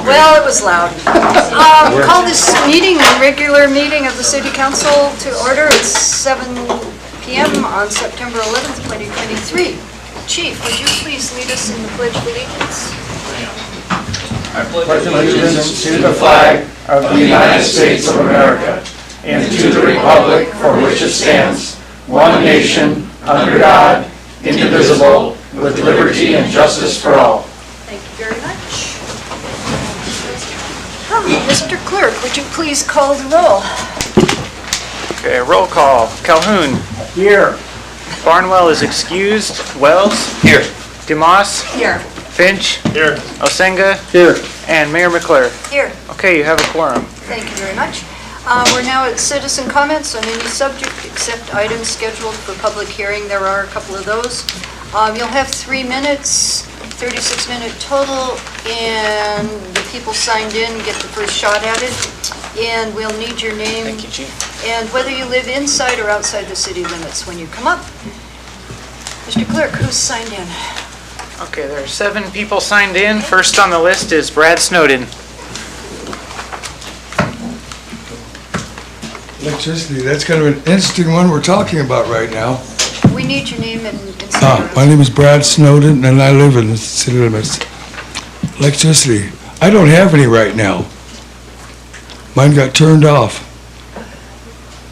Well, it was loud. Call this meeting, regular meeting of the City Council to order. It's 7 p.m. on September 11th, 2023. Chief, would you please lead us in the Pledge of Allegiance? I pledge allegiance to the flag of the United States of America and to the republic for which it stands, one nation, under God, indivisible, with liberty and justice for all. Thank you very much. Mr. Clerk, would you please call the roll? Okay, roll call. Calhoun. Here. Barnwell is excused. Wells. Here. Dumas. Here. Finch. Here. Osenga. Here. And Mayor McClure. Here. Okay, you have a quorum. Thank you very much. We're now at citizen comments on any subject except items scheduled for public hearing. There are a couple of those. You'll have 3 minutes, 36-minute total, and the people signed in get the first shot at it. And we'll need your name. Thank you, Chief. And whether you live inside or outside the city limits when you come up. Mr. Clerk, who's signed in? Okay, there are 7 people signed in. First on the list is Brad Snowden. Electricity, that's kind of an interesting one we're talking about right now. We need your name and My name is Brad Snowden, and I live in the city limits. Electricity, I don't have any right now. Mine got turned off.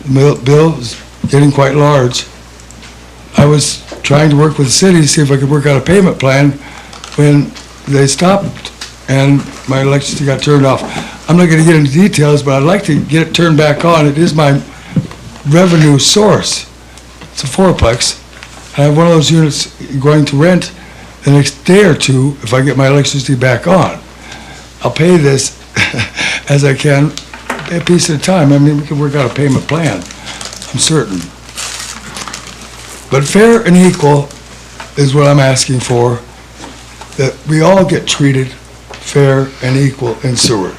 The bill is getting quite large. I was trying to work with the city to see if I could work out a payment plan when they stopped and my electricity got turned off. I'm not going to get into details, but I'd like to get it turned back on. It is my revenue source. It's a fourplex. I have one of those units going to rent the next day or two if I get my electricity back on. I'll pay this as I can, a piece at a time. I mean, we can work out a payment plan, I'm certain. But fair and equal is what I'm asking for, that we all get treated fair and equal in Seward.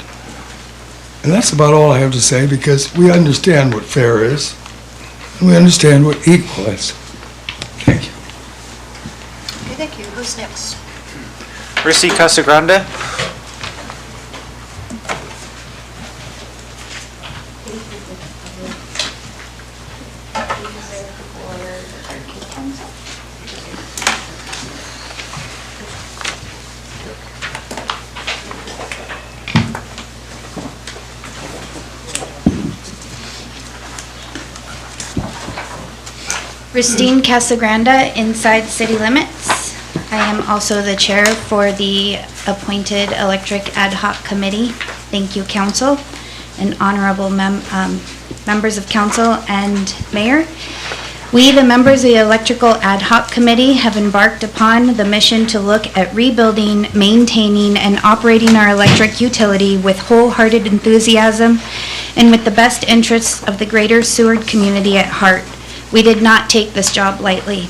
And that's about all I have to say, because we understand what fair is, and we understand what equal is. Thank you. Okay, thank you. Who's next? Rissy Casagrande. Christine Casagrande, inside city limits. I am also the chair for the appointed electric ad hoc committee. Thank you, council and honorable members of council and mayor. We, the members of the electrical ad hoc committee, have embarked upon the mission to look at rebuilding, maintaining, and operating our electric utility with wholehearted enthusiasm and with the best interests of the greater Seward community at heart. We did not take this job lightly.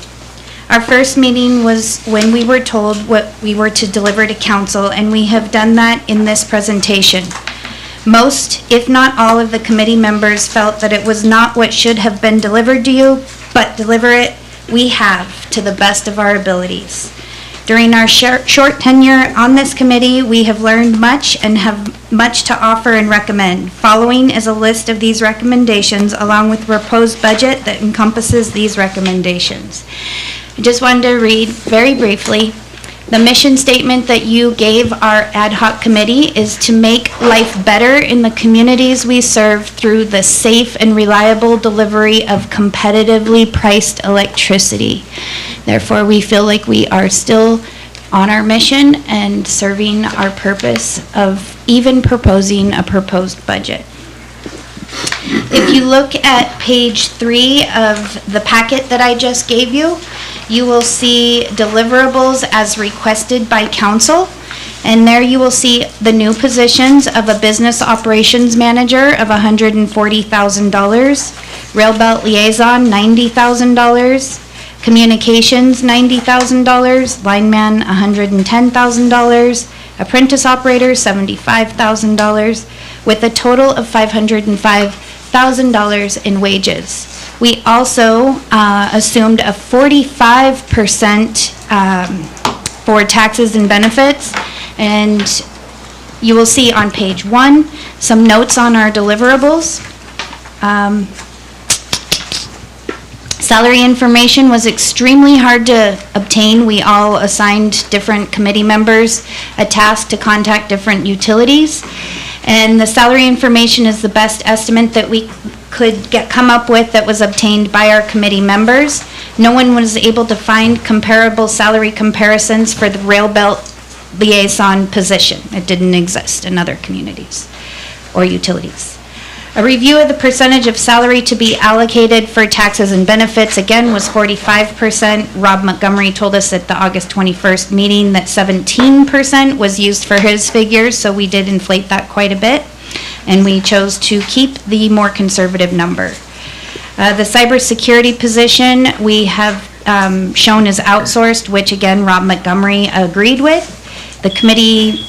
Our first meeting was when we were told what we were to deliver to council, and we have done that in this presentation. Most, if not all, of the committee members felt that it was not what should have been delivered to you, but deliver it we have to the best of our abilities. During our short tenure on this committee, we have learned much and have much to offer and recommend. Following is a list of these recommendations along with the proposed budget that encompasses these recommendations. I just wanted to read very briefly. The mission statement that you gave our ad hoc committee is to make life better in the communities we serve through the safe and reliable delivery of competitively priced electricity. Therefore, we feel like we are still on our mission and serving our purpose of even proposing a proposed budget. If you look at page 3 of the packet that I just gave you, you will see deliverables as requested by council, and there you will see the new positions of a business operations manager of $140,000, railbelt liaison $90,000, communications $90,000, lineman $110,000, apprentice operator $75,000, with a total of $505,000 in wages. We also assumed a 45% for taxes and benefits, and you will see on page 1 some notes on our deliverables. Salary information was extremely hard to obtain. We all assigned different committee members a task to contact different utilities, and the salary information is the best estimate that we could come up with that was obtained by our committee members. No one was able to find comparable salary comparisons for the rail belt liaison position. It didn't exist in other communities or utilities. A review of the percentage of salary to be allocated for taxes and benefits, again, was 45%. Rob Montgomery told us at the August 21st meeting that 17% was used for his figures, so we did inflate that quite a bit, and we chose to keep the more conservative number. The cybersecurity position we have shown as outsourced, which again, Rob Montgomery agreed with. The committee...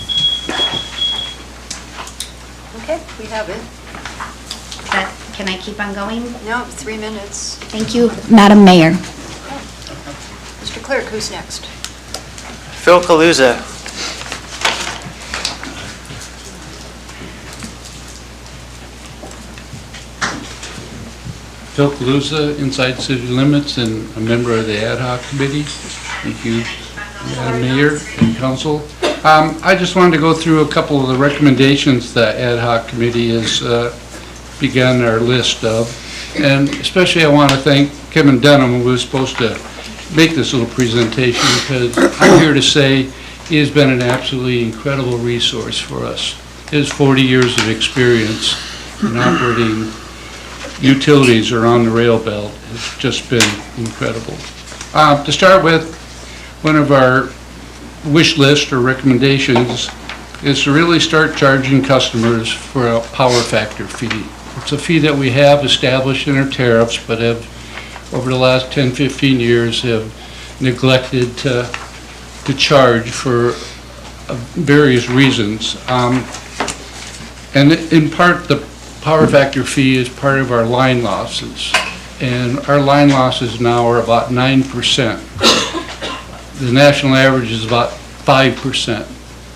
Okay, we have it. Can I keep on going? No, 3 minutes. Thank you, Madam Mayor. Mr. Clerk, who's next? Phil Kaluza. Phil Kaluza, Inside City Limits, and a member of the Ad Hoc Committee. Thank you, Madam Mayor and Council. I just wanted to go through a couple of the recommendations the Ad Hoc Committee has begun our list of. And especially I want to thank Kevin Dunham, who was supposed to make this little presentation, because I'm here to say he has been an absolutely incredible resource for us. His 40 years of experience in operating utilities around the rail belt has just been incredible. To start with, one of our wish list or recommendations is to really start charging customers for a power factor fee. It's a fee that we have established in our tariffs, but have over the last 10-15 years have neglected to charge for various reasons. And in part, the power factor fee is part of our line losses, and our line losses now are about 9%. The national average is about 5%.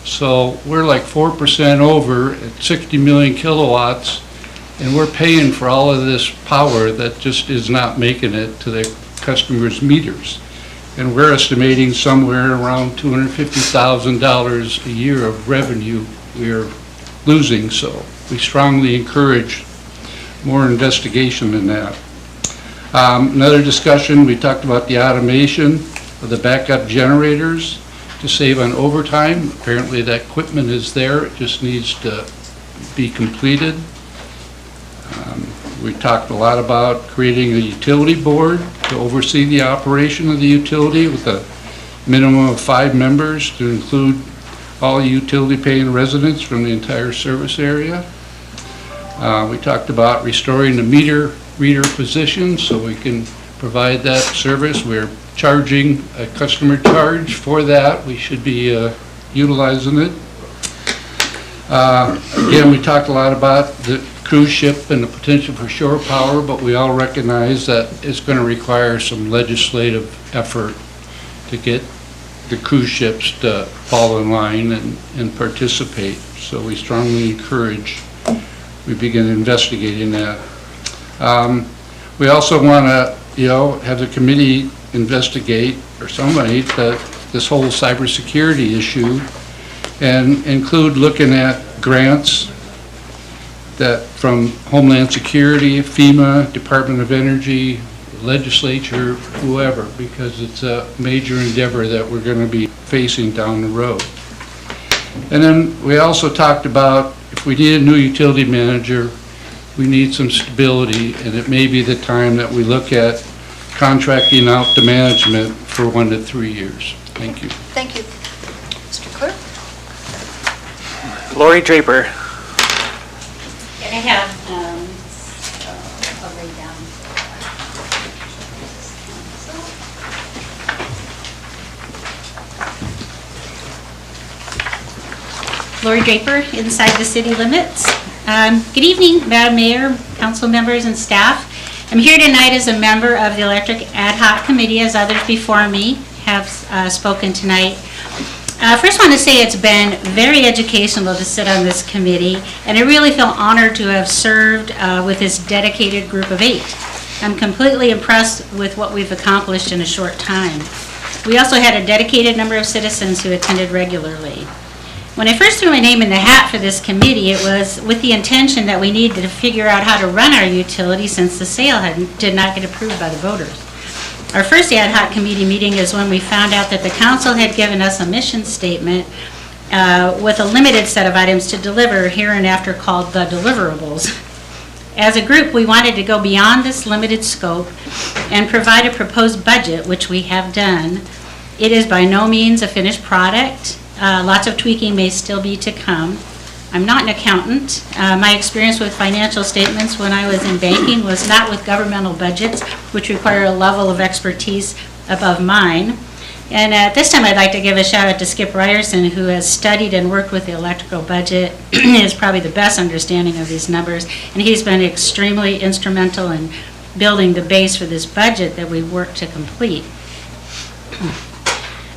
So we're like 4% over at 60 million kilowatts, and we're paying for all of this power that just is not making it to the customers' meters. And we're estimating somewhere around $250,000 a year of revenue we're losing, so we strongly encourage more investigation in that. Another discussion, we talked about the automation of the backup generators to save on overtime. Apparently that equipment is there, it just needs to be completed. We talked a lot about creating a utility board to oversee the operation of the utility with a minimum of 5 members to include all utility paying residents from the entire service area. We talked about restoring the meter reader position so we can provide that service. We're charging a customer charge for that. We should be utilizing it. Again, we talked a lot about the cruise ship and the potential for shore power, but we all recognize that it's going to require some legislative effort to get the cruise ships to fall in line and participate. So we strongly encourage we begin investigating that. We also want to, have the committee investigate, or somebody, this whole cybersecurity issue, and include looking at grants that from Homeland Security, FEMA, Department of Energy, legislature, whoever, because it's a major endeavor that we're going to be facing down the road. And then we also talked about if we need a new utility manager, we need some stability, and it may be the time that we look at contracting out the management for 1 to 3 years. Thank you. Thank you. Mr. Clerk? Lori Draper. Can I have, I'll lay down. Lori Draper, Inside the City Limits. Good evening, Madam Mayor, council members, and staff. I'm here tonight as a member of the Electric Ad Hoc Committee, as others before me have spoken tonight. First, I want to say it's been very educational to sit on this committee, and I really feel honored to have served with this dedicated group of 8. I'm completely impressed with what we've accomplished in a short time. We also had a dedicated number of citizens who attended regularly. When I first threw my name in the hat for this committee, it was with the intention that we needed to figure out how to run our utility since the sale did not get approved by the voters. Our first ad hoc committee meeting is when we found out that the council had given us a mission statement with a limited set of items to deliver, hereinafter called the deliverables. As a group, we wanted to go beyond this limited scope and provide a proposed budget, which we have done. It is by no means a finished product. Lots of tweaking may still be to come. I'm not an accountant. My experience with financial statements when I was in banking was not with governmental budgets, which require a level of expertise above mine. And at this time, I'd like to give a shout out to Skip Ryerson, who has studied and worked with the electrical budget, has probably the best understanding of these numbers, and he's been extremely instrumental in building the base for this budget that we've worked to complete.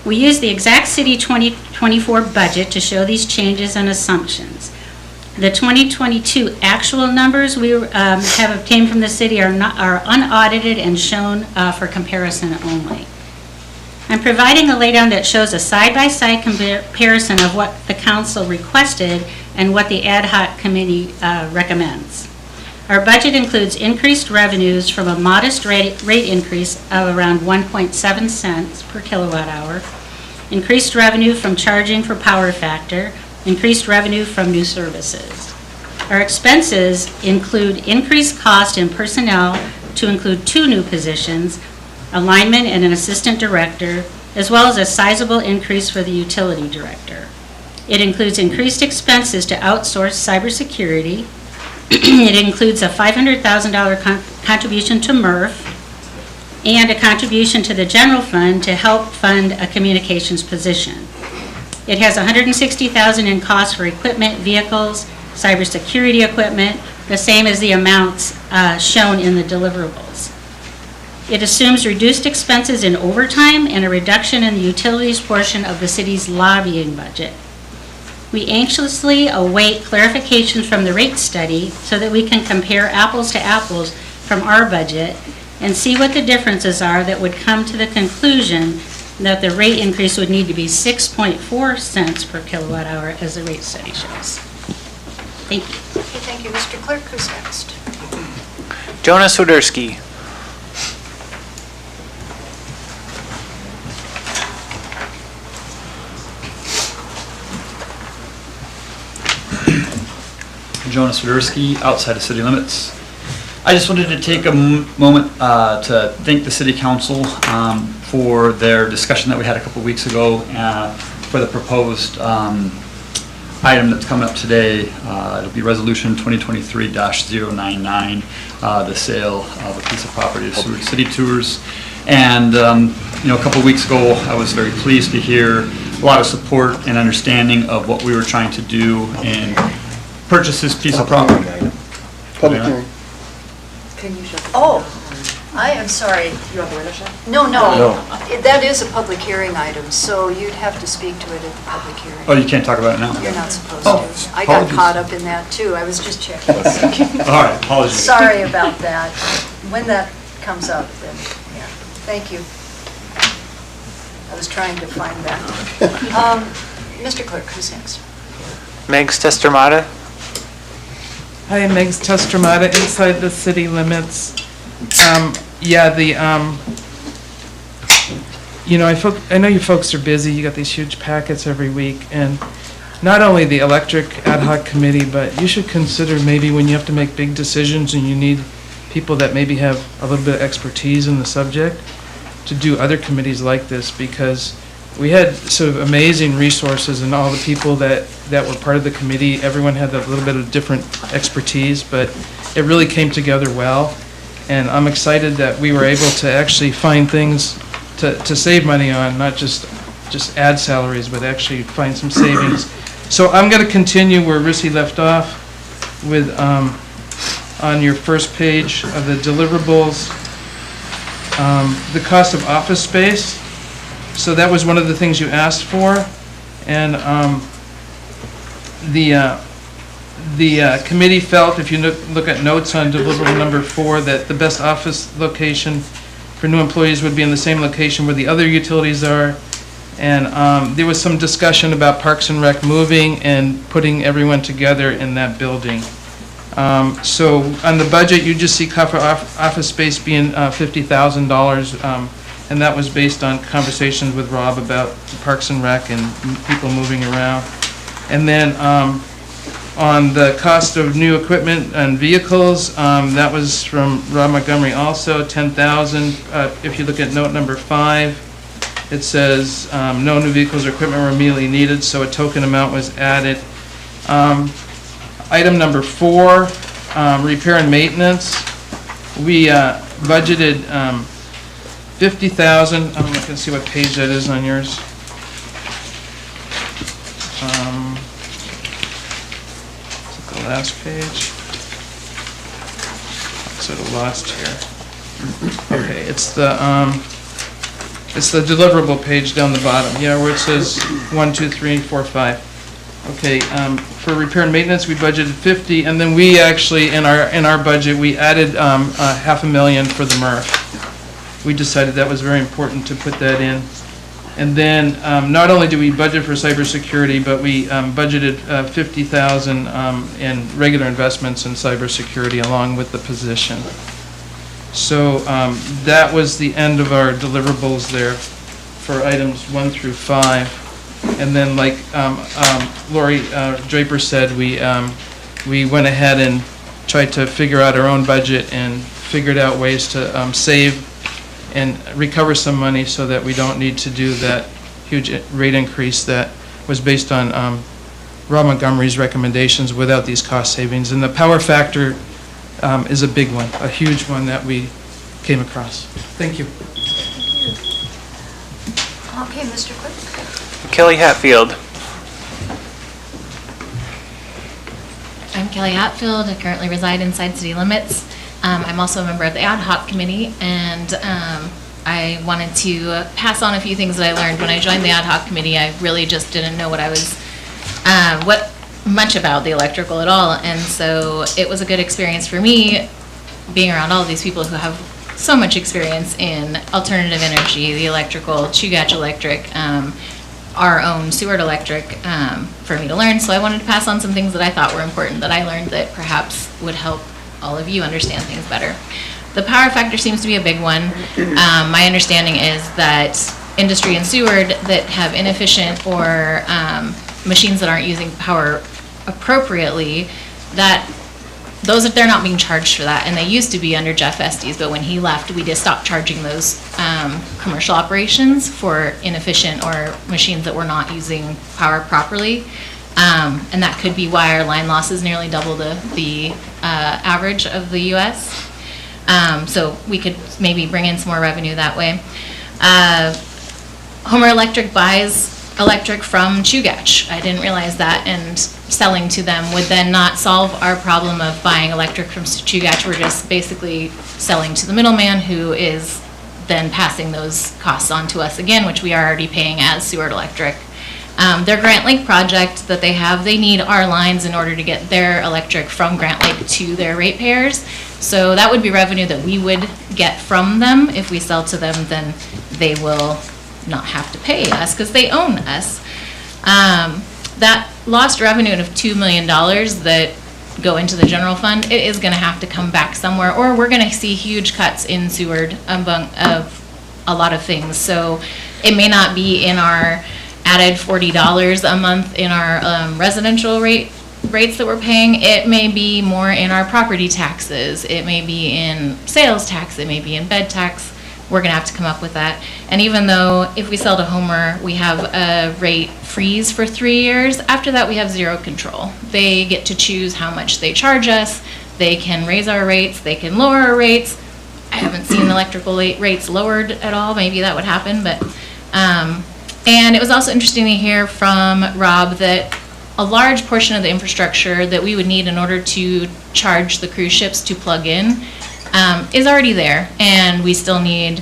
We used the exact City 2024 budget to show these changes and assumptions. The 2022 actual numbers we have obtained from the city are unaudited and shown for comparison only. I'm providing a laydown that shows a side-by-side comparison of what the council requested and what the ad hoc committee recommends. Our budget includes increased revenues from a modest rate increase of around 1.7 cents per kilowatt hour, increased revenue from charging for power factor, increased revenue from new services. Our expenses include increased cost in personnel to include 2 new positions, a lineman and an assistant director, as well as a sizable increase for the utility director. It includes increased expenses to outsource cybersecurity. It includes a $500,000 contribution to MRF and a contribution to the general fund to help fund a communications position. It has $160,000 in costs for equipment, vehicles, cybersecurity equipment, the same as the amounts shown in the deliverables. It assumes reduced expenses in overtime and a reduction in the utilities portion of the city's lobbying budget. We anxiously await clarifications from the rate study so that we can compare apples to apples from our budget and see what the differences are that would come to the conclusion that the rate increase would need to be 6.4 cents per kilowatt hour as the rate study shows. Thank you. Okay, thank you. Mr. Clerk, who's next? Jonas Woderski. Jonas Woderski, outside of city limits. I just wanted to take a moment to thank the City Council for their discussion that we had a couple weeks ago for the proposed item that's coming up today. It'll be Resolution 2023-099, the sale of a piece of property to Seward City Tours. And you know, a couple weeks ago, I was very pleased to hear a lot of support and understanding of what we were trying to do and purchase this piece of property. Public hearing. Oh, I am sorry. You want the window shut? No. No. That is a public hearing item, so you'd have to speak to it at the public hearing. Oh, you can't talk about it now? You're not supposed Oh, to. I got apologies. caught up in that too. I was just checking. All right, apologies. Sorry about that. When that comes up, then, yeah. Thank you. I was trying to find that. Mr. Clerk, who's next? Megs Testromata. Hi, I'm Megs Testromata, inside the city limits. You know, I know you folks are busy, you got these huge packets every week, and not only the electric ad hoc committee, but you should consider maybe when you have to make big decisions and you need people that maybe have a little bit of expertise in the subject, to do other committees like this, because we had sort of amazing resources and all the people that were part of the committee. Everyone had a little bit of different expertise, but it really came together well. And I'm excited that we were able to actually find things to save money on, not just add salaries, but actually find some savings. So I'm going to continue where Rissy left off with on your first page of the deliverables, the cost of office space. So that was one of the things you asked for. And the committee felt, if you look at notes on deliverable number 4, that the best office location for new employees would be in the same location where the other utilities are. And there was some discussion about Parks and Rec moving and putting everyone together in that building. So on the budget, you just see office space being $50,000, and that was based on conversations with Rob about Parks and Rec and people moving around. And then on the cost of new equipment and vehicles, that was from Rob Montgomery also, $10,000. If you look at note number 5, it says no new vehicles or equipment were immediately needed, so a token amount was added. Item number 4, repair and maintenance. We budgeted $50,000. I'm looking to see what page that is on yours. Is it the last page? It's at the last here. Okay, it's the deliverable page down the bottom. Yeah, where it says 1, 2, 3, 4, 5. Okay, for repair and maintenance, we budgeted 50, and then we actually, in our budget, we added $500,000 for the MRF. We decided that was very important to put that in. And then, not only did we budget for cybersecurity, but we budgeted $50,000 in regular investments in cybersecurity along with the position. So that was the end of our deliverables there for items 1 through 5. And then, like Lori Draper said, we went ahead and tried to figure out our own budget and figured out ways to save and recover some money so that we don't need to do that huge rate increase that was based on Rob Montgomery's recommendations without these cost savings. And the power factor is a big one, a huge one that we came across. Thank you. Okay, Mr. Clerk. Kelly Hatfield. I'm Kelly Hatfield. I currently reside inside city limits. I'm also a member of the ad hoc committee, and I wanted to pass on a few things that I learned when I joined the ad hoc committee. I really just didn't know what I was, much about the electrical at all, and so it was a good experience for me being around all of these people who have so much experience in alternative energy, the electrical, Chugach Electric, our own Seward Electric, for me to learn. So I wanted to pass on some things that I thought were important that I learned that perhaps would help all of you understand things better. The power factor seems to be a big one. My understanding is that industry in Seward that have inefficient or machines that aren't using power appropriately, that they're not being charged for that, and they used to be under Jeff Estes, but when he left, we just stopped charging those commercial operations for inefficient or machines that were not using power properly. And that could be why our line loss is nearly double the average of the U.S. So we could maybe bring in some more revenue that way. Homer Electric buys electric from Chugach. I didn't realize that, and selling to them would then not solve our problem of buying electric from Chugach. We're just basically selling to the middleman, who is then passing those costs on to us again, which we are already paying as Seward Electric. Their Grant Lake project that they have, they need our lines in order to get their electric from Grant Lake to their ratepayers. So that would be revenue that we would get from them. If we sell to them, then they will not have to pay us because they own us. That lost revenue of $2 million that go into the general fund, it is going to have to come back somewhere, or we're going to see huge cuts in Seward of a lot of things. So it may not be in our added $40 a month in our residential rates that we're paying. It may be more in our property taxes. It may be in sales tax. It may be in bed tax. We're going to have to come up with that. And even though if we sell to Homer, we have a rate freeze for 3 years, after that we have zero control. They get to choose how much they charge us. They can raise our rates. They can lower our rates. I haven't seen electrical rates lowered at all. Maybe that would happen, but and it was also interesting to hear from Rob that a large portion of the infrastructure that we would need in order to charge the cruise ships to plug in is already there, and we still need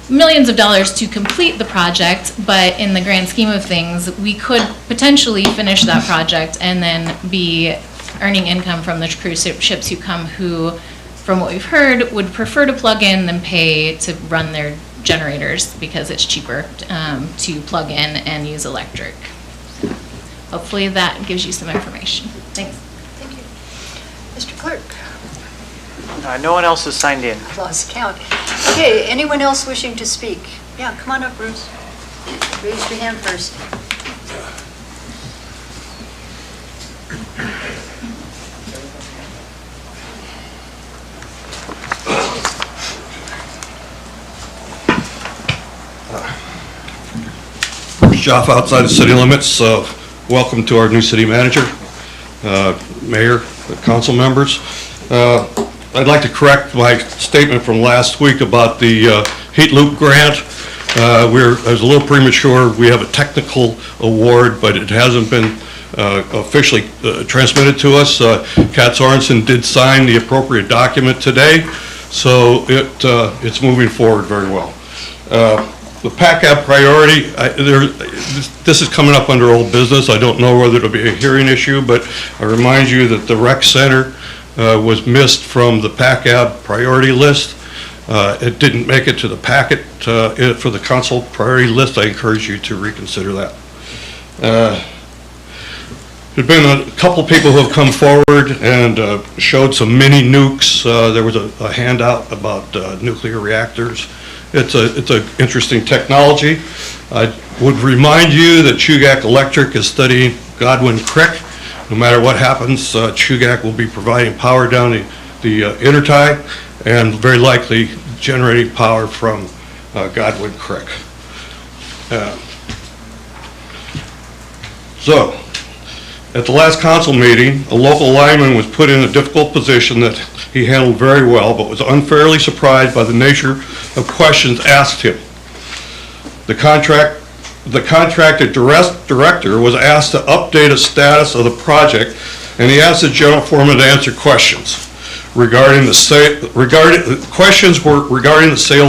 millions of dollars to complete the project, but in the grand scheme of things, we could potentially finish that project and then be earning income from the cruise ships who come, who, from what we've heard, would prefer to plug in than pay to run their generators because it's cheaper to plug in and use electric. So hopefully that gives you some information. Thanks. Thank you. Mr. Clerk? No one else has signed in. I've lost count. Okay, anyone else wishing to speak? Yeah, come on up, Bruce. Raise your hand first. Bruce Joff, outside the city limits. Welcome to our new city manager, mayor, council members. I'd like to correct my statement from last week about the heat loop grant. I was a little premature. We have a technical award, but it hasn't been officially transmitted to us. Kat Sorensen did sign the appropriate document today, so it's moving forward very well. The PACAB priority, this is coming up under old business. I don't know whether it'll be a hearing issue, but I remind you that the rec center was missed from the PACAB priority list. It didn't make it to the packet for the council priority list. I encourage you to reconsider that. There's been a couple people who have come forward and showed some mini nukes. There was a handout about nuclear reactors. It's an interesting technology. I would remind you that Chugach Electric is studying Godwin Creek. No matter what happens, Chugach will be providing power down the intertie and very likely generating power from Godwin Creek. So, at the last council meeting, a local lineman was put in a difficult position that he handled very well, but was unfairly surprised by the nature of questions asked him. The contracted director was asked to update a status of the project, and he asked the general foreman to answer questions regarding the sale of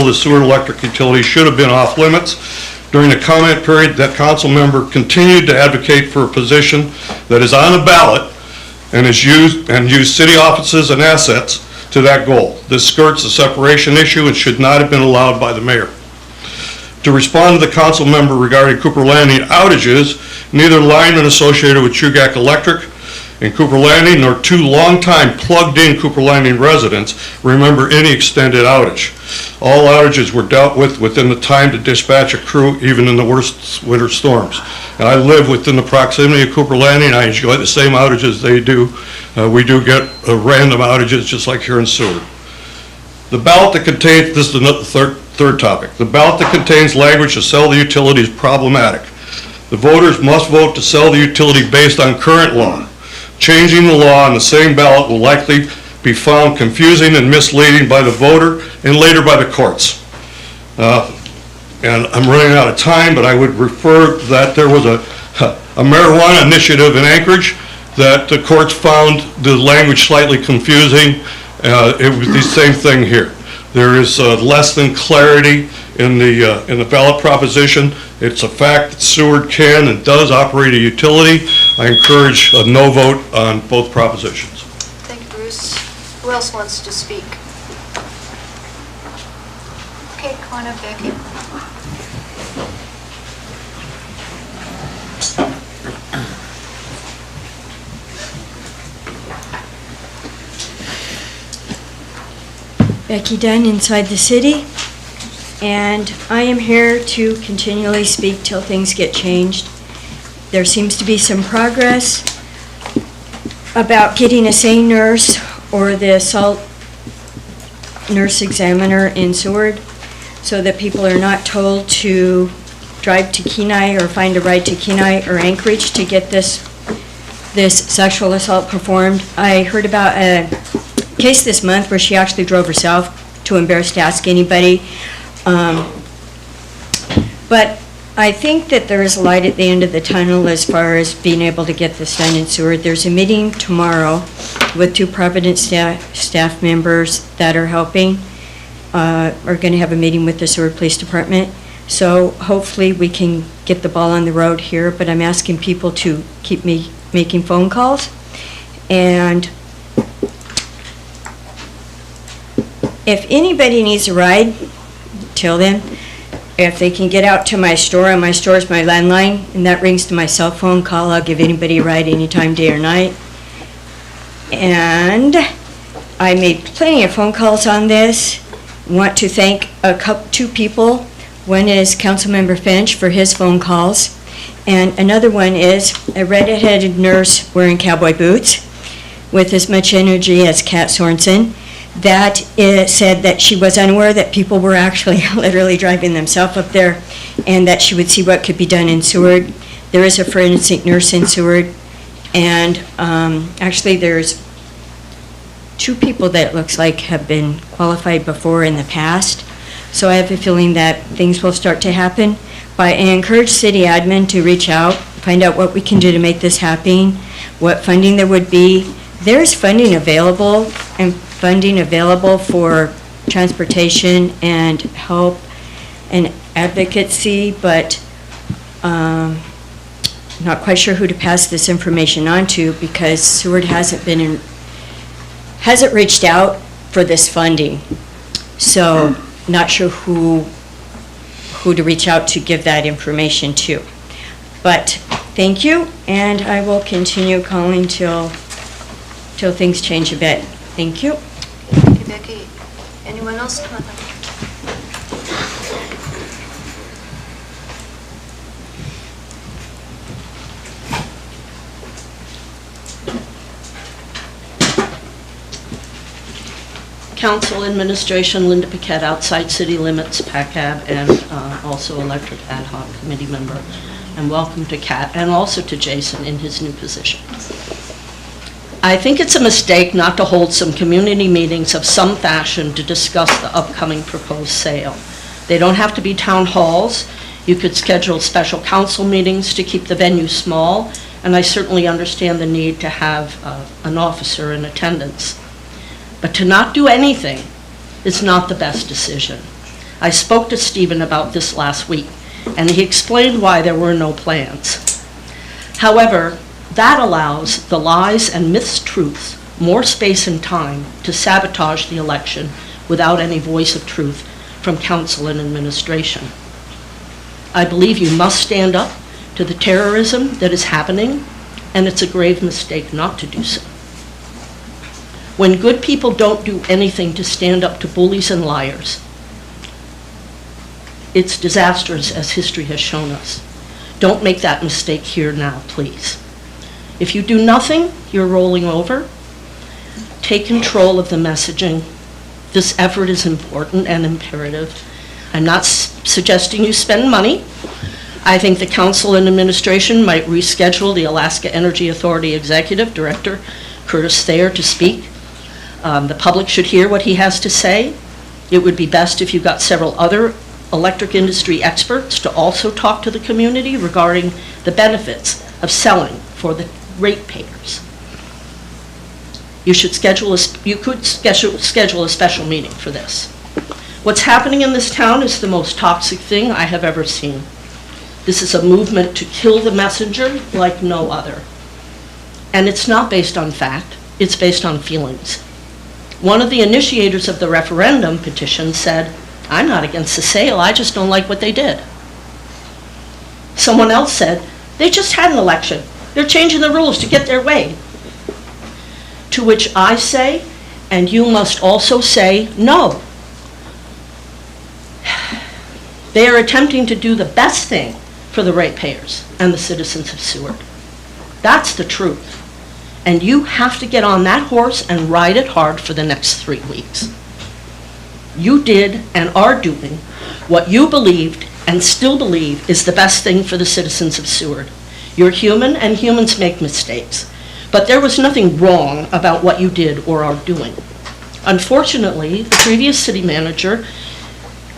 the sewer and electric utility should have been off limits. During the comment period, that council member continued to advocate for a position that is on the ballot and use city offices and assets to that goal. This skirts the separation issue and should not have been allowed by the mayor. To respond to the council member regarding Cooper Landing outages, neither lineman associated with Chugach Electric and Cooper Landing nor two longtime plugged-in Cooper Landing residents remember any extended outage. All outages were dealt with within the time to dispatch a crew, even in the worst winter storms. And I live within the proximity of Cooper Landing. I enjoy the same outages they do. We do get random outages just like here in Seward. The ballot that contains, this is the third topic, the ballot that contains language to sell the utility is problematic. The voters must vote to sell the utility based on current law. Changing the law on the same ballot will likely be found confusing and misleading by the voter and later by the courts. And I'm running out of time, but I would refer that there was a marijuana initiative in Anchorage that the courts found the language slightly confusing. It was the same thing here. There is less than clarity in the ballot proposition. It's a fact that Seward can and does operate a utility. I encourage a no vote on both propositions. Thank you, Bruce. Who else wants to speak? Okay, come on up, Becky. Becky Dunn, Inside the City, and I am here to continually speak till things get changed. There seems to be some progress about getting a SANE nurse or the assault nurse examiner in Seward so that people are not told to drive to Kenai or find a ride to Kenai or Anchorage to get this sexual assault performed. I heard about a case this month where she actually drove herself, too embarrassed to ask anybody. But I think that there is light at the end of the tunnel as far as being able to get this done in Seward. There's a meeting tomorrow with 2 Providence staff members that are helping, are going to have a meeting with the Seward Police Department. So hopefully we can get the ball on the road here, but I'm asking people to keep me making phone calls. And if anybody needs a ride, till then, if they can get out to my store, and my store is my landline, and that rings to my cell phone call, I'll give anybody a ride anytime, day or night. And I made plenty of phone calls on this. Want to thank 2 people. One is Councilmember Finch for his phone calls, and another one is a red-headed nurse wearing cowboy boots with as much energy as Kat Sorensen, that said that she was unaware that people were actually literally driving themselves up there, and that she would see what could be done in Seward. There is a forensic nurse in Seward, and actually there's 2 people that it looks like have been qualified before in the past. So I have a feeling that things will start to happen. But I encourage city admin to reach out, find out what we can do to make this happen, what funding there would be. There's funding available, and funding available for transportation and help and advocacy, but not quite sure who to pass this information on to, because Seward hasn't reached out for this funding. So not sure who to reach out to give that information to. But thank you, and I will continue calling till things change a bit. Thank you. Thank you, Becky. Anyone else? Council Administration, Linda Paquette, Outside City Limits, PACAB, and also Electric Ad Hoc Committee member. And welcome to Kat, and also to Jason in his new position. I think it's a mistake not to hold some community meetings of some fashion to discuss the upcoming proposed sale. They don't have to be town halls. You could schedule special council meetings to keep the venue small, and I certainly understand the need to have an officer in attendance. But to not do anything is not the best decision. I spoke to Stephen about this last week, and he explained why there were no plans. However, that allows the lies and mistruths more space and time to sabotage the election without any voice of truth from council and administration. I believe you must stand up to the terrorism that is happening, and it's a grave mistake not to do so. When good people don't do anything to stand up to bullies and liars, it's disastrous, as history has shown us. Don't make that mistake here now, please. If you do nothing, you're rolling over. Take control of the messaging. This effort is important and imperative. I'm not suggesting you spend money. I think the council and administration might reschedule the Alaska Energy Authority Executive Director, Curtis Thayer, to speak. The public should hear what he has to say. It would be best if you got several other electric industry experts to also talk to the community regarding the benefits of selling for the ratepayers. You could schedule a special meeting for this. What's happening in this town is the most toxic thing I have ever seen. This is a movement to kill the messenger like no other. And it's not based on fact, it's based on feelings. One of the initiators of the referendum petition said, "I'm not against the sale, I just don't like what they did." Someone else said, "They just had an election. They're changing the rules to get their way." To which I say, and you must also say, no. They are attempting to do the best thing for the ratepayers and the citizens of Seward. That's the truth. And you have to get on that horse and ride it hard for the next 3 weeks. You did and are doing what you believed and still believe is the best thing for the citizens of Seward. You're human, and humans make mistakes. But there was nothing wrong about what you did or are doing. Unfortunately, the previous city manager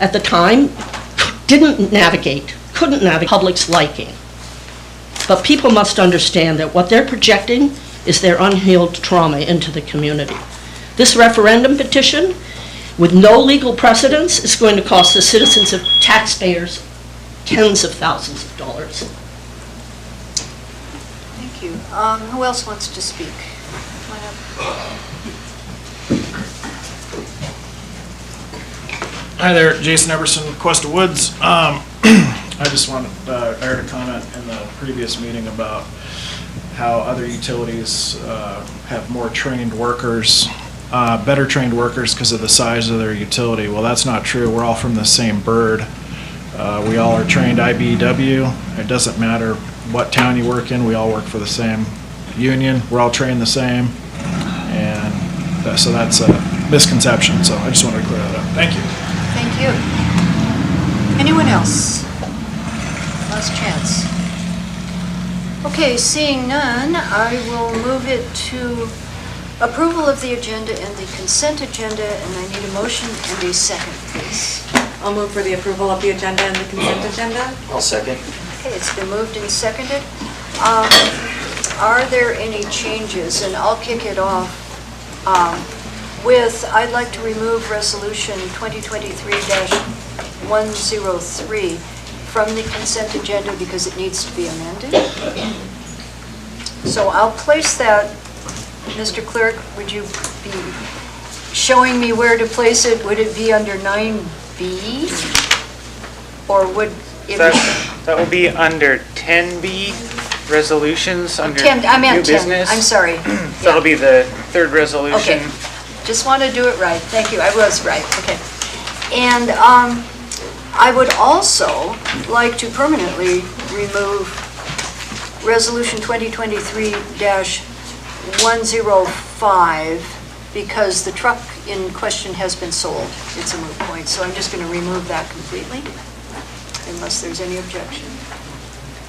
at the time couldn't navigate public's liking. But people must understand that what they're projecting is their unhealed trauma into the community. This referendum petition, with no legal precedence, is going to cost the citizens of taxpayers tens of thousands of dollars. Thank you. Who else wants to speak? Come on up. Hi there, Jason Everson, Cuesta Woods. I just wanted, I heard a comment in the previous meeting about how other utilities have more trained workers, better trained workers because of the size of their utility. Well, that's not true. We're all from the same bird. We all are trained IBEW. It doesn't matter what town you work in, we all work for the same union. We're all trained the same. And so that's a misconception. So I just wanted to clear that up. Thank you. Thank you. Anyone else? Last chance. Okay, seeing none, I will move it to approval of the agenda and the consent agenda, and I need a motion and a second, please. I'll move for the approval of the agenda and the consent agenda. I'll second. Okay, it's been moved and seconded. Are there any changes? And I'll kick it off with, I'd like to remove Resolution 2023-103 from the consent agenda because it needs to be amended. So I'll place that. Mr. Clerk, would you be showing me where to place it? Would it be under 9B? Or would it be? That will be under 10B, resolutions, under 10, I meant new 10. business. I'm sorry. So that'll be the third resolution. Okay, just want to do it right. Thank you, I was right, okay. And I would also like to permanently remove Resolution 2023-105 because the truck in question has been sold. It's a moot point, so I'm just going to remove that completely unless there's any objection.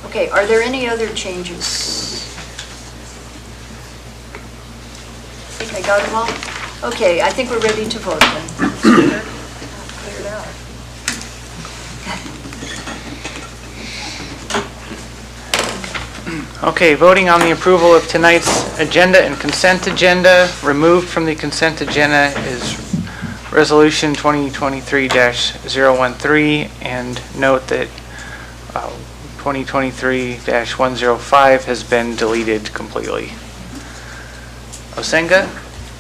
Okay, are there any other changes? I think I got them all? Okay, I think we're ready to vote then. Clear it out. Okay, voting on the approval of tonight's agenda and consent agenda. Removed from the consent agenda is Resolution 2023-013, and note that 2023-105 has been deleted completely. Osenga?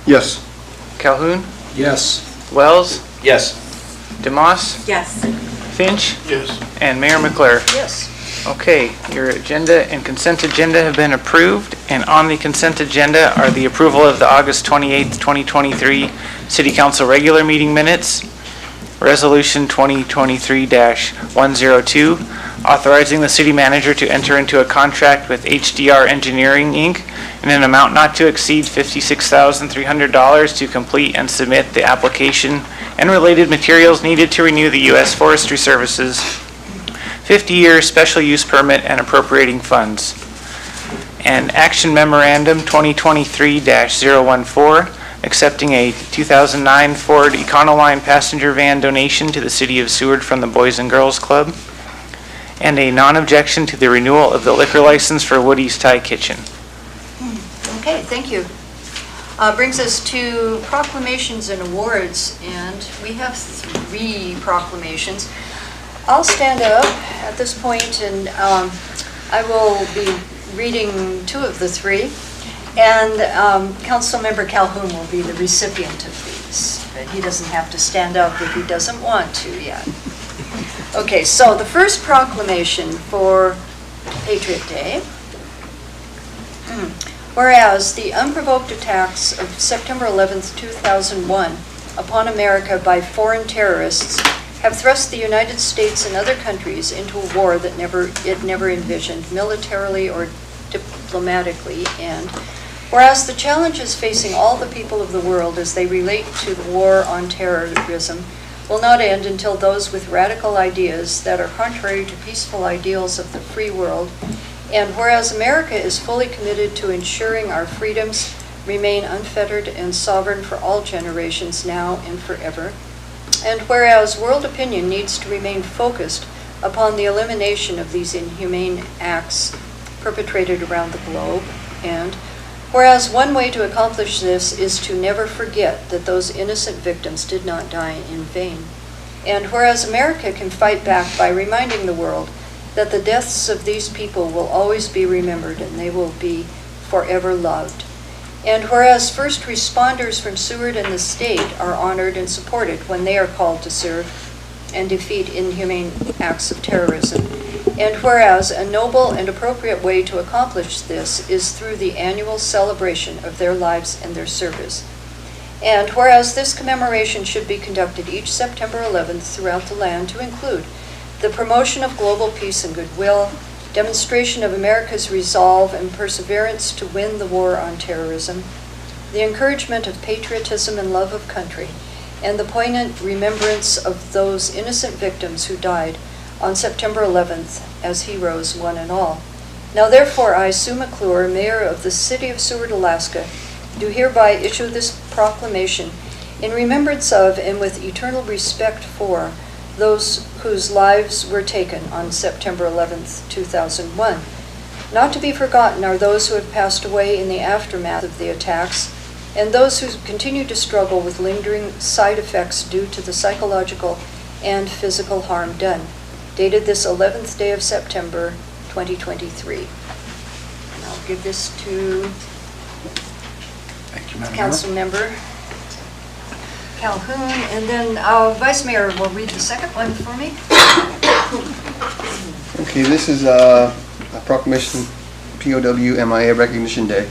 Yes. Calhoun? Yes. Wells? Yes. DeMoss? Yes. Finch? Yes. And Mayor McClure? Yes. Okay, your agenda and consent agenda have been approved, and on the consent agenda are the approval of the August 28th, 2023 City Council regular meeting minutes, Resolution 2023-102, authorizing the city manager to enter into a contract with HDR Engineering, Inc. in an amount not to exceed $56,300 to complete and submit the application and related materials needed to renew the U.S. Forestry Service's 50-year special use permit and appropriating funds. And Action Memorandum 2023-014, accepting a 2009 Ford Econoline passenger van donation to the City of Seward from the Boys and Girls Club. And a non-objection to the renewal of the liquor license for Woody's Thai Kitchen. Okay, thank you. Brings us to proclamations and awards, and we have 3 proclamations. I'll stand up at this point, and I will be reading 2 of the 3, and Councilmember Calhoun will be the recipient of these, but he doesn't have to stand up if he doesn't want to yet. Okay, so the first proclamation for Patriot Day. Whereas the unprovoked attacks of September 11th, 2001 upon America by foreign terrorists have thrust the United States and other countries into a war that it never envisioned, militarily or diplomatically, and whereas the challenges facing all the people of the world as they relate to the war on terrorism will not end until those with radical ideas that are contrary to peaceful ideals of the free world, and whereas America is fully committed to ensuring our freedoms remain unfettered and sovereign for all generations now and forever, and whereas world opinion needs to remain focused upon the elimination of these inhumane acts perpetrated around the globe. And whereas one way to accomplish this is to never forget that those innocent victims did not die in vain. And whereas America can fight back by reminding the world that the deaths of these people will always be remembered and they will be forever loved. And whereas first responders from Seward and the state are honored and supported when they are called to serve and defeat inhumane acts of terrorism. And whereas a noble and appropriate way to accomplish this is through the annual celebration of their lives and their service. And whereas this commemoration should be conducted each September 11th throughout the land to include the promotion of global peace and goodwill, demonstration of America's resolve and perseverance to win the war on terrorism, the encouragement of patriotism and love of country, and the poignant remembrance of those innocent victims who died on September 11th as heroes one and all. Now therefore I, Sue McClure, Mayor of the City of Seward, Alaska, do hereby issue this proclamation in remembrance of and with eternal respect for those whose lives were taken on September 11th, 2001. Not to be forgotten are those who have passed away in the aftermath of the attacks, and those who continue to struggle with lingering side effects due to the psychological and physical harm done. Dated this 11th day of September, 2023. And I'll give this to Council Member Calhoun, and then Vice Mayor will read the second one for me. Okay, this is a proclamation, POW MIA Recognition Day.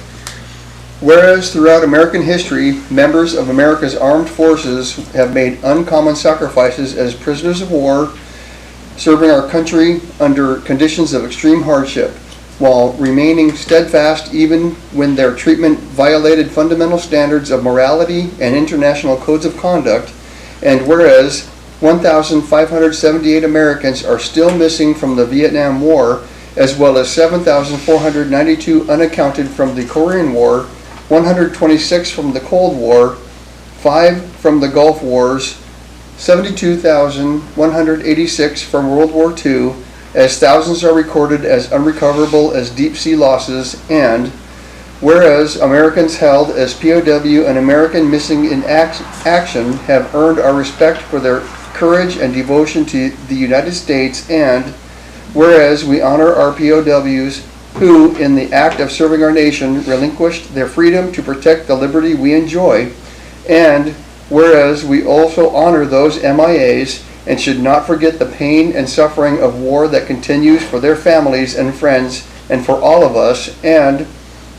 Whereas throughout American history, members of America's armed forces have made uncommon sacrifices as prisoners of war, serving our country under conditions of extreme hardship, while remaining steadfast even when their treatment violated fundamental standards of morality and international codes of conduct, and whereas 1,578 Americans are still missing from the Vietnam War, as well as 7,492 unaccounted from the Korean War, 126 from the Cold War, 5 from the Gulf Wars, 72,186 from World War II, as thousands are recorded as unrecoverable as deep-sea losses, and whereas Americans held as POW and American missing in action have earned our respect for their courage and devotion to the United States, and whereas we honor our POWs who, in the act of serving our nation, relinquished their freedom to protect the liberty we enjoy, and whereas we also honor those MIAs and should not forget the pain and suffering of war that continues for their families and friends and for all of us, and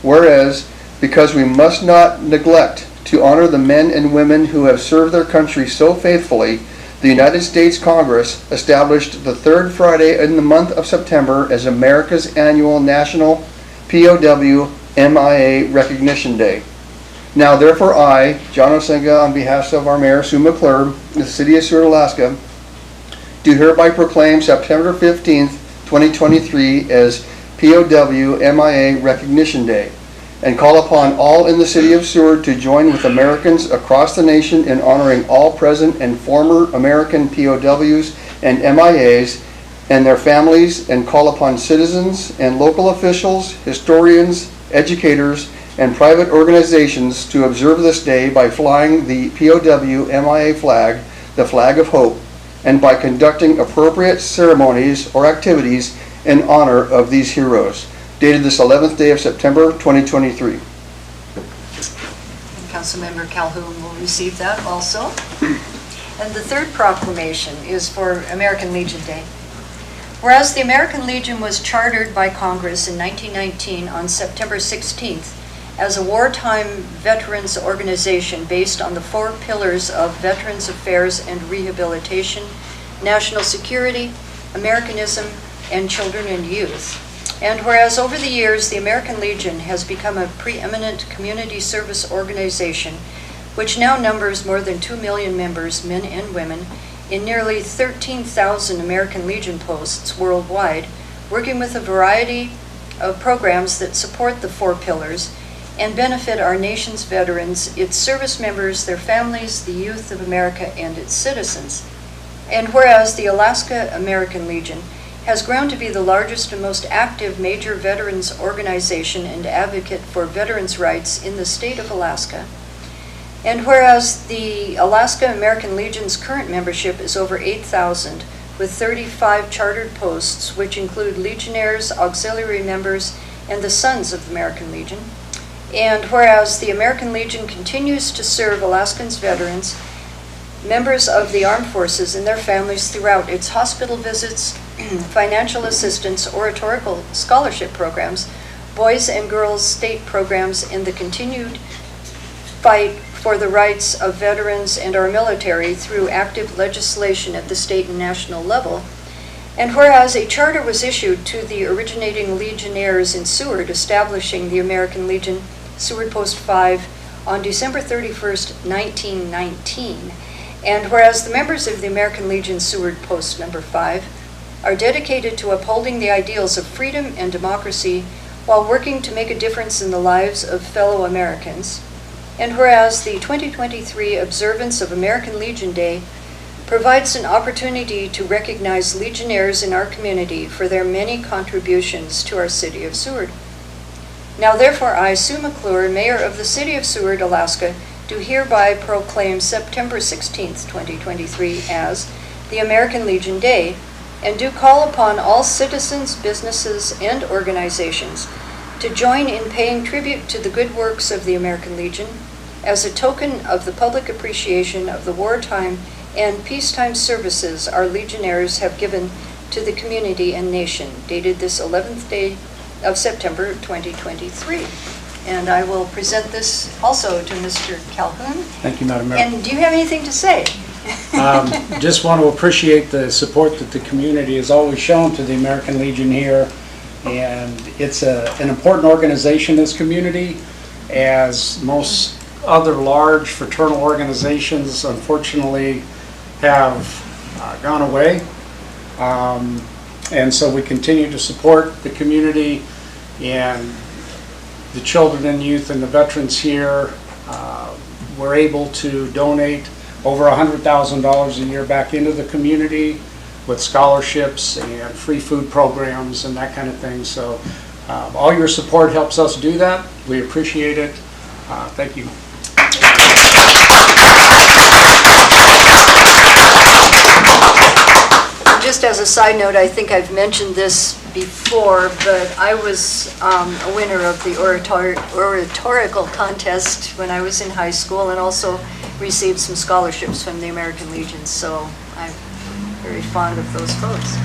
whereas, because we must not neglect to honor the men and women who have served their country so faithfully, the United States Congress established the third Friday in the month of September as America's annual National POW MIA Recognition Day. Now therefore I, John Osenga, on behalf of our Mayor, Sue McClure, the City of Seward, Alaska, do hereby proclaim September 15th, 2023 as POW MIA Recognition Day, and call upon all in the City of Seward to join with Americans across the nation in honoring all present and former American POWs and MIAs and their families, and call upon citizens and local officials, historians, educators, and private organizations to observe this day by flying the POW MIA flag, the flag of hope, and by conducting appropriate ceremonies or activities in honor of these heroes. Dated this 11th day of September, 2023. Councilmember Calhoun will receive that also. And the third proclamation is for American Legion Day. Whereas the American Legion was chartered by Congress in 1919 on September 16th as a wartime veterans organization based on the 4 pillars of Veterans Affairs and Rehabilitation, National Security, Americanism, and Children and Youth. And whereas over the years the American Legion has become a preeminent community service organization which now numbers more than 2 million members, men and women, in nearly 13,000 American Legion posts worldwide, working with a variety of programs that support the 4 pillars and benefit our nation's veterans, its service members, their families, the youth of America, and its citizens. And whereas the Alaska American Legion has grown to be the largest and most active major veterans organization and advocate for veterans' rights in the state of Alaska. And whereas the Alaska American Legion's current membership is over 8,000, with 35 chartered posts, which include Legionnaires, auxiliary members, and the Sons of the American Legion. And whereas the American Legion continues to serve Alaskans veterans, members of the armed forces and their families throughout its hospital visits, financial assistance, oratorical scholarship programs, boys and girls state programs, and the continued fight for the rights of veterans and our military through active legislation at the state and national level. And whereas a charter was issued to the originating Legionnaires in Seward, establishing the American Legion Seward Post 5 on December 31st, 1919. And whereas the members of the American Legion Seward Post number 5 are dedicated to upholding the ideals of freedom and democracy while working to make a difference in the lives of fellow Americans. And whereas the 2023 observance of American Legion Day provides an opportunity to recognize Legionnaires in our community for their many contributions to our city of Seward. Now therefore I, Sue McClure, Mayor of the City of Seward, Alaska, do hereby proclaim September 16th, 2023 as the American Legion Day, and do call upon all citizens, businesses, and organizations to join in paying tribute to the good works of the American Legion as a token of the public appreciation of the wartime and peacetime services our Legionnaires have given to the community and nation, dated this 11th day of September 2023. And I will present this also to Mr. Calhoun. Thank you, Madam Mayor. And do you have anything to say? Just want to appreciate the support that the community has always shown to the American Legion here. And it's an important organization in this community, as most other large fraternal organizations unfortunately have gone away. And so we continue to support the community and the children and youth and the veterans here. We're able to donate over $100,000 a year back into the community with scholarships and free food programs and that kind of thing. So all your support helps us do that. We appreciate it. Thank you. Just as a side note, I think I've mentioned this before, but I was a winner of the oratorical contest when I was in high school, and also received some scholarships from the American Legion, so I'm very fond of those folks.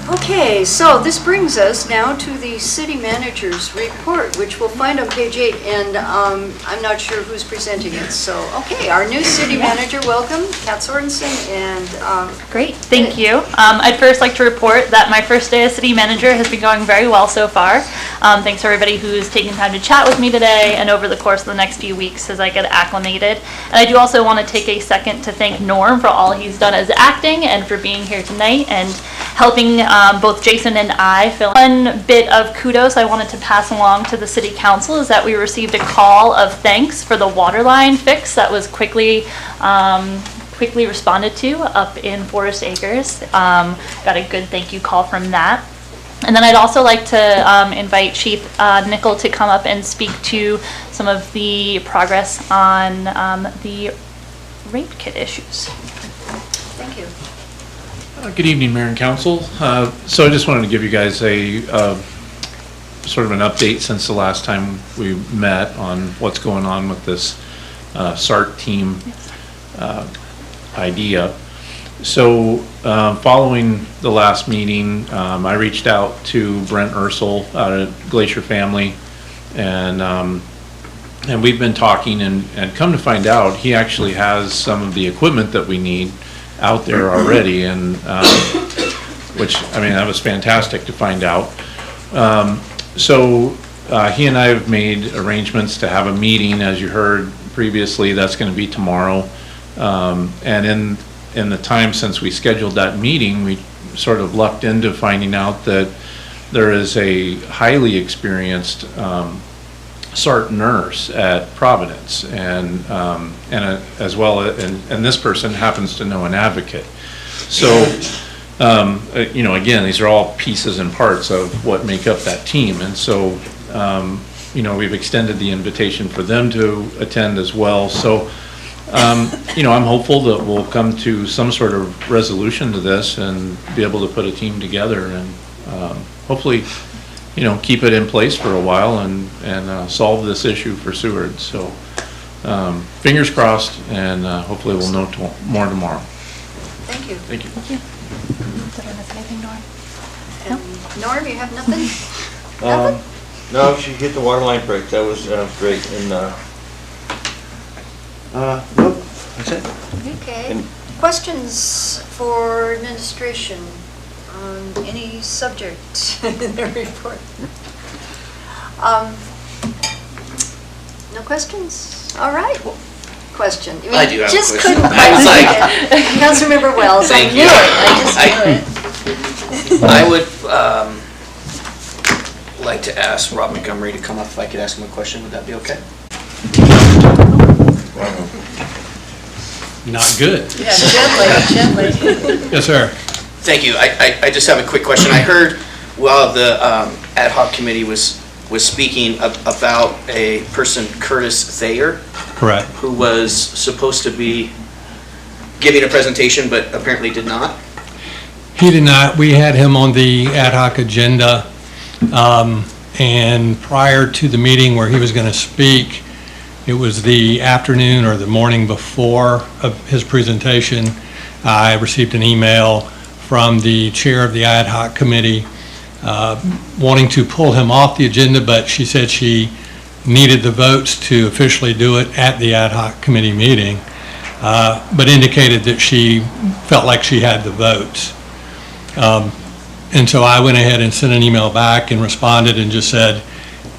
Okay, so this brings us now to the city manager's report, which we'll find on page 8, and I'm not sure who's presenting it. So, okay, our new city manager, welcome, Kat Sorensen, and great, thank you. I'd first like to report that my first day as city manager has been going very well so far. Thanks to everybody who's taken time to chat with me today and over the course of the next few weeks as I get acclimated. And I do also want to take a second to thank Norm for all he's done as acting and for being here tonight and helping both Jason and I fill. One bit of kudos I wanted to pass along to the city council is that we received a call of thanks for the water line fix that was quickly responded to up in Forest Acres. Got a good thank you call from that. And then I'd also like to invite Chief Nickel to come up and speak to some of the progress on the rape kit issues. Thank you. Good evening, Mayor and Council. So I just wanted to give you guys a sort of an update since the last time we met on what's going on with this SART team idea. So following the last meeting, I reached out to Brent Ursel out of Glacier Family, and we've been talking, and come to find out, he actually has some of the equipment that we need out there already, and which, I mean, that was fantastic to find out. So he and I have made arrangements to have a meeting, as you heard previously. That's going to be tomorrow, and in the time since we scheduled that meeting, we sort of lucked into finding out that there is a highly experienced SART nurse at Providence, and as well, and this person happens to know an advocate. So, again, these are all pieces and parts of what make up that team, and so, we've extended the invitation for them to attend as well. So, I'm hopeful that we'll come to some sort of resolution to this and be able to put a team together and hopefully, keep it in place for a while and solve this issue for Seward. So, fingers crossed, and hopefully we'll know more tomorrow. Thank you. Thank you. Thank you. Did I miss anything, Norm? And Norm, you have nothing? No, she hit the water line break. That was great. And nope, that's it. Okay. And Questions for administration on any subject in their report? No questions? All right. Question. I do have a just question. couldn't I was quite like- think it. Councilmember Wells, I Thank knew you. it. I just knew it. I would like to ask Rob Montgomery to come up if I could ask him a question. Would that be okay? Not good. Yeah, gently. Yes, sir. Thank you. I just have a quick question. I heard while the ad hoc committee was speaking about a person, Curtis Thayer, Correct. who was supposed to be giving a presentation but apparently did not. He did not. We had him on the ad hoc agenda, and prior to the meeting where he was going to speak, it was the afternoon or the morning before of his presentation, I received an email from the chair of the ad hoc committee wanting to pull him off the agenda, but she said she needed the votes to officially do it at the ad hoc committee meeting, but indicated that she felt like she had the votes. And so I went ahead and sent an email back and responded and just said,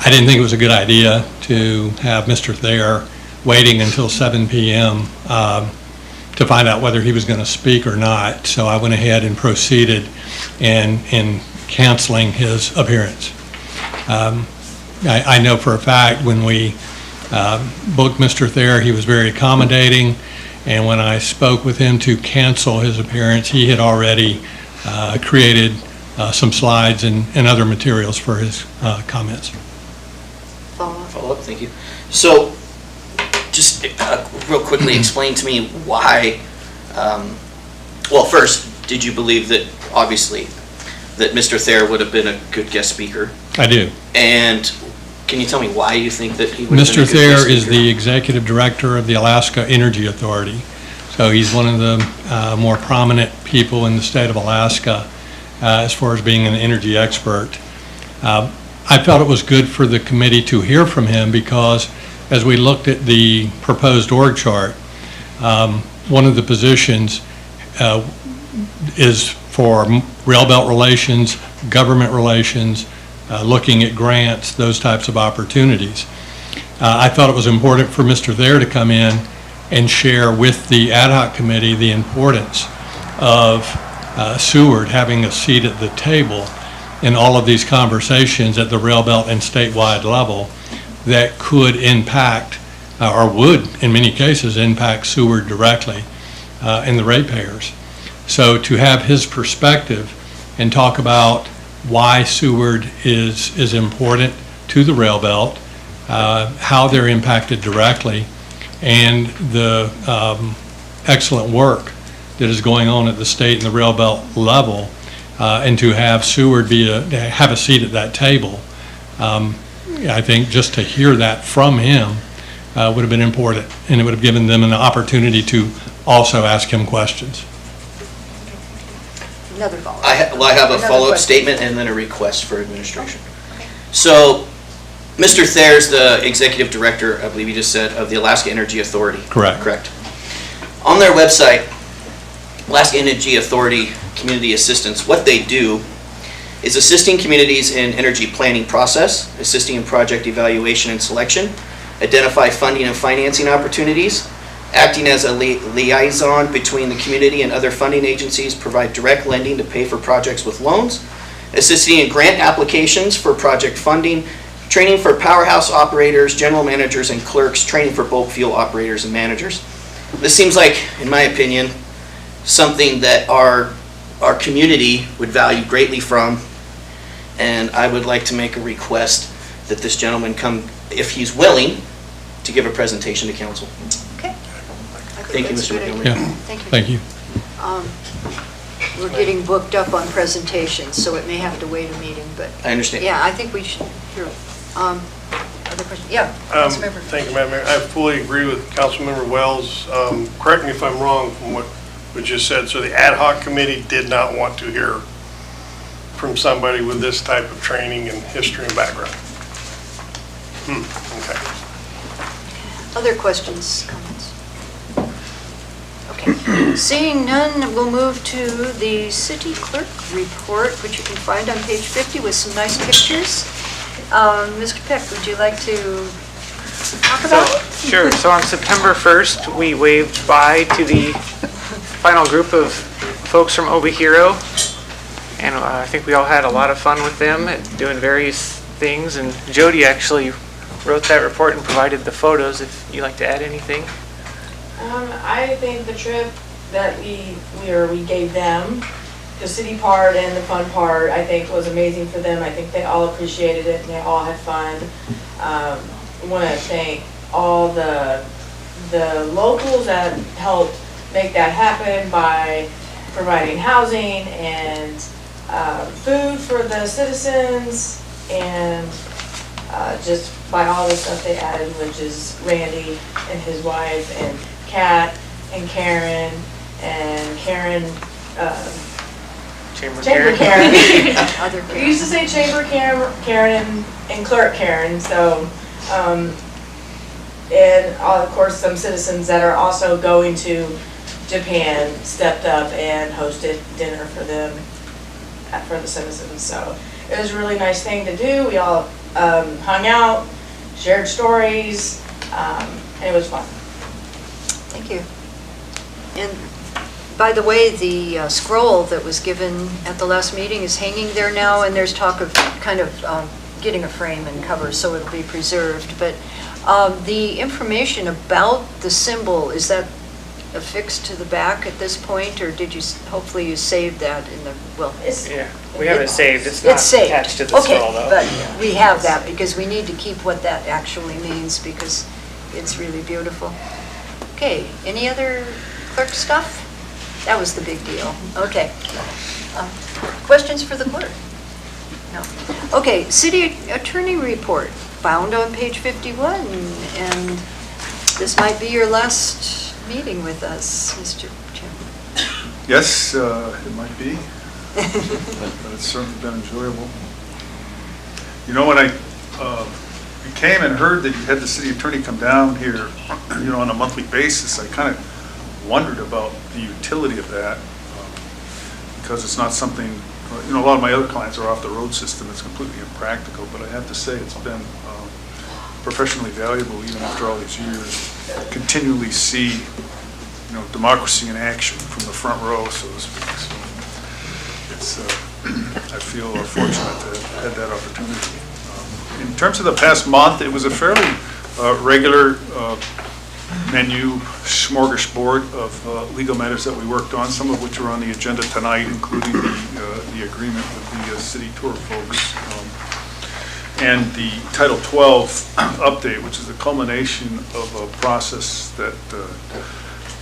I didn't think it was a good idea to have Mr. Thayer waiting until 7 p.m. To find out whether he was going to speak or not. So I went ahead and proceeded in canceling his appearance. I know for a fact when we booked Mr. Thayer, he was very accommodating, and when I spoke with him to cancel his appearance, he had already created some slides and other materials for his comments. Follow up, thank you. So, just real quickly explain to me why, well, first, did you believe that, obviously, that Mr. Thayer would have been a good guest speaker? I do. And can you tell me why you think that he would have been Mr. a good guest Thayer speaker? is the executive director of the Alaska Energy Authority. So he's one of the more prominent people in the state of Alaska as far as being an energy expert. I felt it was good for the committee to hear from him because as we looked at the proposed org chart, one of the positions is for rail belt relations, government relations, looking at grants, those types of opportunities. I thought it was important for Mr. Thayer to come in and share with the ad hoc committee the importance of Seward having a seat at the table in all of these conversations at the rail belt and statewide level that could impact, or would in many cases impact Seward directly and the ratepayers. So to have his perspective and talk about why Seward is important to the rail belt, how they're impacted directly, and the excellent work that is going on at the state and the rail belt level, and to have Seward have a seat at that table. I think just to hear that from him would have been important, and it would have given them an opportunity to also ask him questions. Another follow-up. I have a Another follow-up question. statement and then a request for administration. So, Mr. Thayer's the executive director, I believe you just said, of the Alaska Energy Authority. Correct. Correct. On their website, Alaska Energy Authority Community Assistance, what they do is assisting communities in energy planning process, assisting in project evaluation and selection, identify funding and financing opportunities, acting as a liaison between the community and other funding agencies, provide direct lending to pay for projects with loans, assisting in grant applications for project funding, training for powerhouse operators, general managers, and clerks, training for bulk fuel operators and managers. This seems like, in my opinion, something that our community would value greatly from, and I would like to make a request that this gentleman come, if he's willing, to give a presentation to council. Okay. Thank you, that's a Mr. good Montgomery. idea. Yeah. Thank you. Thank you. We're getting booked up on presentations, so it may have to wait a meeting, but. I understand. Yeah, I think we should hear, other questions? Yeah, Councilmember. Thank you, Madam Mayor. I fully agree with Councilmember Wells. Correct me if I'm wrong from what was just said. So the ad hoc committee did not want to hear from somebody with this type of training and history and background. Okay. Other questions, comments? Okay. Seeing none, we'll move to the city clerk report, which you can find on page 50 with some nice pictures. Mr. Peck, would you like to talk about it? Sure. So on September 1st, we waved bye to the final group of folks from Obihiro. And I think we all had a lot of fun with them at doing various things. And Jody actually wrote that report and provided the photos, if you'd like to add anything. I think the trip that we gave them, the city part and the fun part, I think was amazing for them. I think they all appreciated it and they all had fun. I want to thank all the locals that helped make that happen by providing housing and food for the citizens, and just by all the stuff they added, which is Randy and his wife and Kat and Karen and Karen. Chamber Karen. We used to say Chamber Karen and Clerk Karen. So, and of course some citizens that are also going to Japan stepped up and hosted dinner for them, for the citizens. So it was a really nice thing to do. We all hung out, shared stories, and it was fun. Thank you. And by the way, the scroll that was given at the last meeting is hanging there now, and there's talk of kind of getting a frame and cover so it'll be preserved. But the information about the symbol, is that affixed to the back at this point, or did you, hopefully you saved that in the, well? Yeah, we have it saved. It's not saved. attached to the scroll, though. Okay, but we have that because we need to keep what that actually means because it's really beautiful. Okay, any other clerk stuff? That was the big deal. Okay. Questions for the clerk? No. Okay, city attorney report found on page 51, and this might be your last meeting with us, Mr. Chairman. Yes, it might be, but it's certainly been enjoyable. You know, when I came and heard that you had the city attorney come down here, you know, on a monthly basis, I kind of wondered about the utility of that, because it's not something, you know, a lot of my other clients are off the road system. It's completely impractical, but I have to say it's been professionally valuable even after all these years. Continually see, you know, democracy in action from the front row, so to speak. So it's, I feel fortunate to have had that opportunity. In terms of the past month, it was a fairly regular menu smorgasbord of legal matters that we worked on, some of which are on the agenda tonight, including the agreement with the city tour folks. And the Title 12 update, which is the culmination of a process that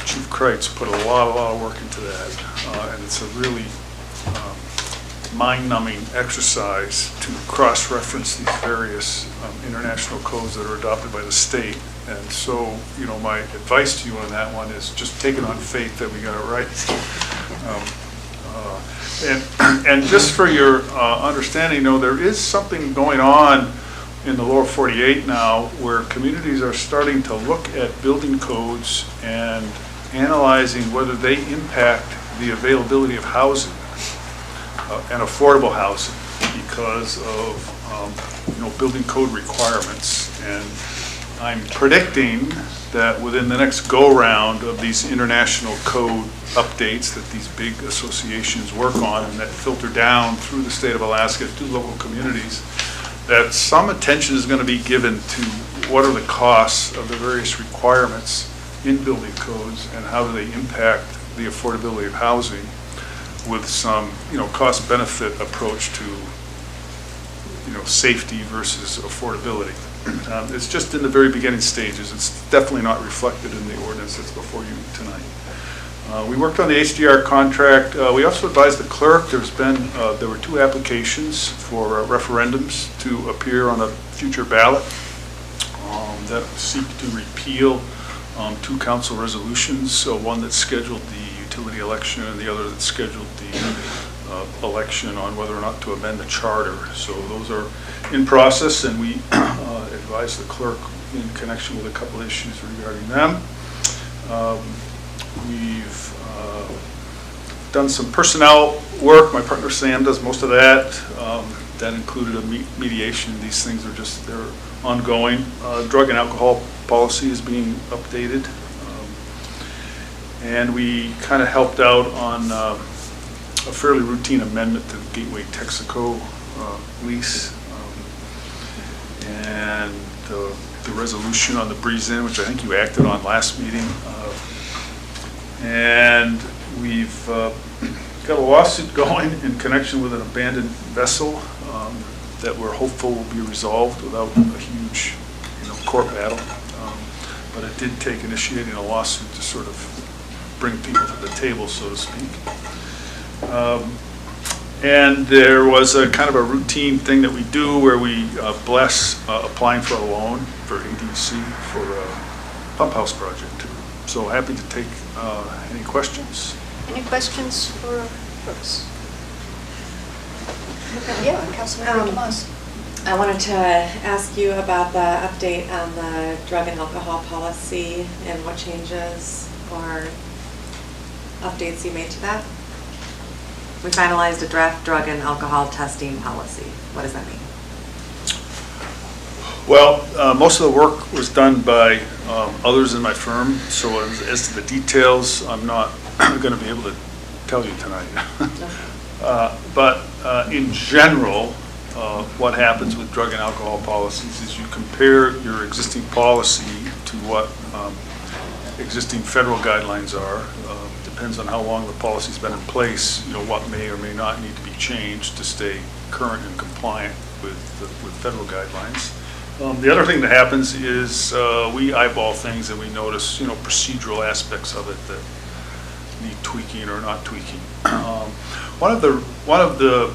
Chief Kreitz put a lot of work into that. And it's a really mind-numbing exercise to cross-reference these various international codes that are adopted by the state. And so, you know, my advice to you on that one is just take it on faith that we got it right. And just for your understanding, you know, there is something going on in the lower 48 now where communities are starting to look at building codes and analyzing whether they impact the availability of housing and affordable housing because of, you know, building code requirements. And I'm predicting that within the next go-round of these international code updates that these big associations work on and that filter down through the state of Alaska to local communities, that some attention is going to be given to what are the costs of the various requirements in building codes and how do they impact the affordability of housing with some, cost-benefit approach to, safety versus affordability. It's just in the very beginning stages. It's definitely not reflected in the ordinance that's before you tonight. We worked on the HDR contract. We also advised the clerk there were 2 applications for referendums to appear on a future ballot that seek to repeal 2 council resolutions. So one that scheduled the utility election and the other that scheduled the election on whether or not to amend the charter. So those are in process, and we advised the clerk in connection with a couple issues regarding them. We've done some personnel work. My partner Sam does most of that. That included a mediation. These things are they're ongoing. Drug and alcohol policy is being updated. And we kind of helped out on a fairly routine amendment to the Gateway Texaco lease. And the resolution on the Breeze Inn, which I think you acted on last meeting. And we've got a lawsuit going in connection with an abandoned vessel that we're hopeful will be resolved without a huge, court battle. But it did take initiating a lawsuit to sort of bring people to the table, so to speak. And there was a kind of a routine thing that we do where we bless applying for a loan for ADC for a pump house project. So happy to take any questions. Any questions for Brooks? Yeah, Councilmember Tomas. I wanted to ask you about the update on the drug and alcohol policy and what changes or updates you made to that. We finalized a draft drug and alcohol testing policy. What does that mean? Well, most of the work was done by others in my firm, so as to the details, I'm not going to be able to tell you tonight. But in general, what happens with drug and alcohol policies is you compare your existing policy to what existing federal guidelines are. Depends on how long the policy's been in place, what may or may not need to be changed to stay current and compliant with federal guidelines. The other thing that happens is we eyeball things and we notice, procedural aspects of it that need tweaking or not tweaking. One of the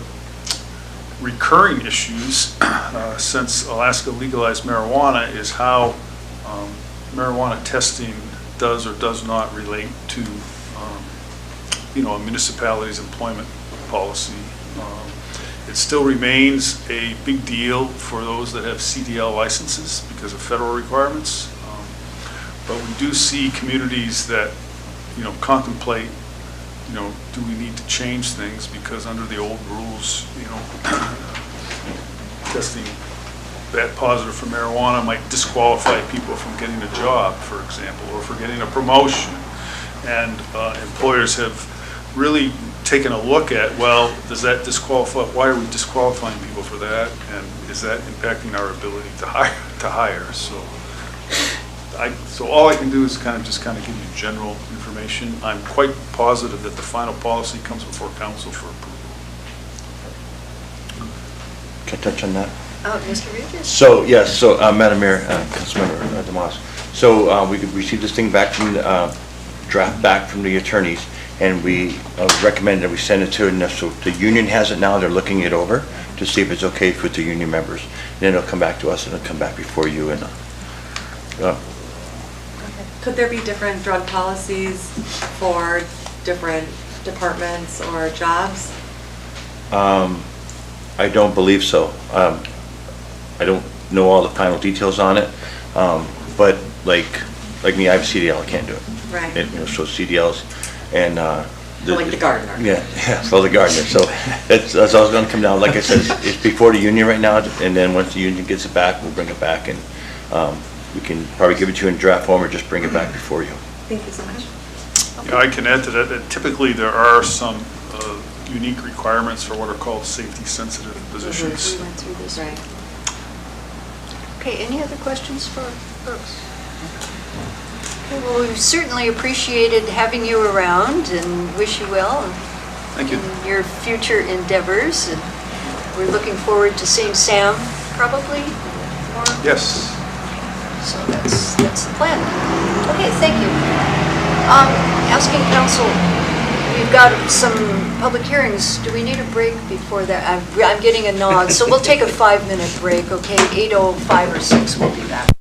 recurring issues since Alaska legalized marijuana is how marijuana testing does or does not relate to a municipality's employment policy. It still remains a big deal for those that have CDL licenses because of federal requirements. But we do see communities that, contemplate, do we need to change things because under the old rules, testing that positive for marijuana might disqualify people from getting a job, for example, or for getting a promotion. And employers have really taken a look at, well, does that disqualify, why are we disqualifying people for that? And is that impacting our ability to hire? So all I can do is kind of give you general information. I'm quite positive that the final policy comes before council for approval. Can I touch on that? Mr. Regis? So, yes, Madam Mayor, Councilmember Tomas. So we received this thing back from draft back from the attorneys, and we recommend that we send it to them. So the union has it now. They're looking it over to see if it's okay with the union members. Then it'll come back to us and it'll come back before you. And Could there be different drug policies for different departments or jobs? I don't believe so. I don't know all the final details on it, but like me, I have a CDL. I can't do it. Right. So CDLs and like the gardener. Yeah, for the gardener. So that's all going to come down. Like I said, it's before the union right now, and then once the union gets it back, we'll bring it back, and we can probably give it to you in draft form or just bring it back before you. Thank you so much. Yeah, I can add to that typically there are some unique requirements for what are called safety-sensitive positions. We went through this, right. Okay, any other questions for Brooks? Okay, well, we've certainly appreciated having you around and wish you well Thank you. in your future endeavors. And we're looking forward to seeing Sam probably more. Yes. So that's the plan. Okay, thank you. Asking council, we've got some public hearings. Do we need a break before that? I'm getting a nod, so we'll take a 5-minute break, okay? 8:05 or 6, we'll be back.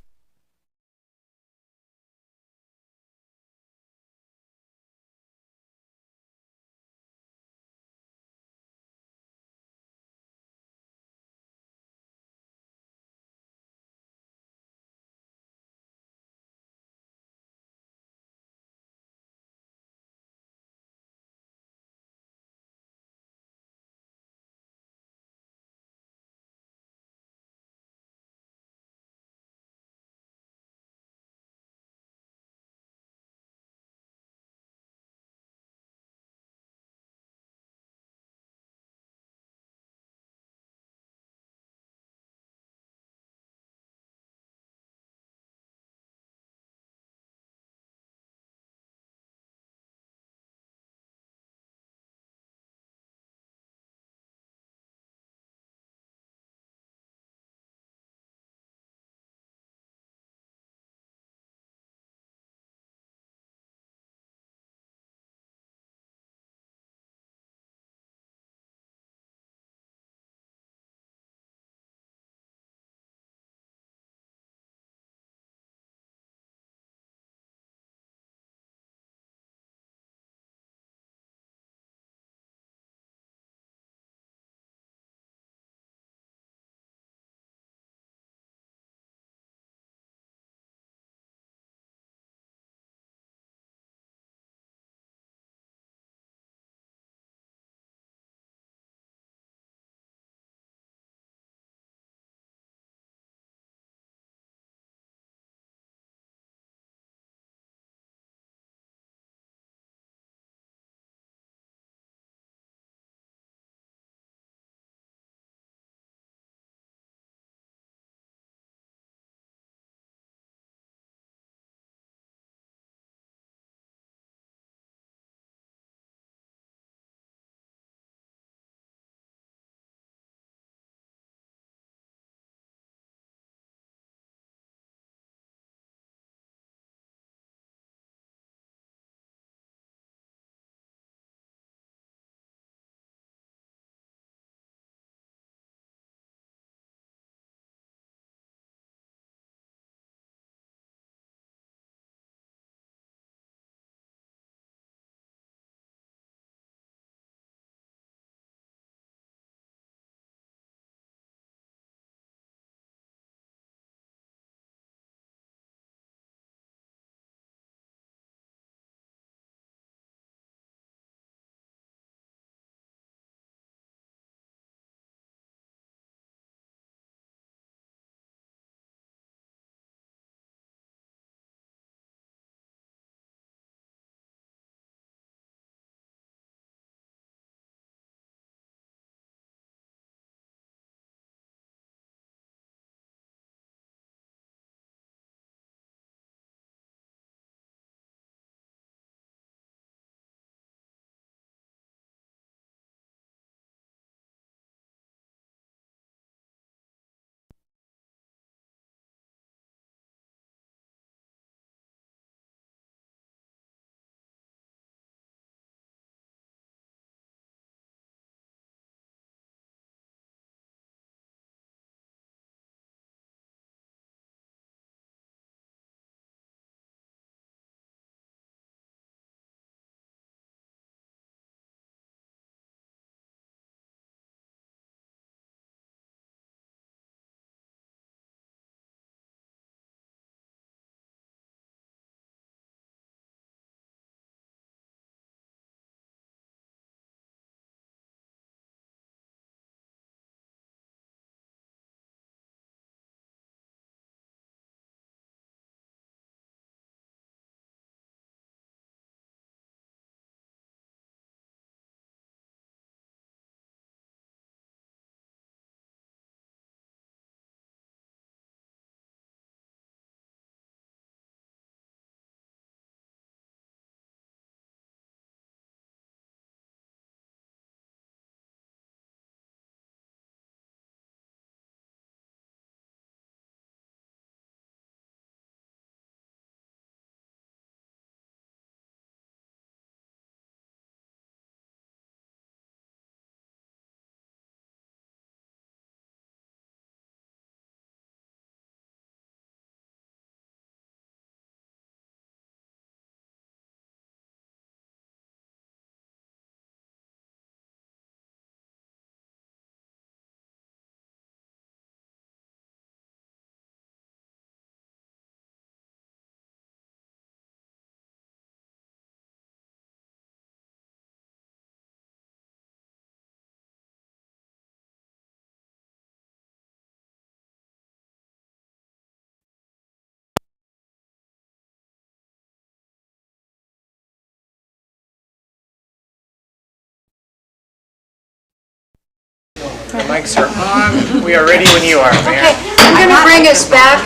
The mics are on. We are ready when you are, Mayor. Okay, I'm going to bring us back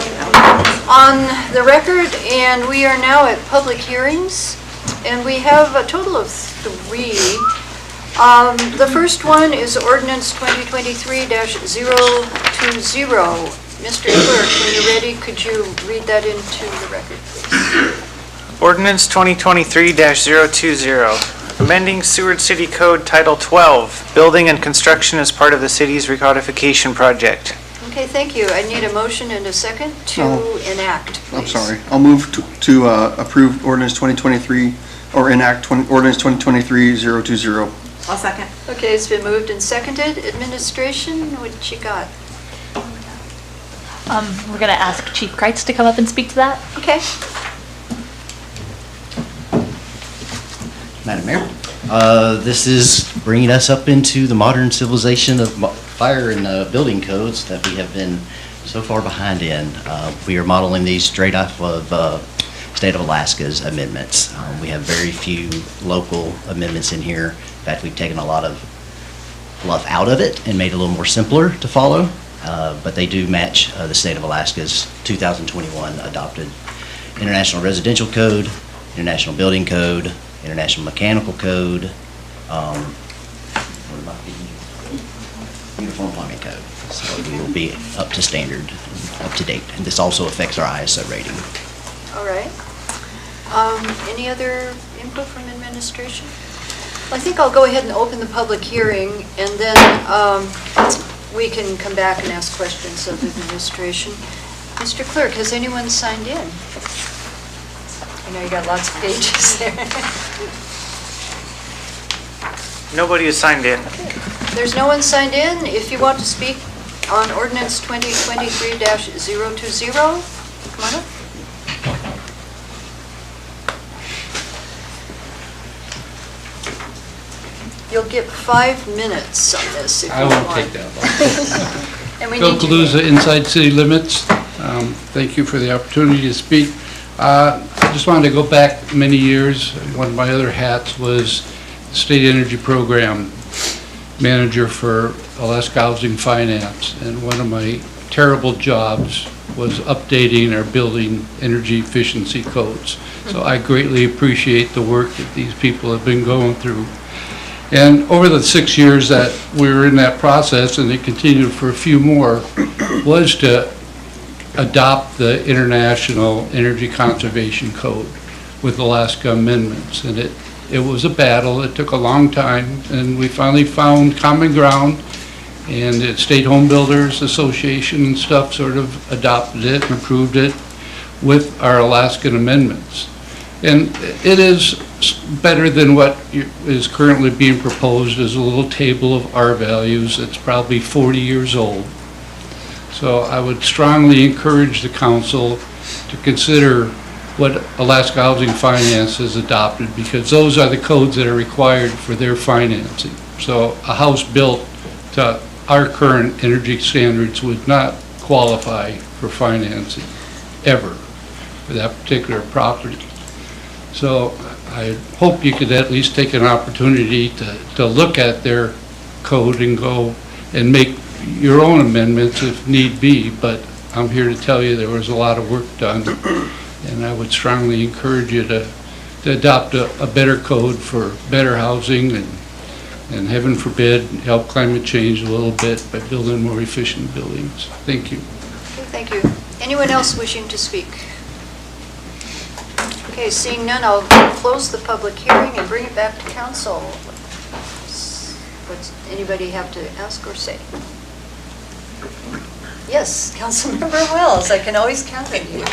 on the record, and we are now at public hearings, and we have a total of 3. The first one is ordinance 2023-020. Mr. Clerk, when you're ready, could you read that into the record, please? Ordinance 2023-020, amending Seward City Code Title 12, building and construction as part of the city's recodification project. Okay, thank you. I need a motion and a second to enact, please. I'm sorry. I'll move to approve ordinance 2023, or enact ordinance 2023-020. I'll second. Okay, it's been moved and seconded. Administration, what you got? We're going to ask Chief Kreitz to come up and speak to that. Okay. Madam Mayor, this is bringing us up into the modern civilization of fire and building codes that we have been so far behind in. We are modeling these straight off of State of Alaska's amendments. We have very few local amendments in here. In fact, we've taken a lot of fluff out of it and made it a little more simpler to follow. But they do match the State of Alaska's 2021 adopted International Residential Code, International Building Code, International Mechanical Code, Uniform Plumbing Code. So we will be up to standard, up to date. And this also affects our ISO rating. All right. Any other input from administration? Well, I think I'll go ahead and open the public hearing, and then we can come back and ask questions of administration. Mr. Clerk, has anyone signed in? I know you got lots of pages there. Nobody has signed in. There's no one signed in. If you want to speak on ordinance 2023-020, come on up. You'll get 5 minutes on this if you I want. won't take that long. And we Bill need to- Kaluza, Inside City Limits. Thank you for the opportunity to speak. I just wanted to go back many years. One of my other hats was the State Energy Program Manager for Alaska Housing Finance. And one of my terrible jobs was updating our building energy efficiency codes. So I greatly appreciate the work that these people have been going through. And over the 6 years that we were in that process, and it continued for a few more, was to adopt the International Energy Conservation Code with Alaska amendments. And it was a battle. It took a long time, and we finally found common ground. And the State Home Builders Association and stuff sort of adopted it and approved it with our Alaskan amendments. And it is better than what is currently being proposed as a little table of R values that's probably 40 years old. So I would strongly encourage the council to consider what Alaska Housing Finance has adopted, because those are the codes that are required for their financing. So a house built to our current energy standards would not qualify for financing ever for that particular property. So I hope you could at least take an opportunity to look at their code and go and make your own amendments if need be, but I'm here to tell you there was a lot of work done, and I would strongly encourage you to adopt a better code for better housing and heaven forbid, help climate change a little bit by building more efficient buildings. Thank you. Okay, thank you. Anyone else wishing to speak? Okay, seeing none, I'll close the public hearing and bring it back to council. What's anybody have to ask or say? Yes, Councilmember Wells, I can always count on you.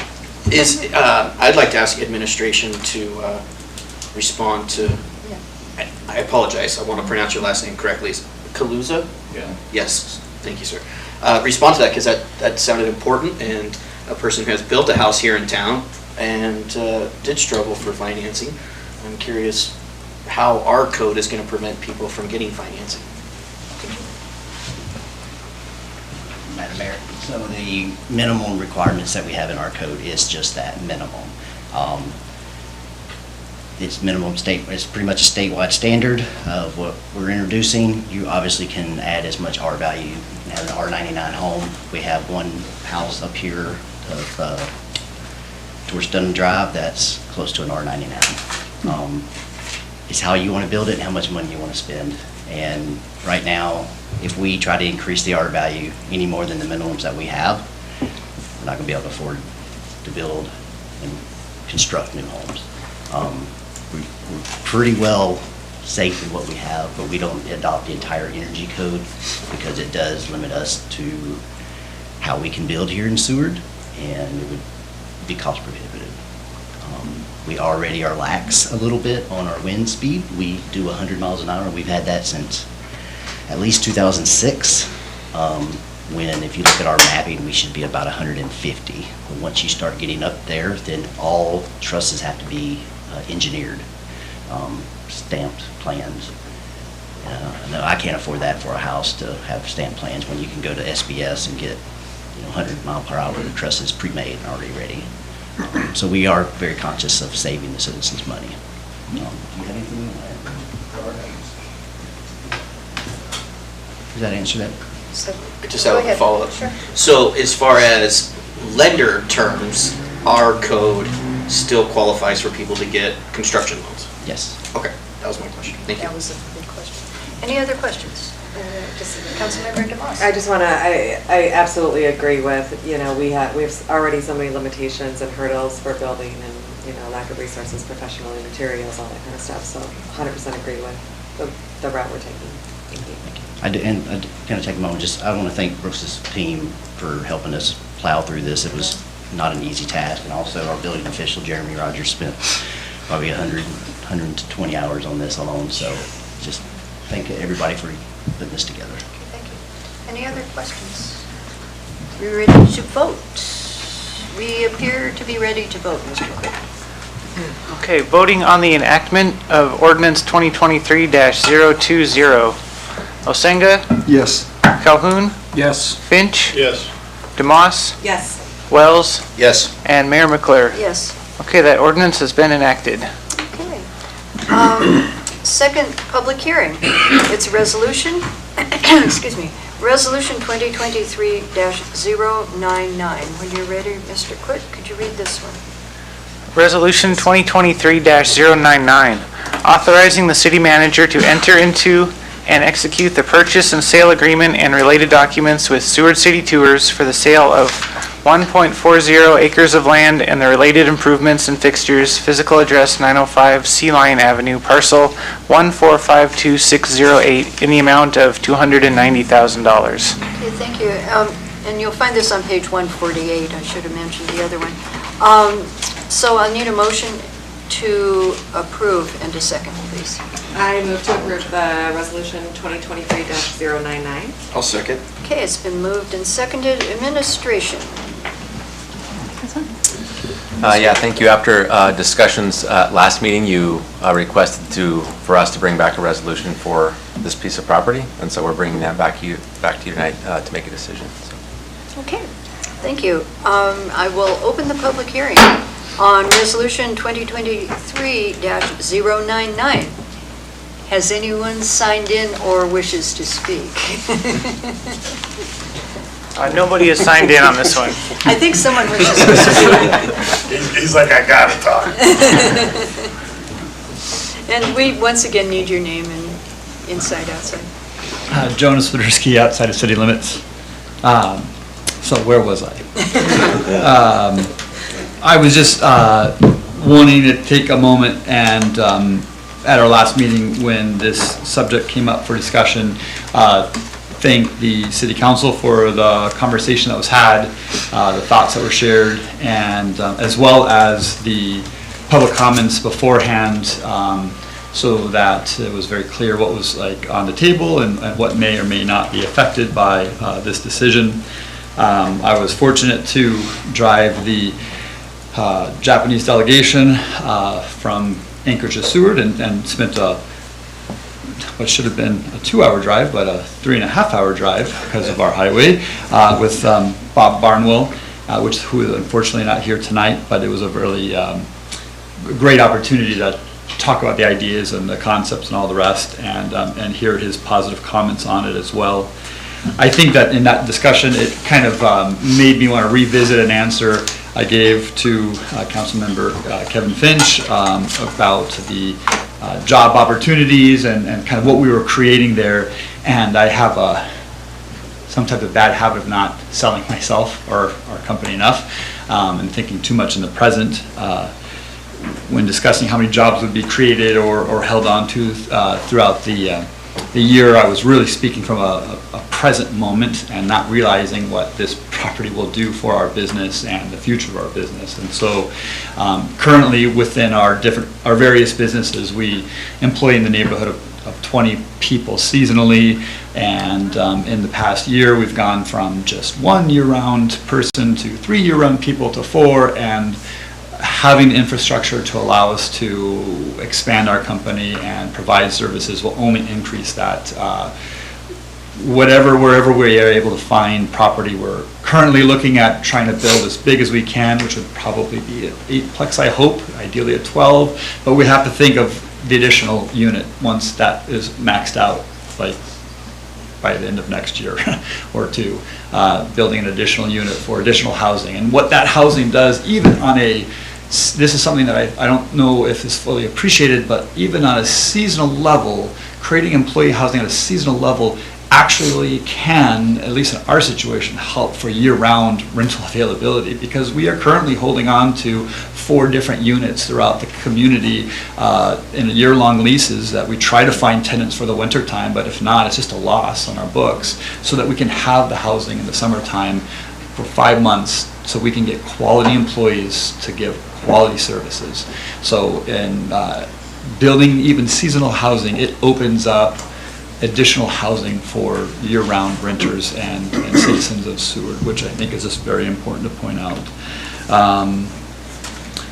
I'd like to ask administration to respond to, I apologize, I want to pronounce your last name correctly. Is it Kaluza? Yeah. Yes, thank you, sir. Respond to that, because that sounded important, and a person who has built a house here in town and did struggle for financing. I'm curious how our code is going to prevent people from getting financing. Madam Mayor, some of the minimum requirements that we have in our code is just that, minimum. it's minimum state, it's pretty much a statewide standard of what we're introducing. You obviously can add as much R value. You can have an R99 home. We have one house up here towards Dunham Drive that's close to an R99. It's how you want to build it and how much money you want to spend. And right now, if we try to increase the R value any more than the minimums that we have, we're not going to be able to afford to build and construct new homes. We're pretty well safe in what we have, but we don't adopt the entire energy code because it does limit us to how we can build here in Seward, and it would be cost prohibitive. We already are lax a little bit on our wind speed. We do 100 miles an hour. We've had that since at least 2006. When, if you look at our mapping, we should be about 150. But once you start getting up there, then all trusses have to be engineered, stamped plans. No, I can't afford that for a house to have stamped plans when you can go to SBS and get 100 mile per hour trusses pre-made and already ready. So we are very conscious of saving the citizens money. Do you have anything you want to add? Does that answer that? Just have a follow-up. Sure. So as far as lender terms, our code still qualifies for people to get construction loans? Yes. Okay, that was my question. Thank you. That was a good question. Any other questions? Councilmember DeMoss. I just want to, I absolutely agree with, we have already so many limitations and hurdles for building and, lack of resources, professional materials, all that kind of stuff. So 100% agree with the route we're taking. Thank you. I do, and I kind of take a moment, I want to thank Brooks's team for helping us plow through this. It was not an easy task, and also our building official, Jeremy Rogers, spent probably 120 hours on this alone, so just thank everybody for putting this together. Thank you. Any other questions? We're ready to vote. We appear to be ready to vote, Mr. Quick. Okay, voting on the enactment of ordinance 2023-020. Osenga? Yes. Calhoun? Yes. Finch? Yes. DeMoss? Yes. Wells? Yes. And Mayor McClure? Yes. Okay, that ordinance has been enacted. Okay. Second public hearing. It's a resolution, excuse me, Resolution 2023-099. When you're ready, Mr. Quick, could you read this one? Resolution 2023-099, authorizing the city manager to enter into and execute the purchase and sale agreement and related documents with Seward City Tours for the sale of 1.40 acres of land and the related improvements and fixtures, physical address 905 Sea Lion Avenue, parcel 1452608, in the amount of $290,000. Okay, thank you. And you'll find this on page 148. I should have mentioned the other one. So I'll need a motion to approve and a second, please. I move to approve the resolution 2023-099. I'll second. Okay, it's been moved and seconded. Administration. Yeah, thank you. After discussions last meeting, you requested for us to bring back a resolution for this piece of property, and so we're bringing that back to you tonight to make a decision. So. Okay, thank you. I will open the public hearing on Resolution 2023-099. Has anyone signed in or wishes to speak? Nobody has signed in on this one. I think someone wishes to speak. He's like, I gotta talk. And we once again need your name and inside, outside. Jonas Swiderski, outside of city limits. So where was I? I was just wanting to take a moment and at our last meeting when this subject came up for discussion, thank the city council for the conversation that was had, the thoughts that were shared, and as well as the public comments beforehand, so that it was very clear what was on the table and what may or may not be affected by this decision. I was fortunate to drive the Japanese delegation from Anchorage to Seward and spent what should have been a 2-hour drive, but a 3.5-hour drive because of our highway with Bob Barnwell, who is unfortunately not here tonight, but it was a really great opportunity to talk about the ideas and the concepts and all the rest, and hear his positive comments on it as well. I think that in that discussion, it kind of made me want to revisit an answer I gave to Councilmember Kevin Finch about the job opportunities and kind of what we were creating there. And I have some type of bad habit of not selling myself or our company enough, and thinking too much in the present when discussing how many jobs would be created or held on to throughout the year. I was really speaking from a present moment and not realizing what this property will do for our business and the future of our business. And so currently within our various businesses, we employ in the neighborhood of 20 people seasonally, and in the past year we've gone from just 1 year-round person to 3 year-round people to 4, and having the infrastructure to allow us to expand our company and provide services will only increase that. Wherever we are able to find property, we're currently looking at trying to build as big as we can, which would probably be an 8-plex, I hope, ideally a 12, but we have to think of the additional unit once that is maxed out, like by the end of next year or two, building an additional unit for additional housing. And what that housing does, even on this is something that I don't know if is fully appreciated, but even on a seasonal level, creating employee housing at a seasonal level actually can, at least in our situation, help for year-round rental availability, because we are currently holding on to 4 different units throughout the community in year-long leases that we try to find tenants for the winter time, but if not, it's just a loss on our books, so that we can have the housing in the summertime for 5 months, so we can get quality employees to give quality services. So in building even seasonal housing, it opens up additional housing for year-round renters and citizens of Seward, which I think is just very important to point out.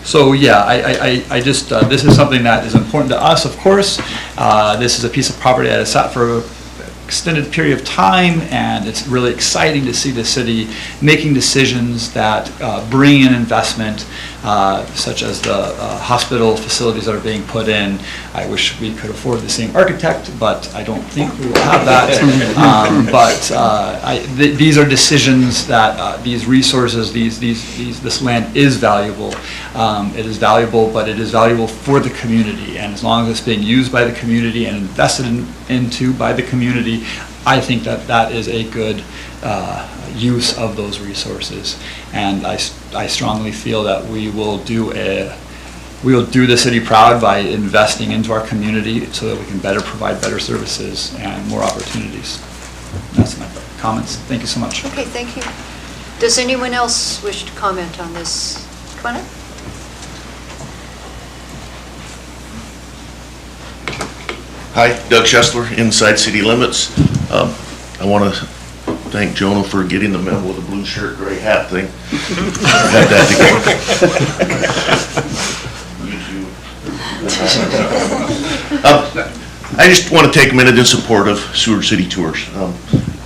So yeah, I just, this is something that is important to us, of course. This is a piece of property that has sat for an extended period of time, and it's really exciting to see the city making decisions that bring in investment, such as the hospital facilities that are being put in. I wish we could afford the same architect, but I don't think we will have that. These are decisions that these resources, this land is valuable. It is valuable, but it is valuable for the community, and as long as it's being used by the community and invested into by the community, I think that that is a good use of those resources. And I strongly feel that we will do the city proud by investing into our community so that we can better provide better services and more opportunities. That's my comments. Thank you so much. Okay, thank you. Does anyone else wish to comment on this? Come on up. Hi, Doug Schessler, Inside City Limits. I want to thank Jonah for getting the memo with the blue shirt, gray hat thing. Had that together. I just want to take a minute in support of Seward City Tours.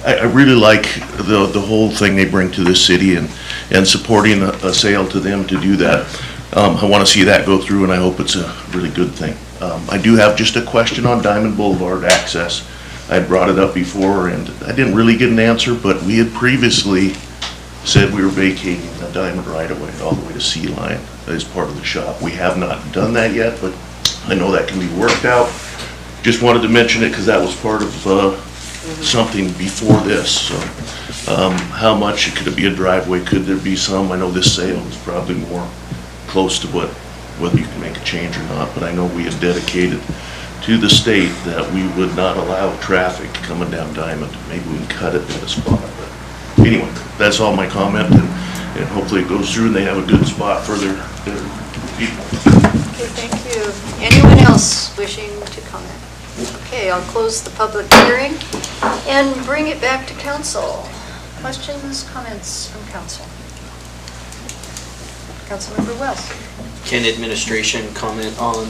I really like the whole thing they bring to this city, and supporting a sale to them to do that. I want to see that go through, and I hope it's a really good thing. I do have just a question on Diamond Boulevard access. I had brought it up before, and I didn't really get an answer, but we had previously said we were vacating the Diamond right-of-way all the way to Sea Line as part of the shop. We have not done that yet, but I know that can be worked out. Just wanted to mention it because that was part of something before this. So, how much could it be a driveway? Could there be some? I know this sale is probably more close to whether you can make a change or not, but I know we had dedicated to the state that we would not allow traffic coming down Diamond. Maybe we can cut it in a spot. But anyway, that's all my comment, and hopefully it goes through and they have a good spot for their people. Okay, thank you. Anyone else wishing to comment? Okay, I'll close the public hearing and bring it back to council. Questions, comments from council? Councilmember Wells. Can administration comment on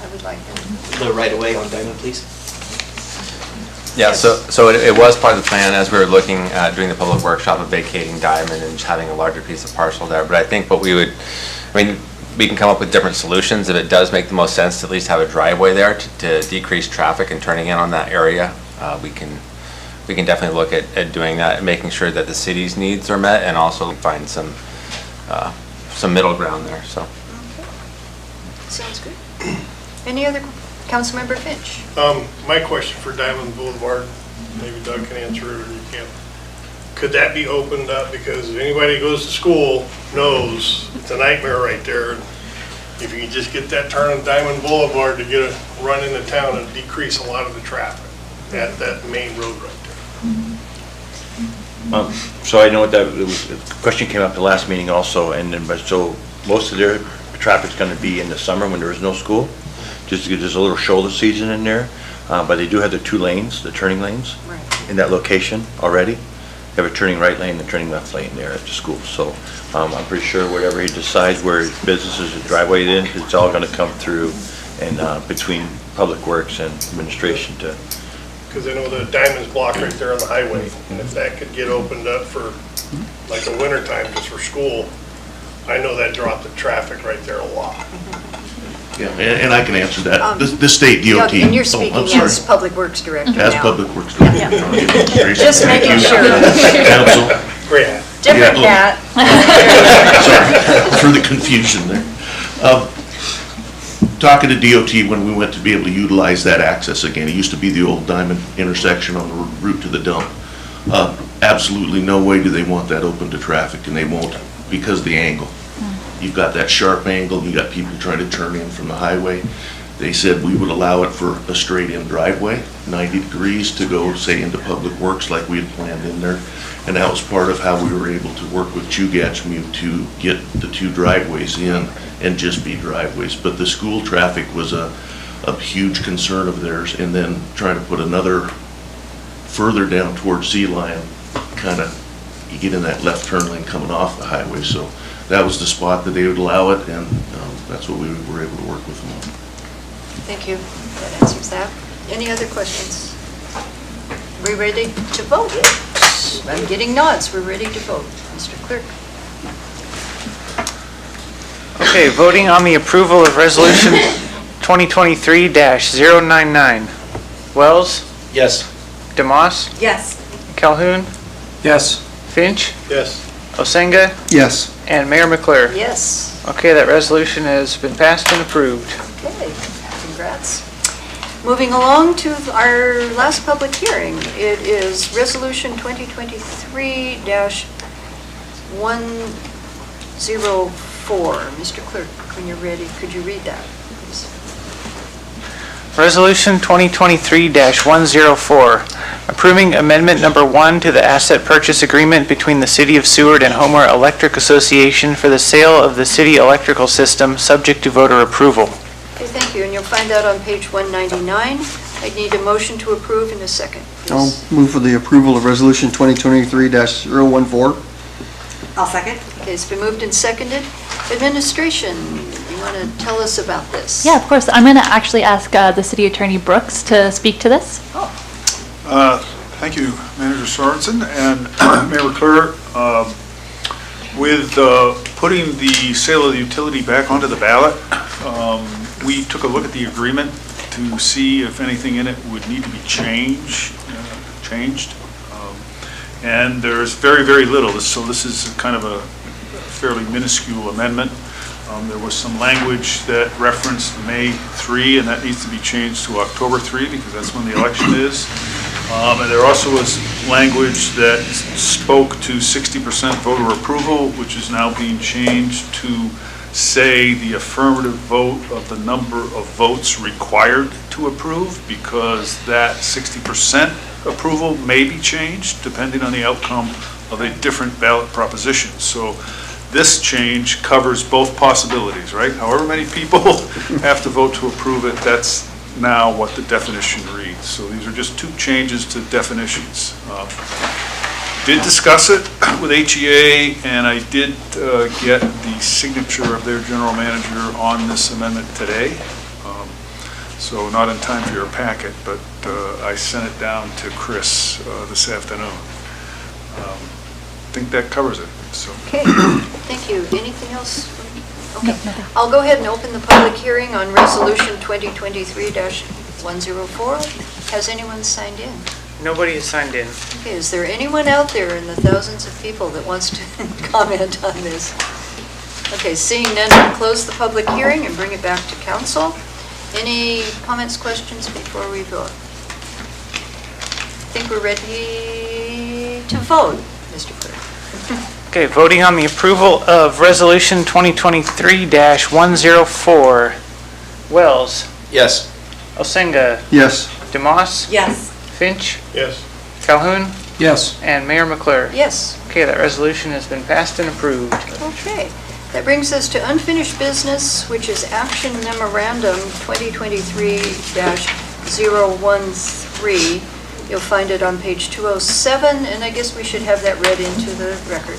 I would like that. the right-of-way on Diamond, please? Yeah, so it was part of the plan as we were looking at doing the public workshop of vacating Diamond and just having a larger piece of parcel there. But I think what we would, we can come up with different solutions. If it does make the most sense to at least have a driveway there to decrease traffic and turning in on that area, we can definitely look at doing that and making sure that the city's needs are met, and also find some middle ground there, so. Sounds good. Any other, Councilmember Finch? My question for Diamond Boulevard, maybe Doug can answer it or you can. Could that be opened up? Because if anybody goes to school knows it's a nightmare right there. If you can just get that turn on Diamond Boulevard to get a run into town and decrease a lot of the traffic at that main road right there. So I know that the question came up the last meeting also, and then, so most of their traffic's gonna be in the summer when there is no school, just because there's a little shoulder season in there, but they do have the 2 lanes, the turning lanes, in that location already. They have a turning right lane and turning left lane there at the school, so I'm pretty sure whatever he decides where his businesses and driveway in, it's all gonna come through and between Public Works and administration to. Because I know the Diamond's block right there on the highway, and if that could get opened up for like a winter time just for school, I know that dropped the traffic right there a lot. Yeah, and I can answer that. The state DOT. And you're Oh, speaking I'm sorry. as Public Works Director now. As Public Works Director. Yeah. Just Thank making you. sure. Council. Great hat. Different Yeah. hat. Sorry for the confusion there. Talking to DOT when we went to be able to utilize that access again, it used to be the old Diamond intersection on the route to the dump. Absolutely no way do they want that open to traffic, and they won't because of the angle. You've got that sharp angle, and you got people trying to turn in from the highway. They said we would allow it for a straight-in driveway, 90 degrees to go, say, into Public Works like we had planned in there. And that was part of how we were able to work with Chugach to get the 2 driveways in and just be driveways. But the school traffic was a huge concern of theirs, and then trying to put another further down towards Sea Lion, kind of, you get in that left turn lane coming off the highway. So that was the spot that they would allow it, and that's what we were able to work with them on. Thank you. That answers that. Any other questions? We ready to vote? I'm getting nods. We're ready to vote. Mr. Clerk? Okay, voting on the approval of Resolution 2023-099. Wells? Yes. DeMoss? Yes. Calhoun? Yes. Finch? Yes. Osenga? Yes. And Mayor McClure? Yes. Okay, that resolution has been passed and approved. Okay, congrats. Moving along to our last public hearing. It is Resolution 2023-104. Mr. Clerk, when you're ready, could you read that, please? Resolution 2023-104, approving Amendment Number 1 to the Asset Purchase Agreement between the City of Seward and Homer Electric Association for the sale of the city electrical system, subject to voter approval. Okay, thank you, and you'll find that on page 199. I need a motion to approve in a second, I'll please. move for the approval of Resolution 2023-014. I'll second. Okay, it's been moved and seconded. Administration, you want to tell us about this? Yeah, of course. I'm going to actually ask the City Attorney Brooks to speak to this. Thank you, Manager Sorensen and Mayor McClure. With putting the sale of the utility back onto the ballot, we took a look at the agreement to see if anything in it would need to be changed. And there's very, very little, so this is kind of a fairly minuscule amendment. There was some language that referenced May 3, and that needs to be changed to October 3 because that's when the election is. And there also was language that spoke to 60% voter approval, which is now being changed to say the affirmative vote of the number of votes required to approve, because that 60% approval may be changed depending on the outcome of a different ballot proposition. So this change covers both possibilities, right? However many people have to vote to approve it, that's now what the definition reads. So these are just 2 changes to definitions. Did discuss it with HEA, and I did get the signature of their general manager on this amendment today. So not in time for your packet, but I sent it down to Chris this afternoon. I think that covers it. So. Okay, thank you. Anything else? Okay. I'll go ahead and open the public hearing on Resolution 2023-104. Has anyone signed in? Nobody has signed in. Okay, is there anyone out there in the thousands of people that wants to comment on this? Okay, seeing none, we'll close the public hearing and bring it back to council. Any comments, questions before we vote? I think we're ready to vote, Mr. Clerk. Okay, voting on the approval of Resolution 2023-104. Wells. Yes. Osenga. Yes. DeMoss. Yes. Finch. Yes. Calhoun. Yes. And Mayor McClure. Yes. Okay, that resolution has been passed and approved. Okay, that brings us to unfinished business, which is Action Memorandum 2023-013. You'll find it on page 207, and I guess we should have that read into the record.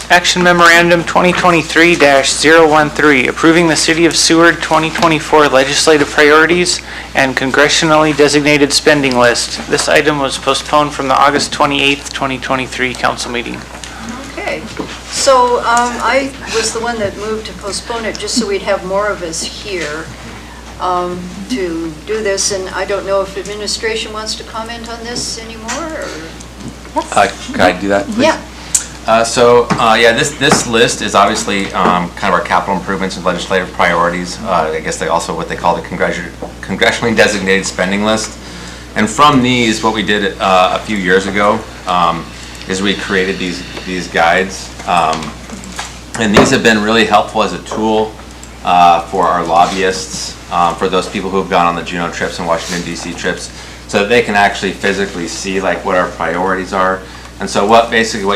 Action Memorandum 2023-013, approving the City of Seward 2024 legislative priorities and congressionally designated spending list. This item was postponed from the August 28th, 2023 council meeting. Okay, so I was the one that moved to postpone it just so we'd have more of us here to do this, and I don't know if administration wants to comment on this anymore, or? Can I do that, please? Yeah. This list is obviously kind of our capital improvements and legislative priorities. I guess also what they call the congressionally designated spending list. And from these, what we did a few years ago is we created these guides. And these have been really helpful as a tool for our lobbyists, for those people who have gone on the Juneau trips and Washington DC trips, so that they can actually physically see like what our priorities are. And so what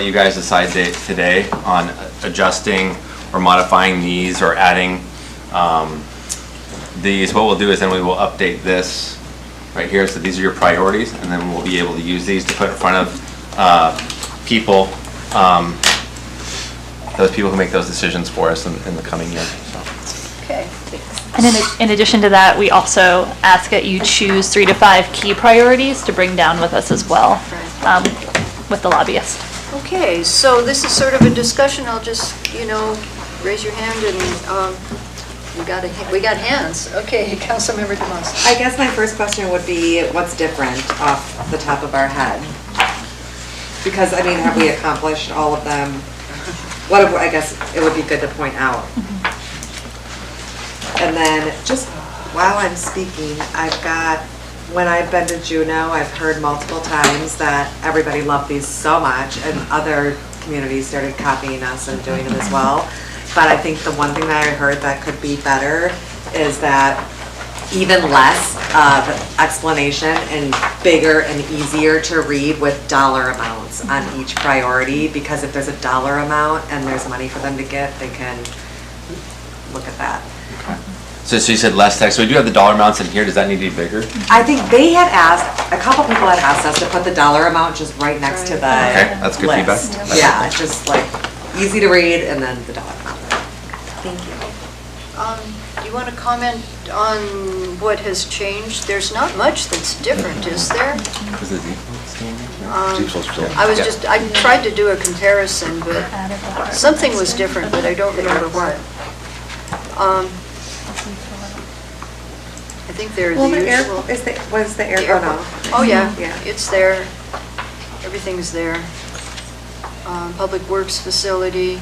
you guys decide today on adjusting or modifying these or adding these, what we'll do is then we will update this right here. So these are your priorities, and then we'll be able to use these to put in front of people, those people who make those decisions for us in the coming year. So. Okay. And in addition to that, we also ask that you choose 3 to 5 key priorities to bring down with us as well, with the lobbyist. Okay, so this is sort of a discussion. I'll just, raise your hand and we got hands. Okay, Councilmember DeMoss. I guess my first question would be, what's different off the top of our head? Because, have we accomplished all of them? I guess it would be good to point out. And then, just while I'm speaking, when I've been to Juneau, I've heard multiple times that everybody loved these so much, and other communities started copying us and doing them as well. But I think the one thing that I heard that could be better is that even less of explanation and bigger and easier to read with dollar amounts on each priority, because if there's a dollar amount and there's money for them to get, they can look at that. So you said less text. So we do have the dollar amounts in here. Does that need to be bigger? I think they had asked, a couple people had asked us to put the dollar amount just right next to the Okay, that's good feedback. list. Yeah, it's just like easy to read, and then the dollar amount. Thank you. Do you want to comment on what has changed? There's not much that's different, is there? I tried to do a comparison, but something was different, but I don't remember what. I think they're the usual. Was the air going off? Oh, yeah, it's there. Everything's there. Public Works Facility,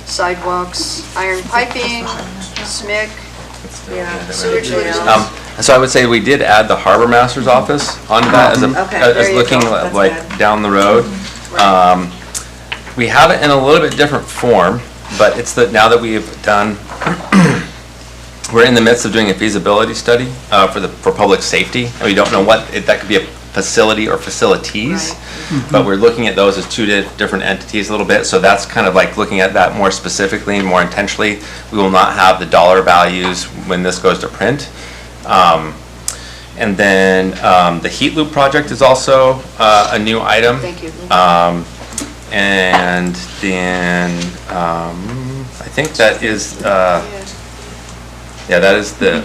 sidewalks, iron piping, SMIC, sewage loops. So I would say we did add the Harbor Master's office onto that as looking like down the road. We have it in a little bit different form, but it's now that we have done, we're in the midst of doing a feasibility study for public safety. And we don't know that could be a facility or facilities, but we're looking at those as two different entities a little bit. So that's kind of like looking at that more specifically and more intentionally. We will not have the dollar values when this goes to print. And then the heat loop project is also a new item. Thank you. And then I think that is, that is the,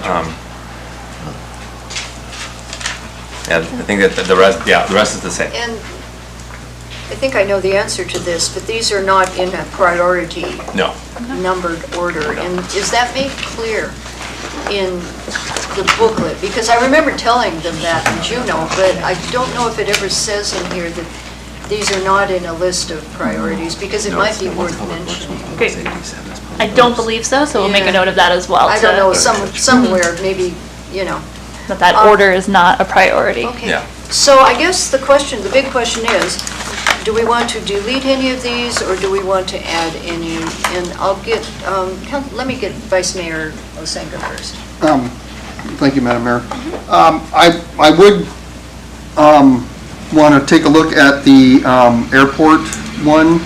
I think that the rest is the same. And I think I know the answer to this, but these are not in a priority No. numbered order. And is that made clear in the booklet? Because I remember telling them that in Juneau, but I don't know if it ever says in here that these are not in a list of priorities, because it might be worth mentioning. Okay. I don't believe so, so we'll make a note of that as well. I don't know, somewhere, maybe, you know. That order is not a priority. Okay. So I guess the big question is, do we want to delete any of these, or do we want to add any? And I'll get, let me get Vice Mayor Osenga first. Thank you, Madam Mayor. I would want to take a look at the airport one,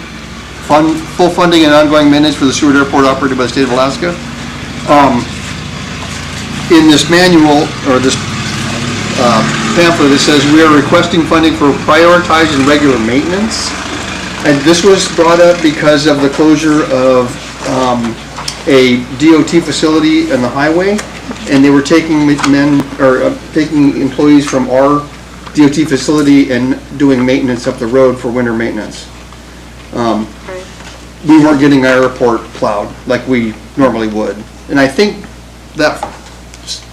full funding and ongoing maintenance for the Seward Airport operated by the state of Alaska. In this manual, or this pamphlet, it says we are requesting funding for prioritized and regular maintenance. And this was brought up because of the closure of a DOT facility in the highway, and they were taking taking employees from our DOT facility and doing maintenance up the road for winter maintenance. We weren't getting our airport plowed like we normally would. And I think that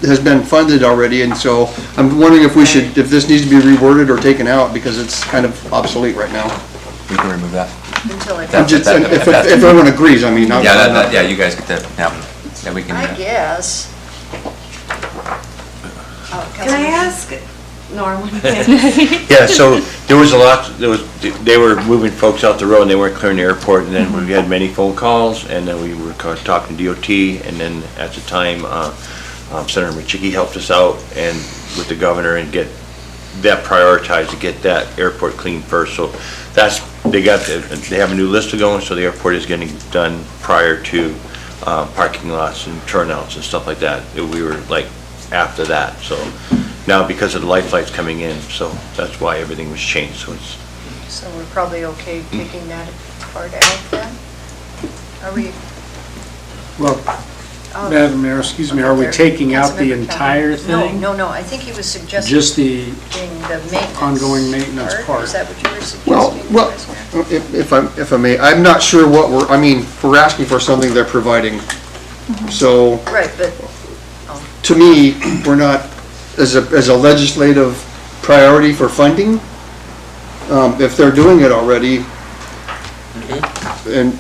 has been funded already, and so I'm wondering if if this needs to be reworded or taken out, because it's kind of obsolete right now. We can remove that. Until I if everyone agrees, I mean. Yeah, you guys get that, yeah, we can. I guess. Can I ask Norm? Yeah, so there was a lot, they were moving folks out the road and they weren't clearing the airport, and then we had many phone calls, and then we were talking to DOT, and then at the time, Senator Machicki helped us out and with the governor and get that prioritized to get that airport clean first. So they have a new list to go, and so the airport is getting done prior to parking lots and turnouts and stuff like that. We were like after that, so now because of the life flights coming in, so that's why everything was changed. So we're probably okay taking that part out then? Are we? Well, Madam Mayor, excuse me, are we taking out the entire thing? No, I think he was suggesting. Just the maintenance ongoing maintenance part. Is that what you were suggesting? Well, if I may, I'm not sure what we're asking for something they're providing. So. Right, but. To me, we're not, as a legislative priority for funding, if they're doing it already, and,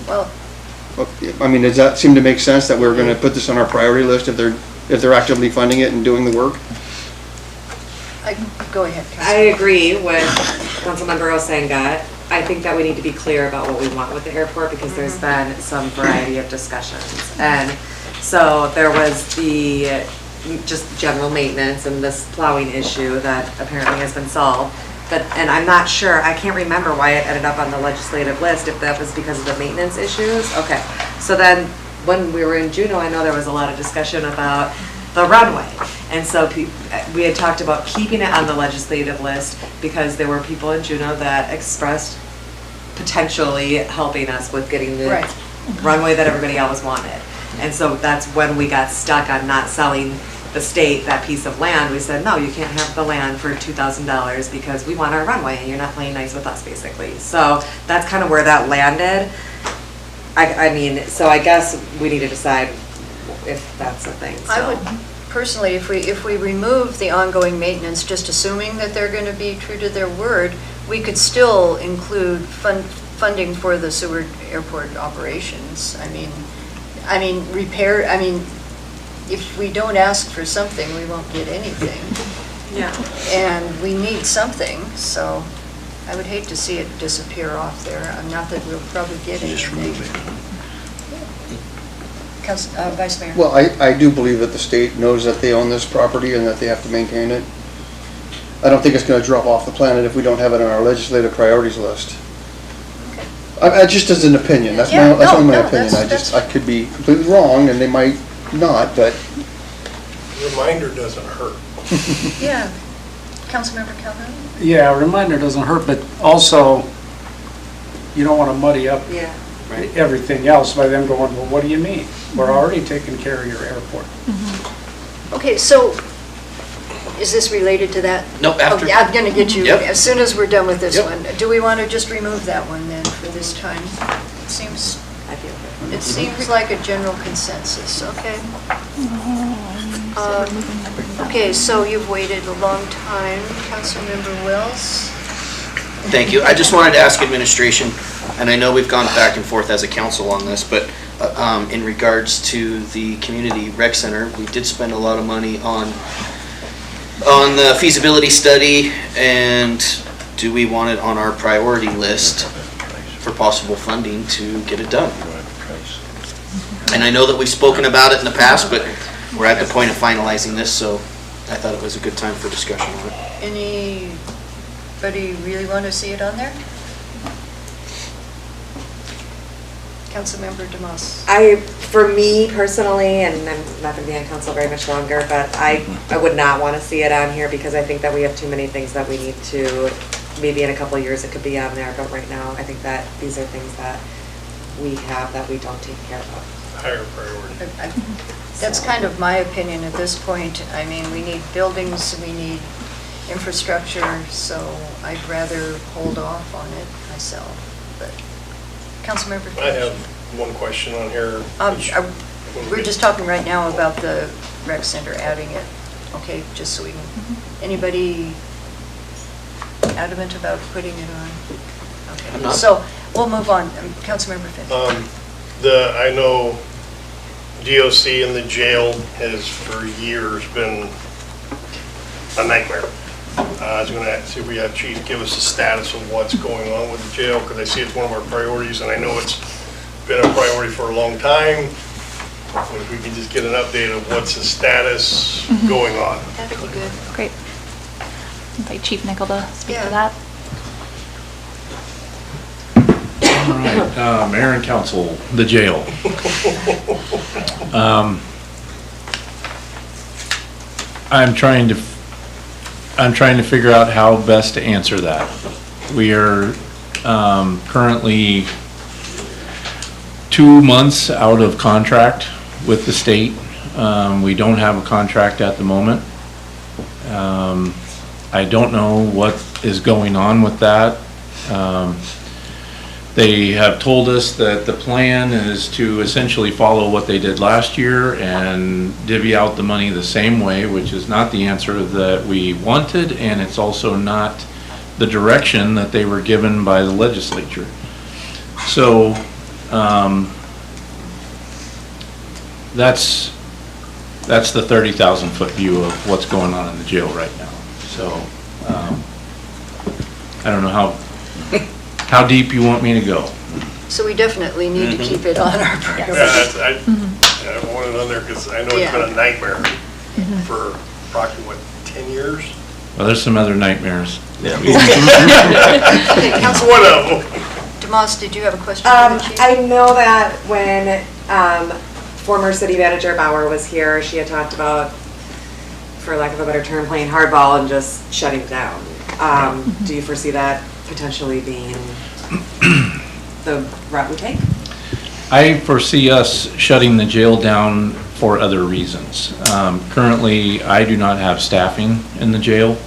I mean, does that seem to make sense that we're gonna put this on our priority list if they're actively funding it and doing the work? Go ahead. I agree with Councilmember Osenga. I think that we need to be clear about what we want with the airport, because there's been some variety of discussions. And so there was the just general maintenance and this plowing issue that apparently has been solved. And I'm not sure, I can't remember why it ended up on the legislative list, if that was because of the maintenance issues. Okay, so then when we were in Juneau, I know there was a lot of discussion about the runway. And so we had talked about keeping it on the legislative list because there were people in Juneau that expressed potentially helping us with getting the runway that everybody else wanted. And so that's when we got stuck on not selling the state that piece of land. We said, no, you can't have the land for $2,000 because we want our runway and you're not playing nice with us, basically. So that's kind of where that landed. I mean, so I guess we need to decide if that's a thing. So. I would personally, if we remove the ongoing maintenance, just assuming that they're going to be true to their word, we could still include funding for the Seward Airport operations. I mean, repair, if we don't ask for something, we won't get anything. Yeah. And we need something, so I would hate to see it disappear off there. Not that we'll probably get anything. Just remove it. Vice Mayor. Well, I do believe that the state knows that they own this property and that they have to maintain it. I don't think it's going to drop off the planet if we don't have it on our legislative priorities list. Just as an opinion, that's only my opinion. I could be completely wrong, and they might not, but. Reminder doesn't hurt. Yeah. Councilmember Calhoun? Yeah, a reminder doesn't hurt, but also, you don't want to muddy up everything else by them going, well, what do you mean? We're already taking care of your airport. Okay, so Is this related to that? Nope, after. Oh, yeah, I'm going to get you, Yep. as soon as we're done with this Yep. one. Do we want to just remove that one then for this time? It seems, it seems like a general consensus, okay? Okay, so you've waited a long time. Councilmember Wells? Thank you. I just wanted to ask administration, and I know we've gone back and forth as a council on this, but in regards to the community rec center, we did spend a lot of money on the feasibility study, and do we want it on our priority list for possible funding to get it done? And I know that we've spoken about it in the past, but we're at the point of finalizing this, so I thought it was a good time for discussion on it. Anybody really want to see it on there? Councilmember Demas. For me personally, and I'm not going to be on council very much longer, but I would not want to see it on here because I think that we have too many things that we need to, maybe in a couple of years it could be on there, but right now I think that these are things that we have that we don't take care of. Higher priority. That's kind of my opinion at this point. I mean, we need buildings, we need infrastructure, so I'd rather hold off on it myself, but Councilmember. I have one question on here. We're just talking right now about the rec center, adding it, okay, just so we can, anybody adamant about putting it on? I'm Okay, not. so we'll move on. Councilmember Finn. I know DOC and the jail has for years been a nightmare. I was going to see if we have Chief give us a status of what's going on with the jail, because I see it's one of our priorities, and I know it's been a priority for a long time. But if we can just get an update of what's the status going on. That'd be good. Great. Invite Chief Nickel to speak Yeah. to that. All right, Mayor and Council, the jail. I'm trying to figure out how best to answer that. We are currently 2 months out of contract with the state. We don't have a contract at the moment. I don't know what is going on with that. They have told us that the plan is to essentially follow what they did last year and divvy out the money the same way, which is not the answer that we wanted, and it's also not the direction that they were given by the legislature. So, that's the 30,000 foot view of what's going on in the jail right now. So, I don't know how deep you want me to go. So we definitely need to keep it on our priority. I want it on there because I know it's been a nightmare for approximately, 10 years? Well, there's some other nightmares. Okay, Council. One of them. Demas, did you have a question for the chief? I know that when former city manager Bauer was here, she had talked about, for lack of a better term, playing hardball and just shutting it down. Do you foresee that potentially being the route we take? I foresee us shutting the jail down for other reasons. Currently, I do not have staffing in the jail.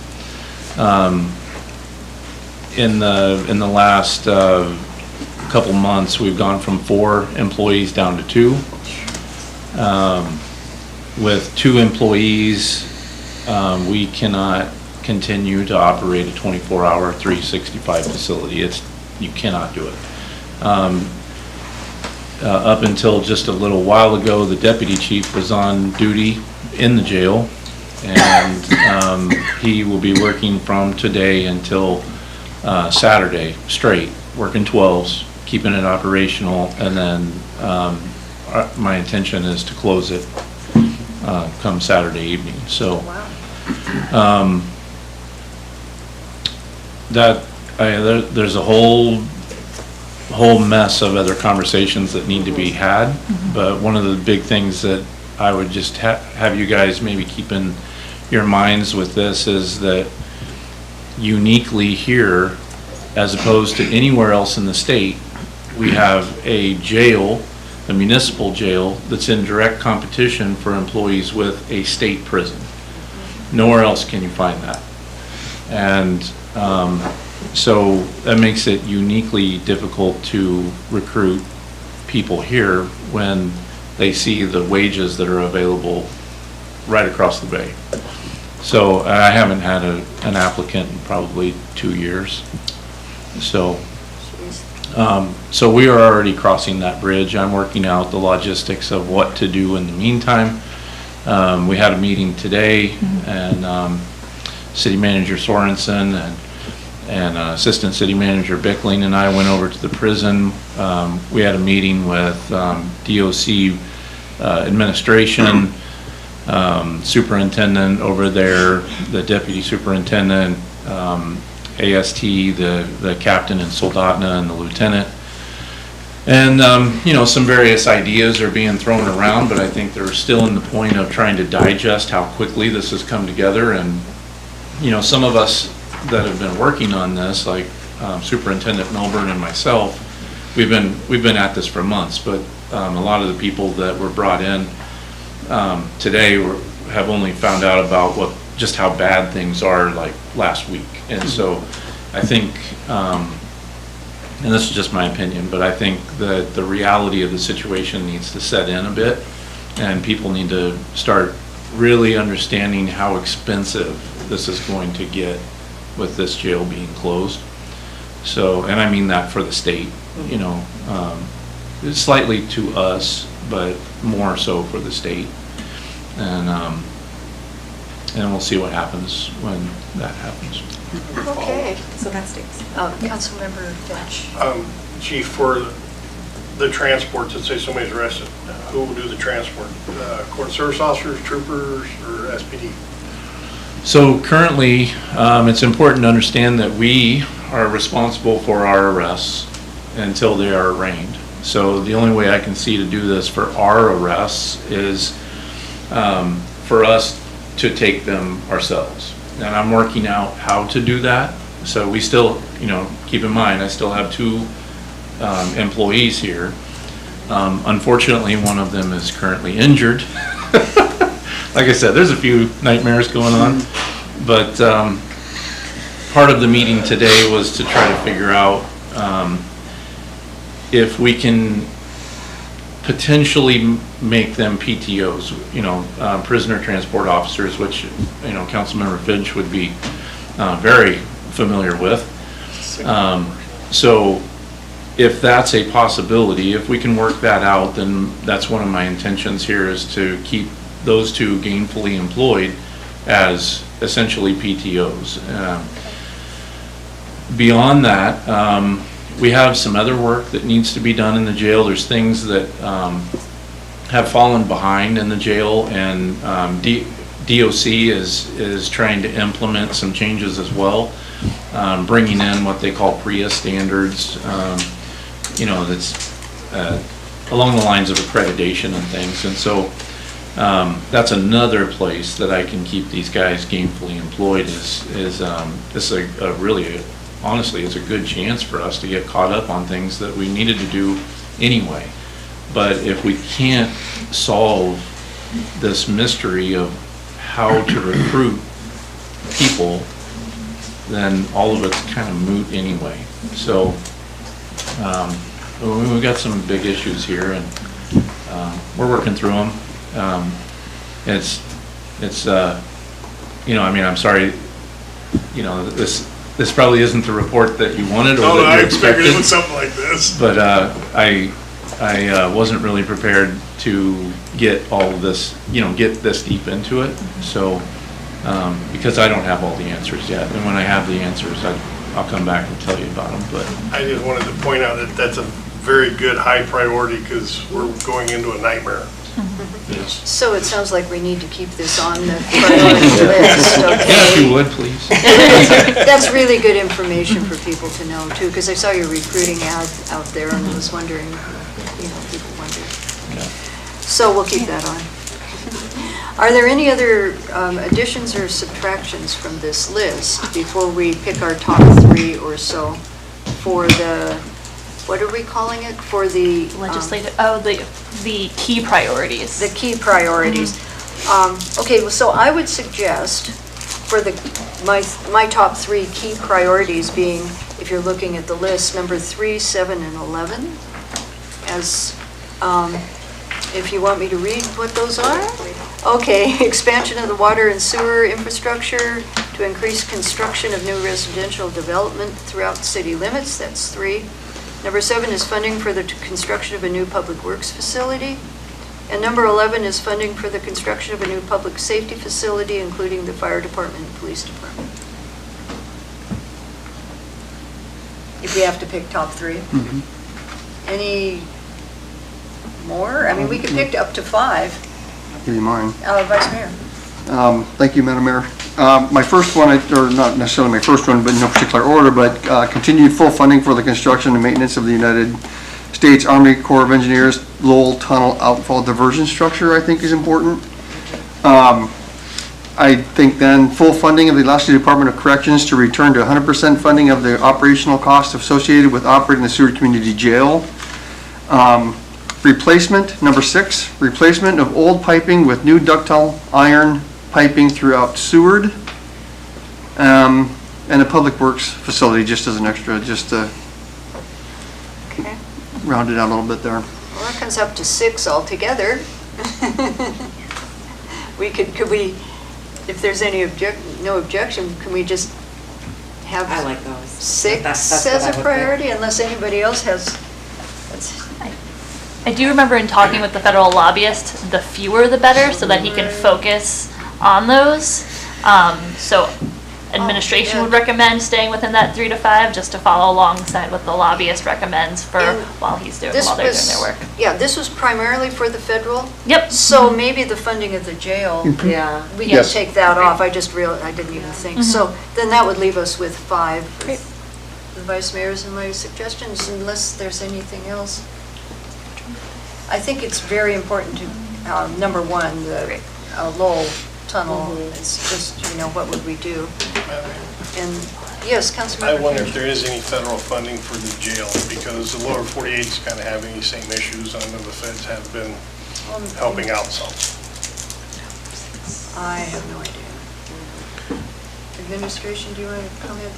In the last couple months, we've gone from 4 employees down to 2. With 2 employees, we cannot continue to operate a 24-hour, 365 facility. You cannot do it. Up until just a little while ago, the deputy chief was on duty in the jail, and he will be working from today until Saturday straight, working 12s, keeping it operational, and then my intention is to close it come Saturday evening. So there's a whole mess of other conversations that need to be had, but one of the big things that I would just have you guys maybe keep in your minds with this is that uniquely here, as opposed to anywhere else in the state, we have a jail, a municipal jail, that's in direct competition for employees with a state prison. Nowhere else can you find that. And so that makes it uniquely difficult to recruit people here when they see the wages that are available right across the bay. So I haven't had an applicant in probably 2 years. So, so we are already crossing that bridge. I'm working out the logistics of what to do in the meantime. We had a meeting today, and City Manager Sorensen and Assistant City Manager Bickling and I went over to the prison. We had a meeting with DOC administration, superintendent over there, the deputy superintendent, AST, the captain in Soldotna, and the lieutenant. And, you know, some various ideas are being thrown around, but I think they're still in the point of trying to digest how quickly this has come together. And, you know, some of us that have been working on this, like Superintendent Milburn and myself, we've been at this for months, but a lot of the people that were brought in today have only found out about just how bad things are like last week. And so I think, and this is just my opinion, but I think that the reality of the situation needs to set in a bit, and people need to start really understanding how expensive this is going to get with this jail being closed. So, and I mean that for the state, you know, slightly to us, but more so for the state. And we'll see what happens when that happens. Okay. So that stinks. Councilmember Finch. Chief, for the transports, let's say somebody's arrested, who will do the transport? Court service officers, troopers, or SPD? So currently, it's important to understand that we are responsible for our arrests until they are arraigned. So the only way I can see to do this for our arrests is for us to take them ourselves. And I'm working out how to do that. So we still, you know, keep in mind, I still have 2 employees here. Unfortunately, one of them is currently injured. Like I said, there's a few nightmares going on. But part of the meeting today was to try to figure out if we can potentially make them PTOs, you know, prisoner transport officers, which, you know, Councilmember Finch would be very familiar with. So if that's a possibility, if we can work that out, then that's one of my intentions here, is to keep those 2 gainfully employed as essentially PTOs. Beyond that, we have some other work that needs to be done in the jail. There's things that have fallen behind in the jail, and DOC is trying to implement some changes as well, bringing in what they call PREA standards, you know, that's along the lines of accreditation and things. And so that's another place that I can keep these guys gainfully employed. Is a really, honestly, it's a good chance for us to get caught up on things that we needed to do anyway. But if we can't solve this mystery of how to recruit people, then all of it's kind of moot anyway. So we've got some big issues here, and we're working through them. It's you know, I mean, I'm sorry, you know, this probably isn't the report that you wanted or that you expected. I figured it was something like this. But I wasn't really prepared to get all of this, you know, get this deep into it. So because I don't have all the answers yet, and when I have the answers, I'll come back and tell you about them. But I just wanted to point out that that's a very good high priority, because we're going into a nightmare. yes. So it sounds like we need to keep this on the priority list, okay? Yeah, if you would, please. That's really good information for people to know too, because I saw your recruiting ad out there and I was wondering, you know, people wonder. Yeah. So we'll keep that on. Are there any other additions or subtractions from this list before we pick our top 3 or so for the, what are we calling it? For the Legislative, the key priorities. The key priorities. Okay, well, so I would suggest for my top 3 key priorities being, if you're looking at the list, number 3, 7, and 11, as, if you want me to read what those are? Okay, expansion of the water and sewer infrastructure to increase construction of new residential development throughout the city limits, that's 3. Number 7 is funding for the construction of a new public works facility. And number 11 is funding for the construction of a new public safety facility, including the fire department and police department. If we have to pick top 3. Any more? I mean, we could pick up to 5. I'll give you mine. Vice Mayor. Thank you, Madam Mayor. My first one, or not necessarily my first one, but in no particular order, but continued full funding for the construction and maintenance of the United States Army Corps of Engineers Lowell Tunnel Outfall Diversion Structure, I think is important. I think then full funding of the Alaska Department of Corrections to return to 100% funding of the operational costs associated with operating the Seward Community Jail. Replacement, number 6, replacement of old piping with new ductile iron piping throughout Seward. And a public works facility, just as an extra, just to round it out a little bit there. Well, that comes up to 6 altogether. Could we, if there's any no objection, can we just have I like those. 6 That's as what I a would priority, unless anybody else has? I do remember in talking with the federal lobbyist, the fewer the better, so that he can focus on those. So administration would recommend staying within that 3 to 5, just to follow alongside what the lobbyist recommends for while they're doing their work. Yeah, this was primarily for the federal. Yep. So maybe the funding of the jail, Yeah. we can take that off. I just realized, I didn't even think. So then that would leave us with 5. Great. The Vice Mayor's and my suggestions, unless there's anything else. I think it's very important to, number 1, the Lowell Tunnel. It's just, what would we do? And, yes, Councilmember. I wonder if there is any federal funding for the jail, because the lower 48 is kind of having these same issues. I know the feds have been helping out some. I have no idea. Administration, do you want to comment?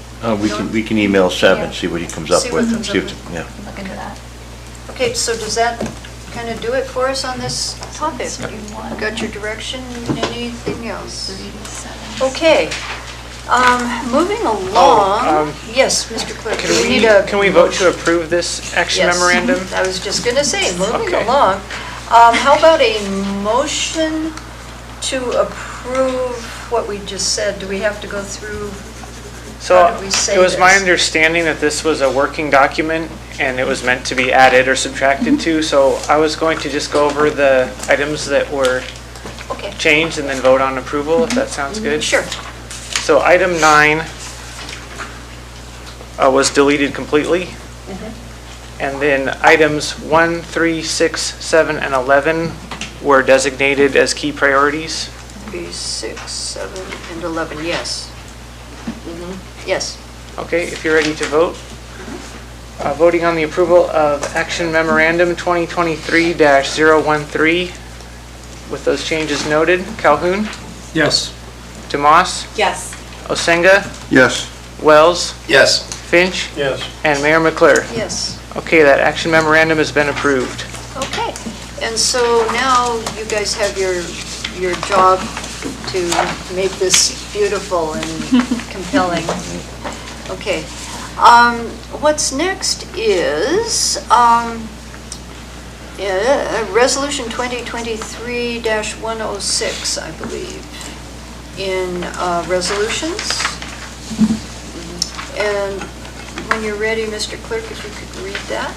We can email Seb and see what he comes up See what with. comes up with. Yeah. Look into that. Okay, so does that kind of do it for us on this topic? Got your direction? Anything else? Okay. Moving along. Yes, Mr. Clerk. Can we vote to approve this action memorandum? Yes, I was just going to say, moving Okay. along. How about a motion to approve what we just said? Do we have to go through? So How did we say it was my this? understanding that this was a working document and it was meant to be added or subtracted to, so I was going to just go over the items that were changed and then vote on approval, if that sounds good. Sure. So item 9 was deleted completely. And then items 1, 3, 6, 7, and 11 were designated as key priorities. 3, 6, 7, and 11, yes. Yes. Okay, if you're ready to vote. Voting on the approval of Action Memorandum 2023-013 with those changes noted. Calhoun? Yes. Demas? Yes. Osenga? Yes. Wells? Yes. Finch? Yes. And Mayor McClure? Yes. Okay, that action memorandum has been approved. Okay. And so now you guys have your job to make this beautiful and compelling. Okay. What's next is Resolution 2023-106, I believe, in resolutions. And when you're ready, Mr. Clerk, if you could read that.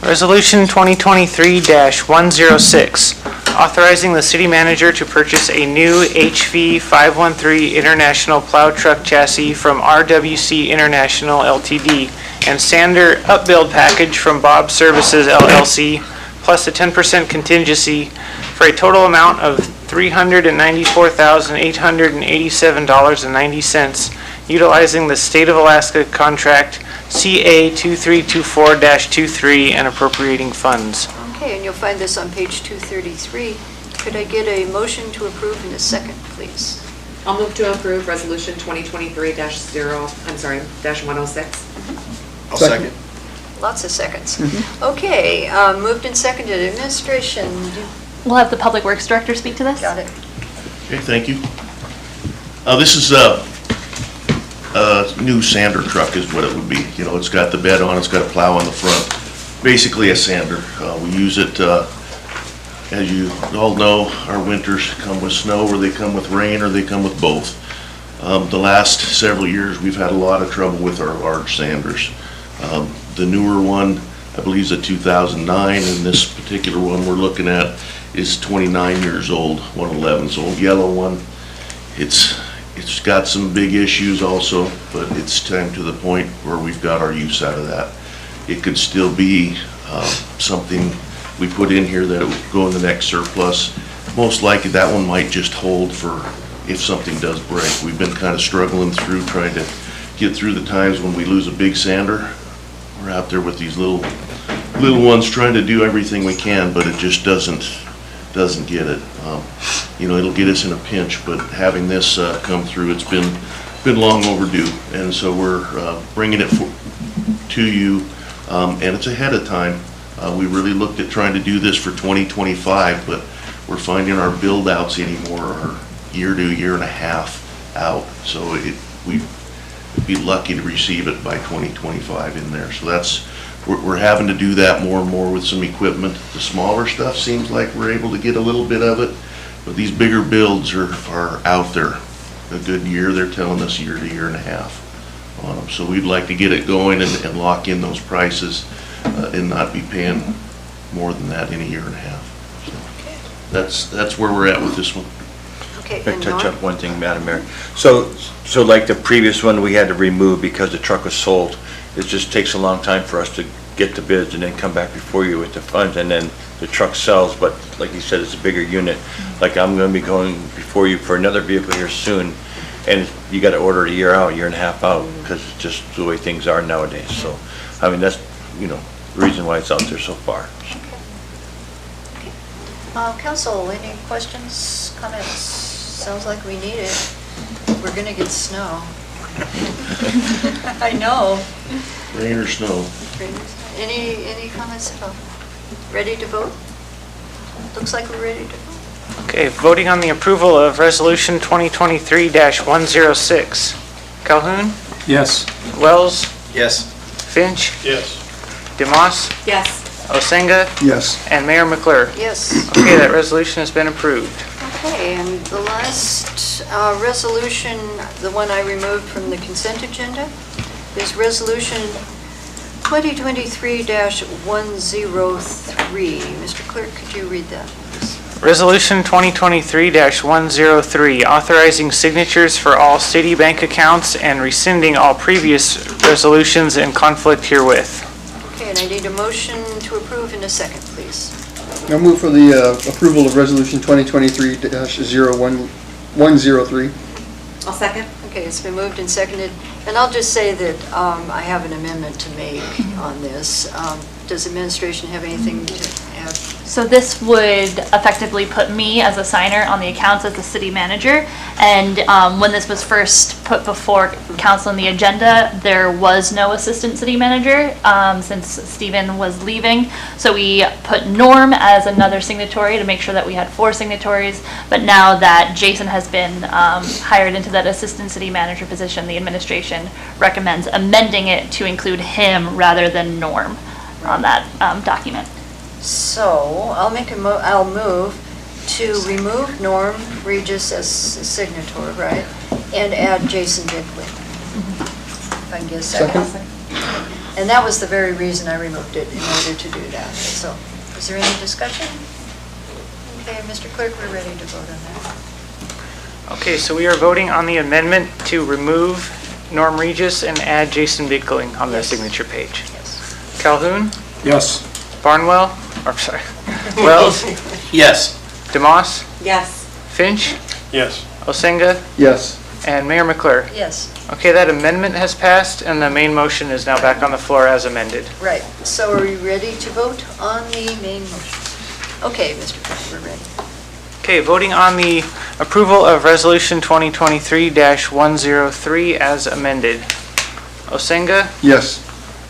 Resolution 2023-106, authorizing the city manager to purchase a new HV 513 International plow truck chassis from RWC International Ltd. and Sander upbuild package from Bob Services LLC, plus a 10% contingency for a total amount of $394,887.90, utilizing the State of Alaska contract CA 2324-23 and appropriating funds. Okay, and you'll find this on page 233. Could I get a motion to approve in a second, please? I'll move to approve resolution 2023-106. I'll second. Lots of seconds. Okay, moved and seconded. Administration, We'll have the Public Works Director speak to this. got it. Okay, thank you. This is a new sander truck is what it would be. You know, it's got the bed on, it's got a plow on the front. Basically a sander. We use it, as you all know, our winters come with snow, or they come with rain, or they come with both. The last several years, we've had a lot of trouble with our large sanders. The newer one, I believe, is a 2009, and this particular one we're looking at is 29 years old, 111. It's old yellow one. It's got some big issues also, but it's time to the point where we've got our use out of that. It could still be something we put in here that it would go in the next surplus. Most likely that one might just hold for if something does break. We've been kind of struggling through trying to get through the times when we lose a big sander. We're out there with these little ones trying to do everything we can, but it just doesn't get it. You know, it'll get us in a pinch, but having this come through, it's been long overdue, and so we're bringing it to you, and it's ahead of time. We really looked at trying to do this for 2025, but we're finding our build outs anymore are year to year and a half out, so we'd be lucky to receive it by 2025 in there. So we're having to do that more and more with some equipment. The smaller stuff seems like we're able to get a little bit of it, but these bigger builds are out there a good year. They're telling us year to year and a half on them. So we'd like to get it going and lock in those prices and not be paying more than that in a year and a half. So that's where we're at with this one. Okay, Can I and touch Norm? up one thing, Madam Mayor? So like the previous one, we had to remove because the truck was sold. It just takes a long time for us to get the bids and then come back before you with the funds, and then the truck sells, but like you said, it's a bigger unit. Like I'm gonna be going before you for another vehicle here soon, and you gotta order a year out, year and a half out, because it's just the way things are nowadays. So, I mean, that's, you know, the reason why it's out there so far. Council, any questions, comments? Sounds like we need it. We're gonna get snow. I know. Rain or snow. Any comments at all? Ready to vote? Looks like we're ready to vote. Okay, voting on the approval of Resolution 2023-106. Calhoun? Yes. Wells? Yes. Finch? Yes. Demas? Yes. Osenga? Yes. And Mayor McClure? Yes. Okay, that resolution has been approved. Okay, and the last resolution, the one I removed from the consent agenda, is Resolution 2023-103. Mr. Clerk, could you read that, please? Resolution 2023-103, authorizing signatures for all city bank accounts and rescinding all previous resolutions in conflict herewith. Okay, and I need a motion to approve in a second, please. I'll move for the approval of Resolution 2023-103. I'll second. Okay, it's been moved and seconded, and I'll just say that I have an amendment to make on this. Does administration have anything to add? So this would effectively put me as a signer on the accounts as the city manager. And when this was first put before council on the agenda, there was no assistant city manager since Stephen was leaving. So we put Norm as another signatory to make sure that we had 4 signatories. But now that Jason has been hired into that assistant city manager position, the administration recommends amending it to include him rather than Norm on that document. So I'll move to remove Norm Regis as a signator, right? And add Jason Bickley. If I can get a second. And that was the very reason I removed it, in order to do that. So, is there any discussion? Okay, Mr. Clerk, we're ready to vote on that. Okay, so we are voting on the amendment to remove Norm Regis and add Jason Bickling on the signature page. Yes. Calhoun? Yes. Barnwell? Or, sorry, Wells? Yes. Demas? Yes. Finch? Yes. Osenga? Yes. And Mayor McClure? Yes, Okay, that amendment has passed, and the main motion is now back on the floor as amended. right. So are we ready to vote on the main motion? Okay, Mr. Clerk, we're ready. Okay, voting on the approval of Resolution 2023-103 as amended. Osenga? Yes.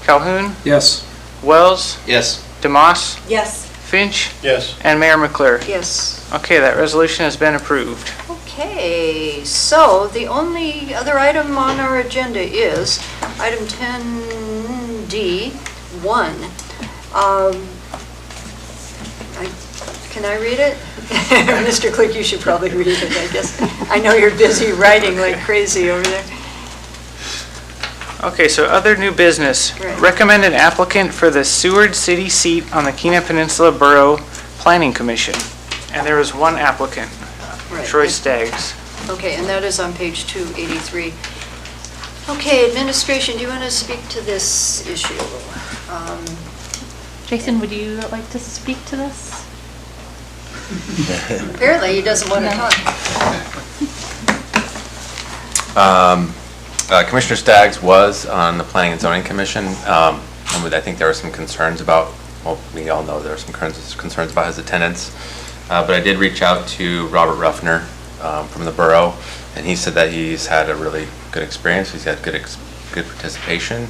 Calhoun? Yes. Wells? Yes. Demas? Yes. Finch? Yes. And Mayor McClure? Yes. Okay, that resolution has been approved. Okay, so the only other item on our agenda is item 10D1. Can I read it? Mr. Click, you should probably read it, I guess. I know you're busy writing like crazy over there. Okay, so other new business. Right. Recommend an applicant for the Seward City seat on the Kena Peninsula Borough Planning Commission. And there was one applicant, Right. Troy Staggs. Okay, and that is on page 283. Okay, administration, do you want to speak to this issue? Jason, would you like to speak to this? Apparently, he doesn't want to talk. Commissioner Staggs was on the Planning and Zoning Commission, and I think there were some concerns about, well, we all know there were some concerns about his attendance, but I did reach out to Robert Ruffner from the borough, and he said that he's had a really good experience, he's had good participation,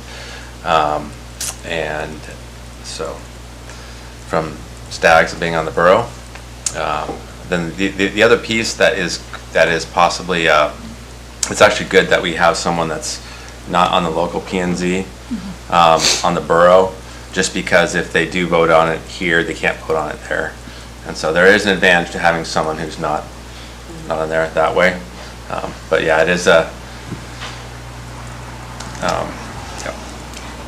and so, from Staggs being on the borough. Then the other piece that is possibly, it's actually good that we have someone that's not on the local P&Z, on the borough, just because if they do vote on it here, they can't vote on it there. And so there is an advantage to having someone who's not on there that way. But yeah, it is a,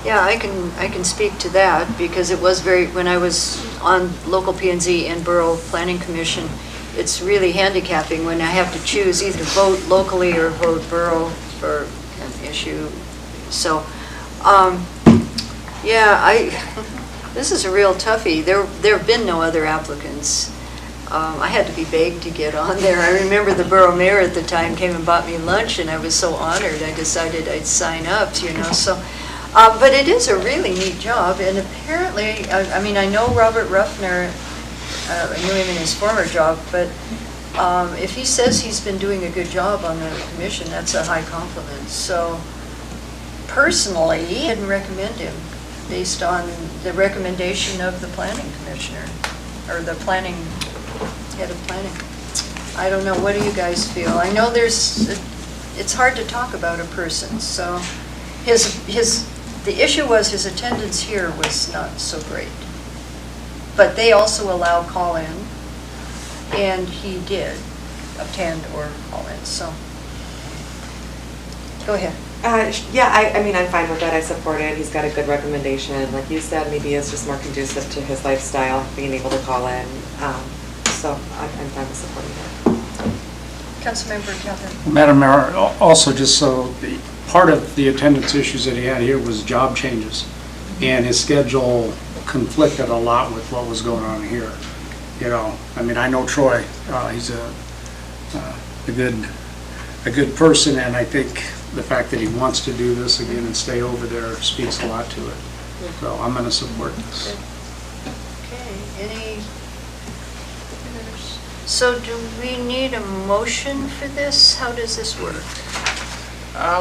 Yeah, I can speak to that because it was when I was on local P&Z and Borough Planning Commission, it's really handicapping when I have to choose either vote locally or vote borough for an issue. So, yeah, this is a real toughie. There have been no other applicants. I had to be begged to get on there. I remember the borough mayor at the time came and bought me lunch, and I was so honored. I decided I'd sign up, So. But it is a really neat job, and apparently, I mean, I know Robert Ruffner, I knew him in his former job, but if he says he's been doing a good job on the commission, that's a high compliment. So personally, I didn't recommend him based on the recommendation of the planning commissioner, or the head of planning. I don't know, what do you guys feel? I know it's hard to talk about a person, so the issue was his attendance here was not so great. But they also allow call-in, and he did attend or call in, so. Go ahead. Yeah, I mean, I'm fine with it. I support it. He's got a good recommendation. Like you said, maybe it's just more conducive to his lifestyle, being able to call in. So I'm fine with supporting it. Councilmember Calhoun. Madam Mayor, also just so part of the attendance issues that he had here was job changes, and his schedule conflicted a lot with what was going on here. I mean, I know Troy. He's a good person, and I think the fact that he wants to do this again and stay over there speaks a lot to it. So I'm going to support this. Okay, so do we need a motion for this? How does this work?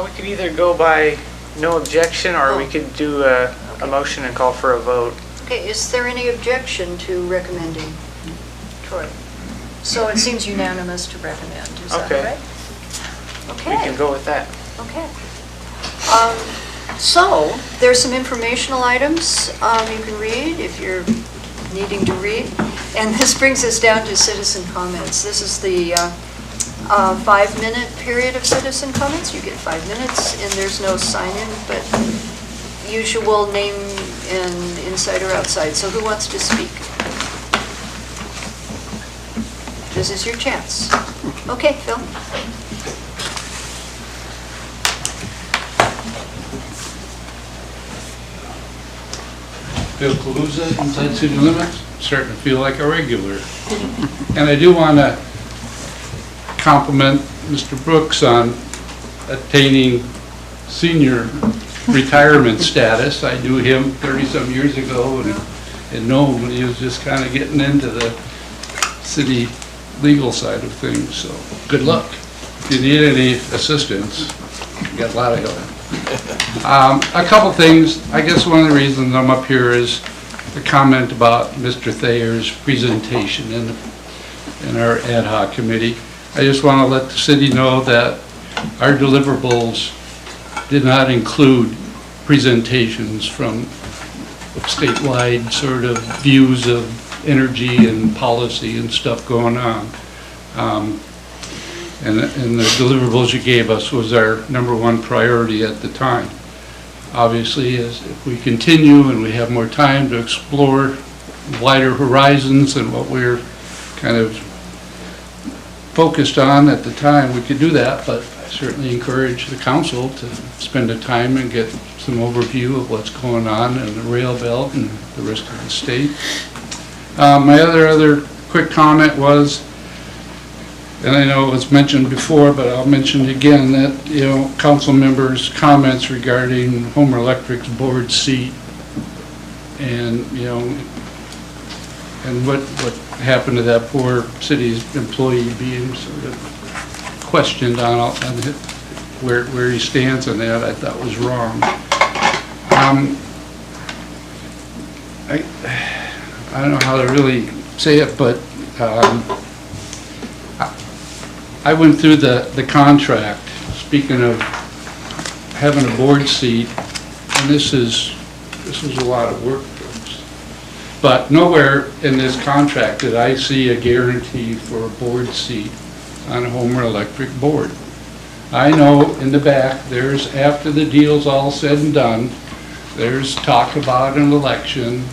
We could either go by no objection, or we could do a motion and call for a vote. Okay, is there any objection to recommending Troy? So it seems unanimous to recommend, is that right? Okay. We can go with that. Okay. So there's some informational items you can read if you're needing to read. And this brings us down to citizen comments. This is the 5-minute period of citizen comments. You get 5 minutes, and there's no sign-in, but usual name and inside or outside. So who wants to speak? This is your chance. Okay, Phil. Phil Kaluza, inside city limits, starting to feel like a regular. And I do want to compliment Mr. Brooks on attaining senior retirement status. I knew him 30-some years ago and know when he was just kind of getting into the city legal side of things, so good luck. If you need any assistance, you got a lot of help. A couple things. I guess one of the reasons I'm up here is the comment about Mr. Thayer's presentation in our ad hoc committee. I just want to let the city know that our deliverables did not include presentations from statewide sort of views of energy and policy and stuff going on. And the deliverables you gave us was our #1 priority at the time. Obviously, as if we continue and we have more time to explore wider horizons than what we're kind of focused on at the time, we could do that, but I certainly encourage the council to spend the time and get some overview of what's going on in the rail belt and the rest of the state. My other quick comment was, and I know it was mentioned before, but I'll mention it again, that, council members' comments regarding Homer Electric's board seat and, and what happened to that poor city's employee being sort of questioned on where he stands on that, I thought was wrong. I don't know how to really say it, but I went through the contract, speaking of having a board seat, and this is a lot of work, folks. But nowhere in this contract did I see a guarantee for a board seat on a Homer Electric board. I know in the back, after the deal's all said and done, there's talk about an election,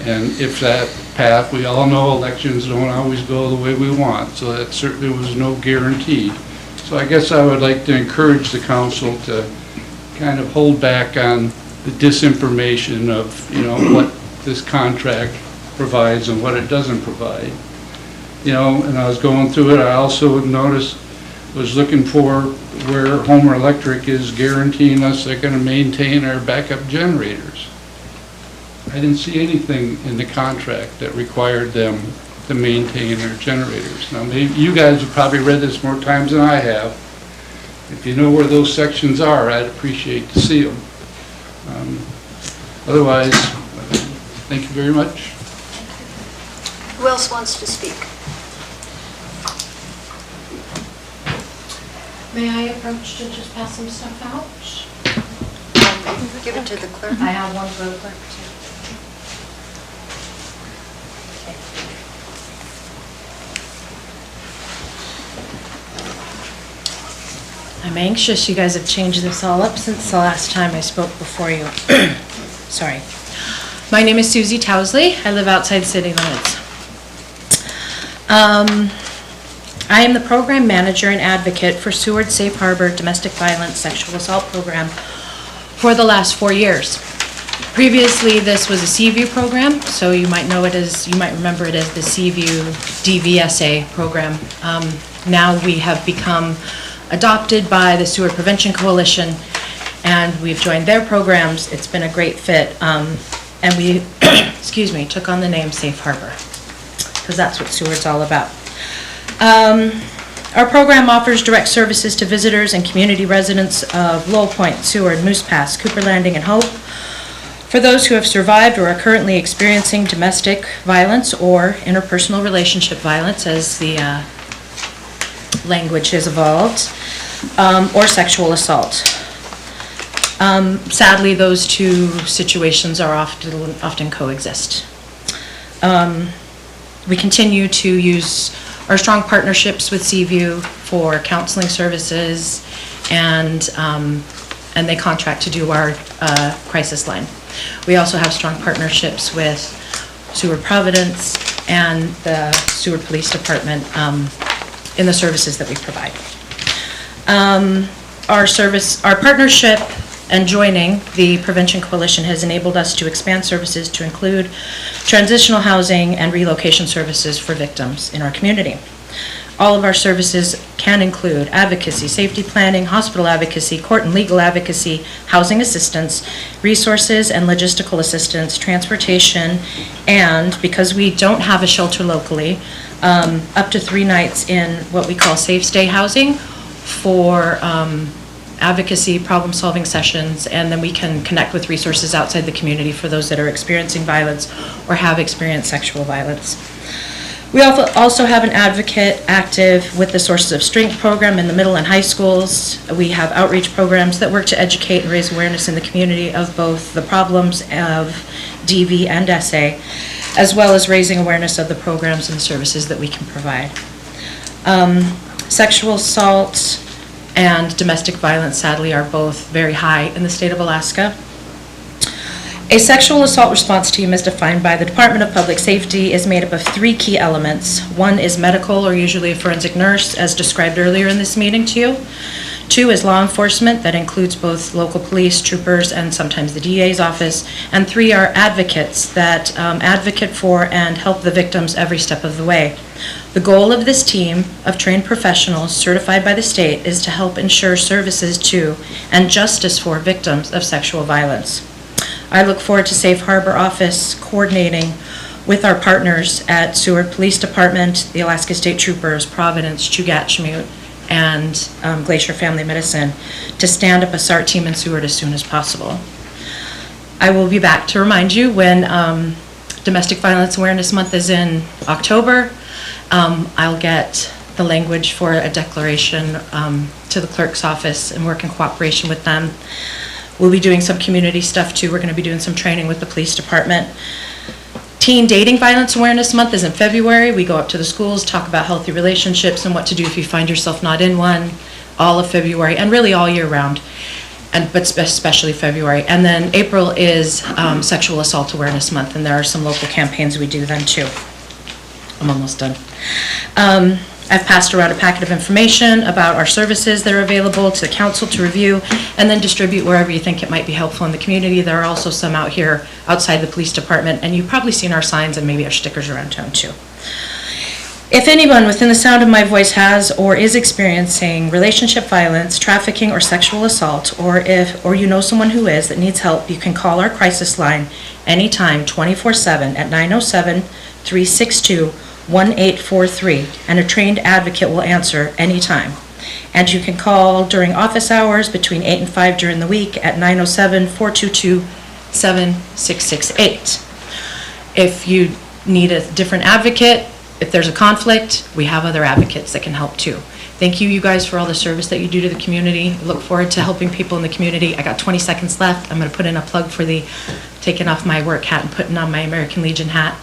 and if that path, we all know elections don't always go the way we want, so that certainly was no guarantee. So I guess I would like to encourage the council to kind of hold back on the disinformation of, what this contract provides and what it doesn't provide. And I was going through it, I also noticed, was looking for where Homer Electric is guaranteeing us they're going to maintain our backup generators. I didn't see anything in the contract that required them to maintain their generators. Now, maybe you guys have probably read this more times than I have. If you know where those sections are, I'd appreciate to see them. Otherwise, thank you very much. Who else wants to speak? May I approach to just pass some stuff out? Give it to the clerk. I have one for the clerk too. I'm anxious you guys have changed this all up since the last time I spoke before you. Sorry. My name is Susie Towsley. I live outside city limits. I am the program manager and advocate for Seward Safe Harbor Domestic Violence Sexual Assault Program for the last 4 years. Previously, this was a Seaview program, so you might remember it as the Seaview DVSA program. Now we have become adopted by the Seward Prevention Coalition, and we've joined their programs. It's been a great fit, and we, took on the name Safe Harbor, because that's what Seward's all about. Our program offers direct services to visitors and community residents of Lowell Point, Seward, Moose Pass, Cooper Landing, and Hope. For those who have survived or are currently experiencing domestic violence or interpersonal relationship violence, as the language has evolved, or sexual assault. Sadly, those two situations are often coexist. We continue to use our strong partnerships with Seaview for counseling services, and they contract to do our crisis line. We also have strong partnerships with Seward Providence and the Seward Police Department in the services that we provide. Our partnership and joining the Prevention Coalition has enabled us to expand services to include transitional housing and relocation services for victims in our community. All of our services can include advocacy, safety planning, hospital advocacy, court and legal advocacy, housing assistance, resources and logistical assistance, transportation, and because we don't have a shelter locally, up to 3 nights in what we call safe stay housing for advocacy, problem-solving sessions, and then we can connect with resources outside the community for those that are experiencing violence or have experienced sexual violence. We also have an advocate active with the Sources of Strength program in the middle and high schools. We have outreach programs that work to educate and raise awareness in the community of both the problems of DV and SA, as well as raising awareness of the programs and the services that we can provide. Sexual assault and domestic violence, sadly, are both very high in the state of Alaska. A sexual assault response team, as defined by the Department of Public Safety, is made up of 3 key elements. 1 is medical, or usually a forensic nurse, as described earlier in this meeting to you. 2 is law enforcement, that includes both local police, troopers, and sometimes the DA's office. And 3 are advocates that advocate for and help the victims every step of the way. The goal of this team of trained professionals certified by the state is to help ensure services to and justice for victims of sexual violence. I look forward to Safe Harbor Office coordinating with our partners at Seward Police Department, the Alaska State Troopers, Providence, Chugach, and Glacier Family Medicine to stand up a SART team in Seward as soon as possible. I will be back to remind you when Domestic Violence Awareness Month is in October. I'll get the language for a declaration to the clerk's office and work in cooperation with them. We'll be doing some community stuff too. We're going to be doing some training with the police department. Teen Dating Violence Awareness Month is in February. We go up to the schools, talk about healthy relationships and what to do if you find yourself not in one, all of February, and really all year round, but especially February. And then April is Sexual Assault Awareness Month, and there are some local campaigns we do then too. I'm almost done. I've passed around a packet of information about our services that are available to the council to review and then distribute wherever you think it might be helpful in the community. There are also some out here outside the police department, and you've probably seen our signs and maybe our stickers around town too. If anyone within the sound of my voice has or is experiencing relationship violence, trafficking, or sexual assault, or you know someone who is that needs help, you can call our crisis line anytime, 24/7 at 907-362-1843, and a trained advocate will answer anytime. And you can call during office hours between 8 and 5 during the week at 907-422-7668. If you need a different advocate, if there's a conflict, we have other advocates that can help too. Thank you guys for all the service that you do to the community. I look forward to helping people in the community. I got 20 seconds left. I'm going to put in a plug for the taking off my work hat and putting on my American Legion hat.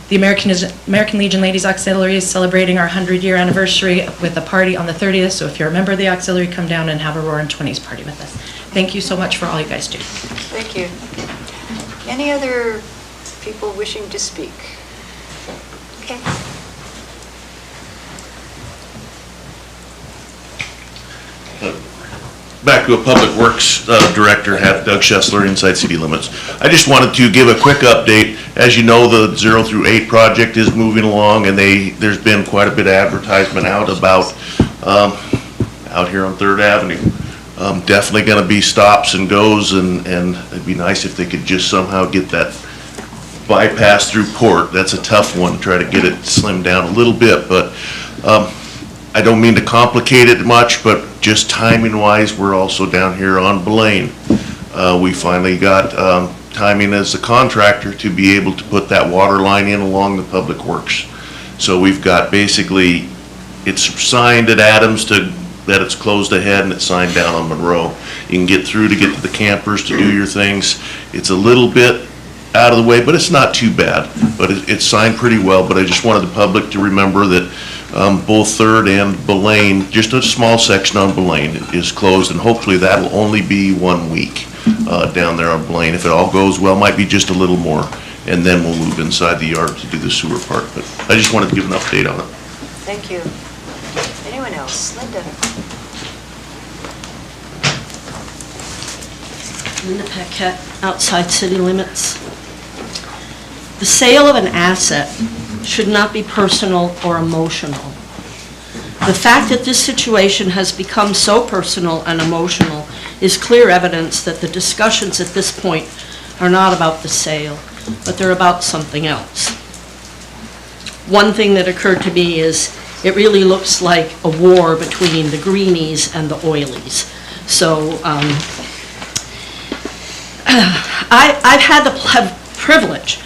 The American Legion Ladies Auxiliary is celebrating our 100-year anniversary with a party on the 30th, so if you're a member of the auxiliary, come down and have a Roaring 20s party with us. Thank you so much for all you guys do. Thank you. Any other people wishing to speak? Okay. Back to a Public Works Director, Doug Schessler, inside city limits. I just wanted to give a quick update. As you know, the 0 through 8 project is moving along, and there's been quite a bit of advertisement out about out here on 3rd Avenue. Definitely going to be stops and goes, and it'd be nice if they could just somehow get that bypass through Port. That's a tough one, to try to get it slimmed down a little bit, but I don't mean to complicate it much, but just timing-wise, we're also down here on Blaine. We finally got timing as the contractor to be able to put that water line in along the Public Works. So we've got basically, it's signed at Adams that it's closed ahead, and it's signed down on Monroe. You can get through to get to the campers to do your things. It's a little bit out of the way, but it's not too bad. But it's signed pretty well, but I just wanted the public to remember that both 3rd and Blaine, just a small section on Blaine is closed, and hopefully that'll only be 1 week down there on Blaine. If it all goes well, might be just a little more, and then we'll move inside the yard to do the sewer part. But I just wanted to give an update on it. Thank you. Anyone else? Linda? Linda Paquette, outside city limits. The sale of an asset should not be personal or emotional. The fact that this situation has become so personal and emotional is clear evidence that the discussions at this point are not about the sale, but they're about something else. One thing that occurred to me is it really looks like a war between the greenies and the oilies. So I've had the privilege,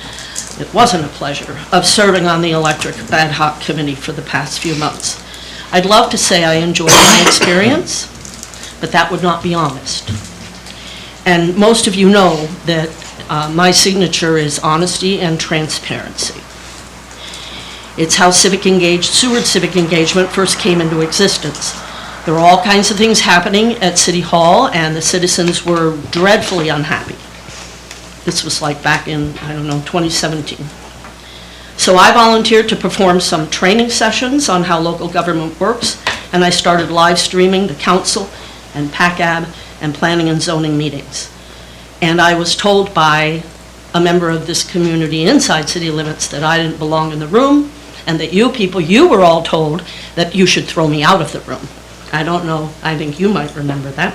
it wasn't a pleasure, of serving on the electric ad hoc committee for the past few months. I'd love to say I enjoyed my experience, but that would not be honest. And most of you know that my signature is honesty and transparency. It's how Seward Civic Engagement first came into existence. There were all kinds of things happening at City Hall, and the citizens were dreadfully unhappy. This was like back in, 2017. So I volunteered to perform some training sessions on how local government works, and I started live streaming the council and PACAB and planning and zoning meetings. And I was told by a member of this community inside city limits that I didn't belong in the room, and that you were all told that you should throw me out of the room. I don't know, I think you might remember that.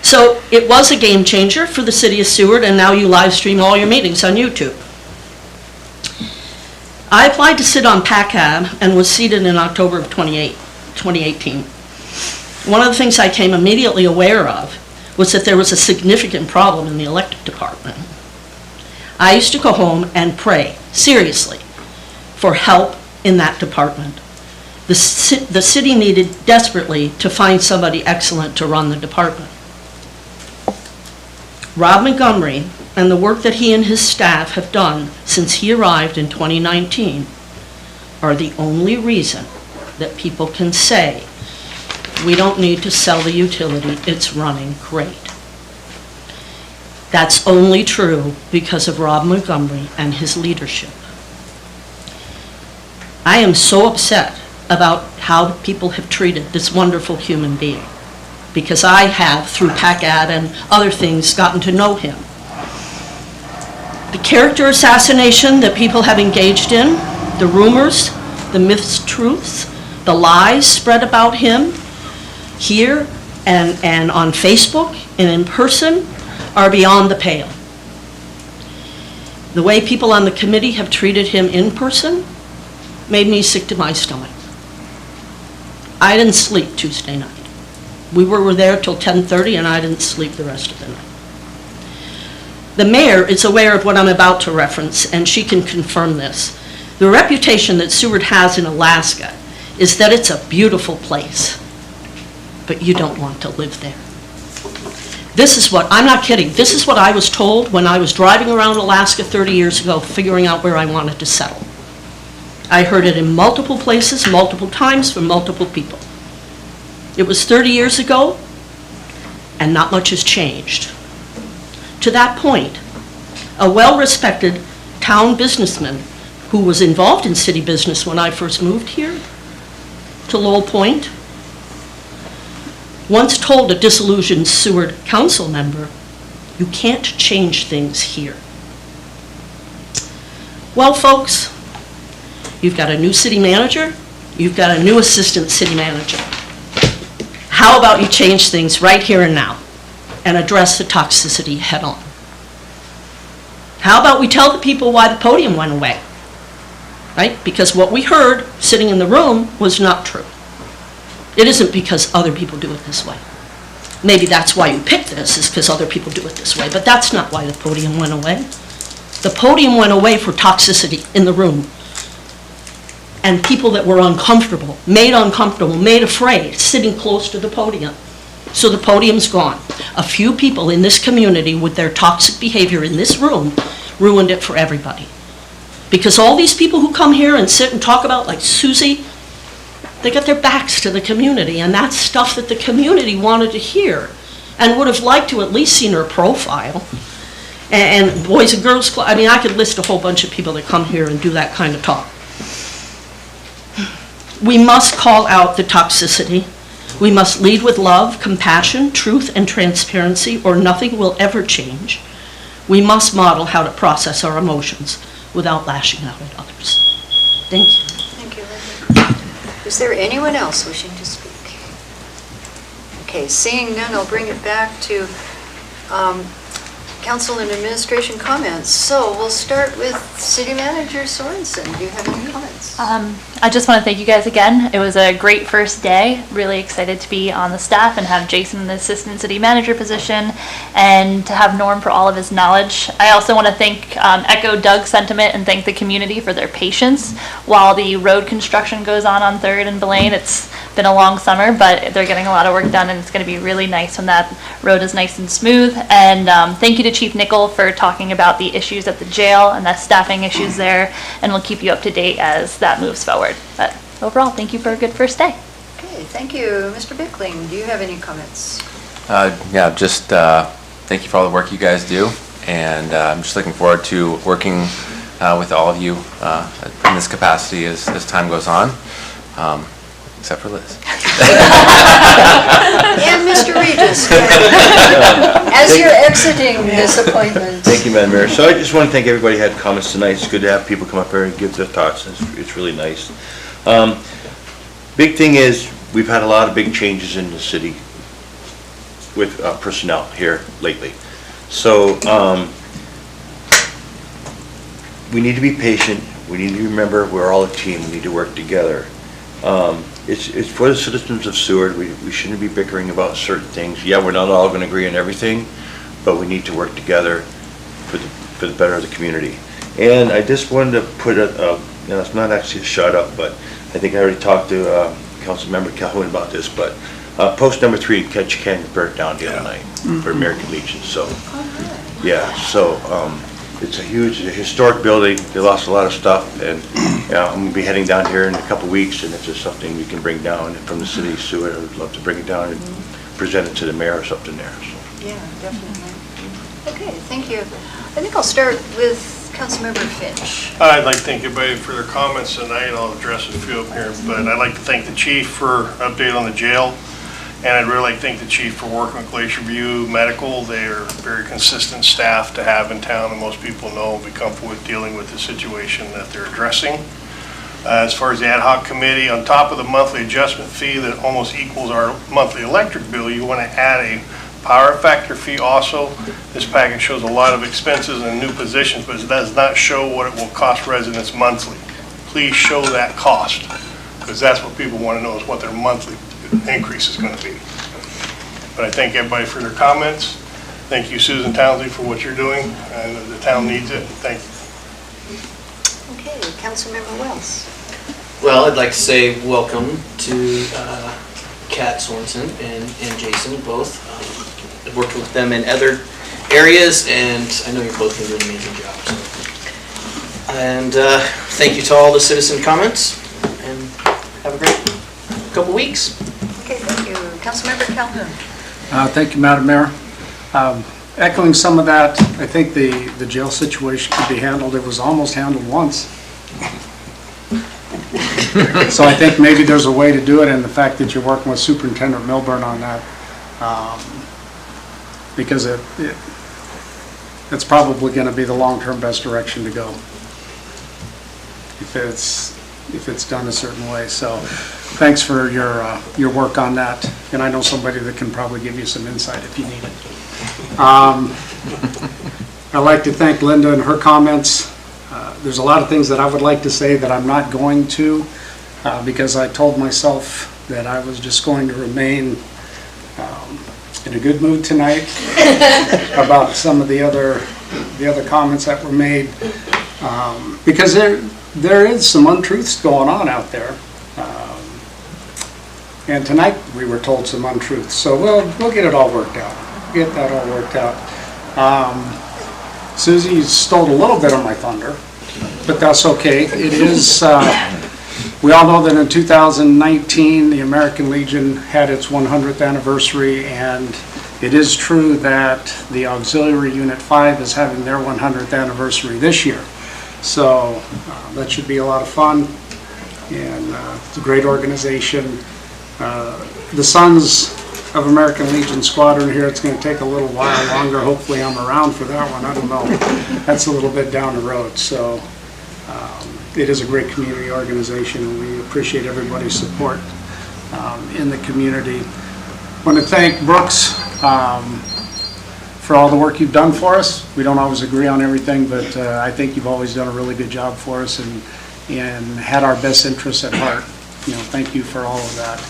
So it was a game changer for the city of Seward, and now you live stream all your meetings on YouTube. I applied to sit on PACAB and was seated in October of 2018. One of the things I came immediately aware of was that there was a significant problem in the electric department. I used to go home and pray, seriously, for help in that department. The city needed desperately to find somebody excellent to run the department. Rob Montgomery and the work that he and his staff have done since he arrived in 2019 are the only reason that people can say, we don't need to sell the utility, it's running great. That's only true because of Rob Montgomery and his leadership. I am so upset about how people have treated this wonderful human being, because I have, through PACAD and other things, gotten to know him. The character assassination that people have engaged in, the rumors, the mistruths, the lies spread about him here and on Facebook and in person are beyond the pale. The way people on the committee have treated him in person made me sick to my stomach. I didn't sleep Tuesday night. We were there till 10:30 and I didn't sleep the rest of the night. The mayor is aware of what I'm about to reference, and she can confirm this. The reputation that Seward has in Alaska is that it's a beautiful place, but you don't want to live there. This is what, I'm not kidding, this is what I was told when I was driving around Alaska 30 years ago, figuring out where I wanted to settle. I heard it in multiple places, multiple times, from multiple people. It was 30 years ago, and not much has changed. To that point, a well-respected town businessman who was involved in city business when I first moved here to Lowell Point once told a disillusioned Seward council member, you can't change things here. Well, folks, you've got a new city manager, you've got a new assistant city manager. How about you change things right here and now and address the toxicity head on? How about we tell the people why the podium went away, right? Because what we heard sitting in the room was not true. It isn't because other people do it this way. Maybe that's why you picked this, is because other people do it this way, but that's not why the podium went away. The podium went away for toxicity in the room. And people that were uncomfortable, made afraid, sitting close to the podium. So the podium's gone. A few people in this community with their toxic behavior in this room ruined it for everybody. Because all these people who come here and sit and talk about, like Susie, they got their backs to the community, and that's stuff that the community wanted to hear and would have liked to at least seen her profile. And Boys and Girls Club, I mean, I could list a whole bunch of people that come here and do that kind of talk. We must call out the toxicity. We must lead with love, compassion, truth, and transparency, or nothing will ever change. We must model how to process our emotions. without lashing out at others. Thank you. Thank you, Linda. Is there anyone else wishing to speak? Okay, seeing none, I'll bring it back to council and administration comments. So we'll start with City Manager Sorensen. Do you have any comments? I just want to thank you guys again. It was a great first day. Really excited to be on the staff and have Jason in the Assistant City Manager position and to have Norm for all of his knowledge. I also want to echo Doug's sentiment and thank the community for their patience while the road construction goes on 3rd and Blaine. It's been a long summer, but they're getting a lot of work done and it's going to be really nice when that road is nice and smooth. And thank you to Chief Nickel for talking about the issues at the jail and the staffing issues there, and we'll keep you up to date as that moves forward. But overall, thank you for a good first day. Okay, thank you. Mr. Bickling, do you have any comments? Yeah, just thank you for all the work you guys do, and I'm just looking forward to working with all of you in this capacity as time goes on, except for Liz. And Mr. Regis, as you're exiting this appointment. Thank you, Madam Mayor. So I just want to thank everybody who had comments tonight. It's good to have people come up here and give their thoughts. It's really nice. Big thing is, we've had a lot of big changes in the city with personnel here lately. So we need to be patient. We need to remember we're all a team. We need to work together. It's for the citizens of Seward. We shouldn't be bickering about certain things. Yeah, we're not all going to agree on everything, but we need to work together for the better of the community. And I just wanted to put it's not actually a shout out, but I think I already talked to Councilmember Calhoun about this, but post number 3 in Ketchikan burnt down the other night for American Legion. So, yeah, so it's a historic building. They lost a lot of stuff, and I'm going to be heading down here in a couple weeks, and if there's something we can bring down from the city of Seward, I would love to bring it down and present it to the mayor or something there. So. Yeah, definitely. Okay, thank you. I think I'll start with Councilmember Finch. I'd like to thank everybody for their comments tonight. I'll address a few up here, but I'd like to thank the chief for update on the jail. And I'd really like to thank the chief for working with Glacier View Medical. They are very consistent staff to have in town, and most people know and be comfortable with dealing with the situation that they're addressing. As far as the ad hoc committee, on top of the monthly adjustment fee that almost equals our monthly electric bill, you want to add a power factor fee also. This package shows a lot of expenses and new positions, but it does not show what it will cost residents monthly. Please show that cost, because that's what people want to know, is what their monthly increase is going to be. But I thank everybody for their comments. Thank you, Susan Townsley, for what you're doing, and the town needs it. Thank you. Okay, Councilmember Wells. Well, I'd like to say welcome to Kat Sorensen and Jason, both. I've worked with them in other areas, and I know you're both going to do an amazing job. So. And thank you to all the citizen comments, and have a great couple weeks. Okay, thank you. Councilmember Calhoun. Thank you, Madam Mayor. Echoing some of that, I think the jail situation could be handled. It was almost handled once. So I think maybe there's a way to do it, and the fact that you're working with Superintendent Milburn on that, because it's probably going to be the long-term best direction to go if it's done a certain way. So thanks for your work on that, and I know somebody that can probably give you some insight if you need it. I'd like to thank Linda and her comments. There's a lot of things that I would like to say that I'm not going to, because I told myself that I was just going to remain in a good mood tonight about some of the other comments that were made, because there is some untruths going on out there, and tonight we were told some untruths. So we'll get it all worked out. Get that all worked out. Susie stole a little bit of my thunder, but that's okay. It is. We all know that in 2019, the American Legion had its 100th anniversary, and it is true that the Auxiliary Unit 5 is having their 100th anniversary this year. So that should be a lot of fun, and it's a great organization. The Sons of American Legion Squadron here, it's going to take a little while longer. Hopefully I'm around for that one. I don't know. That's a little bit down the road. So It is a great community organization, and we appreciate everybody's support in the community. I want to thank Brooks for all the work you've done for us. We don't always agree on everything, but I think you've always done a really good job for us and had our best interests at heart. Thank you for all of that.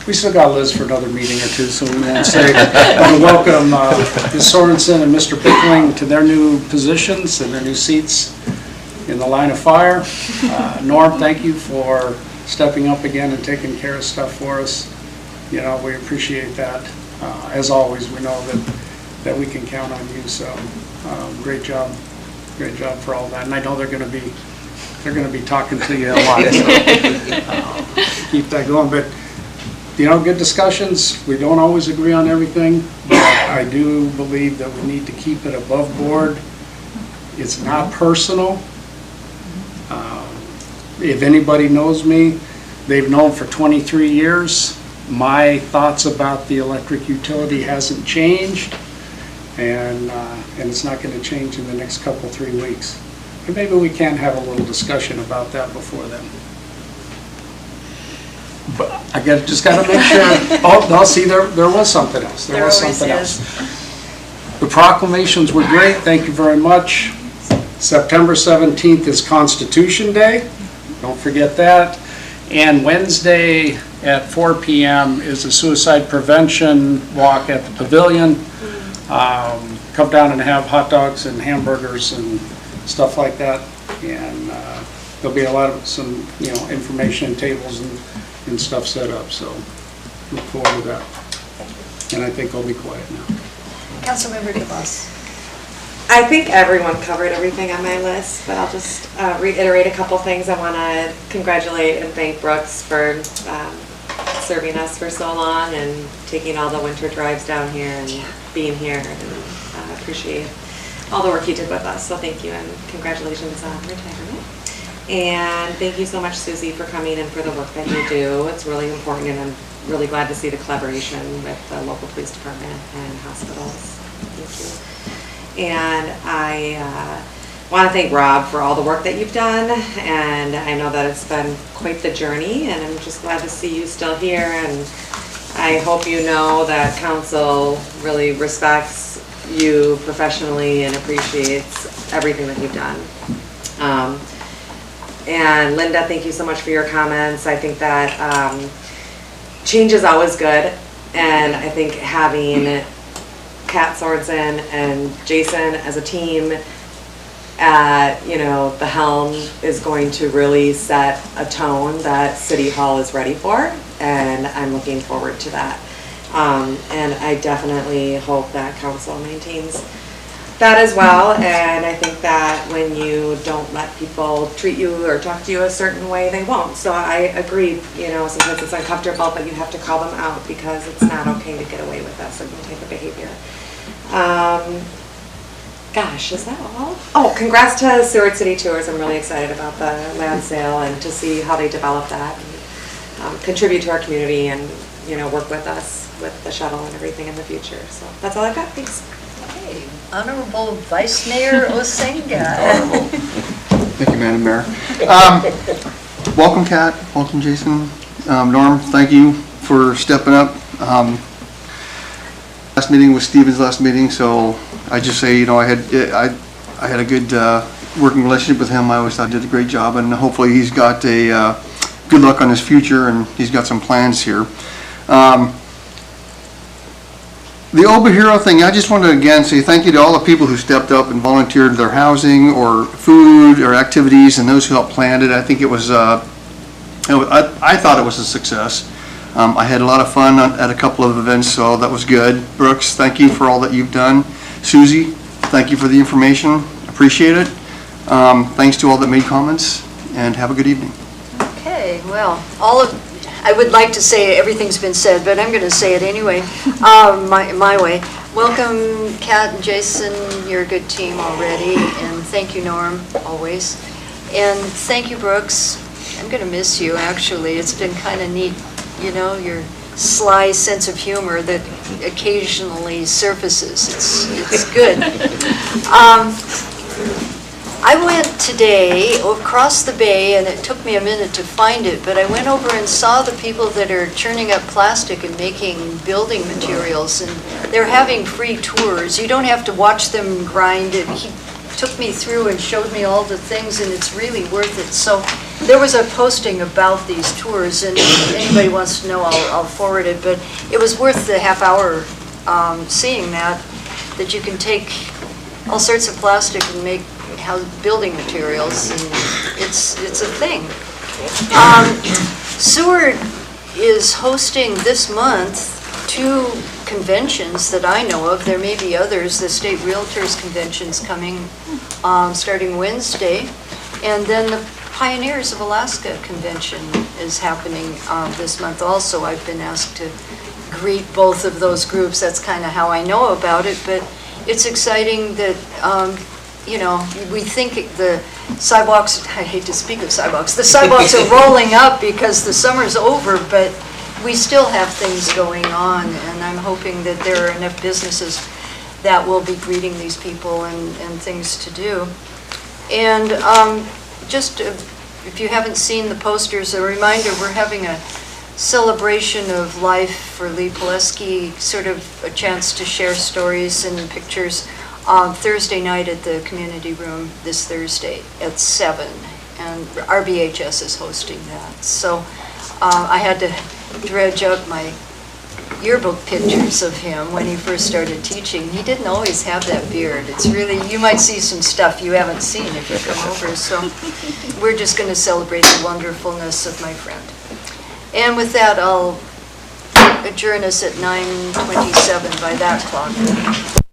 We still got Liz for another meeting or two, so we won't say. I want to welcome Ms. Sorensen and Mr. Pickling to their new positions and their new seats in the line of fire. Norm, thank you for stepping up again and taking care of stuff for us. We appreciate that. As always, we know that we can count on you, so great job for all that. And I know they're going to be talking to you a lot, so keep that going. But good discussions. We don't always agree on everything, but I do believe that we need to keep it above board. It's not personal. If anybody knows me, they've known for 23 years. My thoughts about the electric utility hasn't changed, and it's not going to change in the next 3 weeks. And maybe we can have a little discussion about that before then. But I just got to make sure. Oh, no, see, there was something else. There was something else. The proclamations were great. Thank you very much. September 17th is Constitution Day. Don't forget that. And Wednesday at 4 p.m. is a suicide prevention walk at the pavilion. Come down and have hot dogs and hamburgers and stuff like that. And there'll be a lot of some information tables and stuff set up. So look forward to that. And I think I'll be quiet now. Councilmember DeVos. I think everyone covered everything on my list, but I'll just reiterate a couple things. I want to congratulate and thank Brooks for serving us for so long and taking all the winter drives down here and being here, and appreciate all the work you did with us. So thank you and congratulations on retirement. And thank you so much, Susie, for coming and for the work that you do. It's really important, and I'm really glad to see the collaboration with the local police department and hospitals. Thank you. And I want to thank Rob for all the work that you've done, and I know that it's been quite the journey, and I'm just glad to see you still here, and I hope you know that council really respects you professionally and appreciates everything that you've done. And Linda, thank you so much for your comments. I think that change is always good, and I think having Kat Sorensen and Jason as a team at the helm is going to really set a tone that City Hall is ready for, and I'm looking forward to that. And I definitely hope that council maintains that as well, and I think that when you don't let people treat you or talk to you a certain way, they won't. So I agree, sometimes it's uncomfortable, but you have to call them out because it's not okay to get away with that certain type of behavior. Gosh, is that all? Oh, congrats to Seward City Tours. I'm really excited about the land sale and to see how they develop that and contribute to our community and, work with us with the shuttle and everything in the future. So that's all I've got. Thanks. Okay. Honorable Vice Mayor Osenga. Thank you, Madam Mayor. Welcome, Kat. Welcome, Jason. Norm, thank you for stepping up. Last meeting was Stephen's last meeting, so I just say, I had a good working relationship with him. I always thought he did a great job, and hopefully he's got a good luck on his future, and he's got some plans here. The Oba Hero thing, I just want to again say thank you to all the people who stepped up and volunteered their housing or food or activities, and those who helped plan it. I think it was, I thought it was a success. I had a lot of fun at a couple of events, so that was good. Brooks, thank you for all that you've done. Susie, thank you for the information. Appreciate it. Thanks to all that made comments, and have a good evening. Okay, well, I would like to say everything's been said, but I'm going to say it anyway, my way. Welcome, Kat and Jason. You're a good team already, and thank you, Norm, always. And thank you, Brooks. I'm going to miss you, actually. It's been kind of neat, your sly sense of humor that occasionally surfaces. It's good. I went today across the bay, and it took me a minute to find it, but I went over and saw the people that are churning up plastic and making building materials, and they're having free tours. You don't have to watch them grind it. He took me through and showed me all the things, and it's really worth it. So there was a posting about these tours, and if anybody wants to know, I'll forward it, but it was worth the half hour seeing that you can take all sorts of plastic and make building materials, and it's a thing. Seward is hosting this month 2 conventions that I know of. There may be others. The State Realtors Convention's coming starting Wednesday, and then the Pioneers of Alaska Convention is happening this month also. I've been asked to greet both of those groups. That's kind of how I know about it, but it's exciting that we think the sidewalks, I hate to speak of sidewalks, the sidewalks are rolling up because the summer's over, but we still have things going on, and I'm hoping that there are enough businesses that will be greeting these people and things to do. And just if you haven't seen the posters, a reminder, we're having a celebration of life for Lee Pileski, sort of a chance to share stories and pictures Thursday night at the community room this Thursday at 7, and RBHS is hosting that. So I had to dredge up my yearbook pictures of him when he first started teaching. He didn't always have that beard. It's really, you might see some stuff you haven't seen if you come over. So we're just going to celebrate the wonderfulness of my friend. And with that, I'll adjourn us at 9:27 by that clock.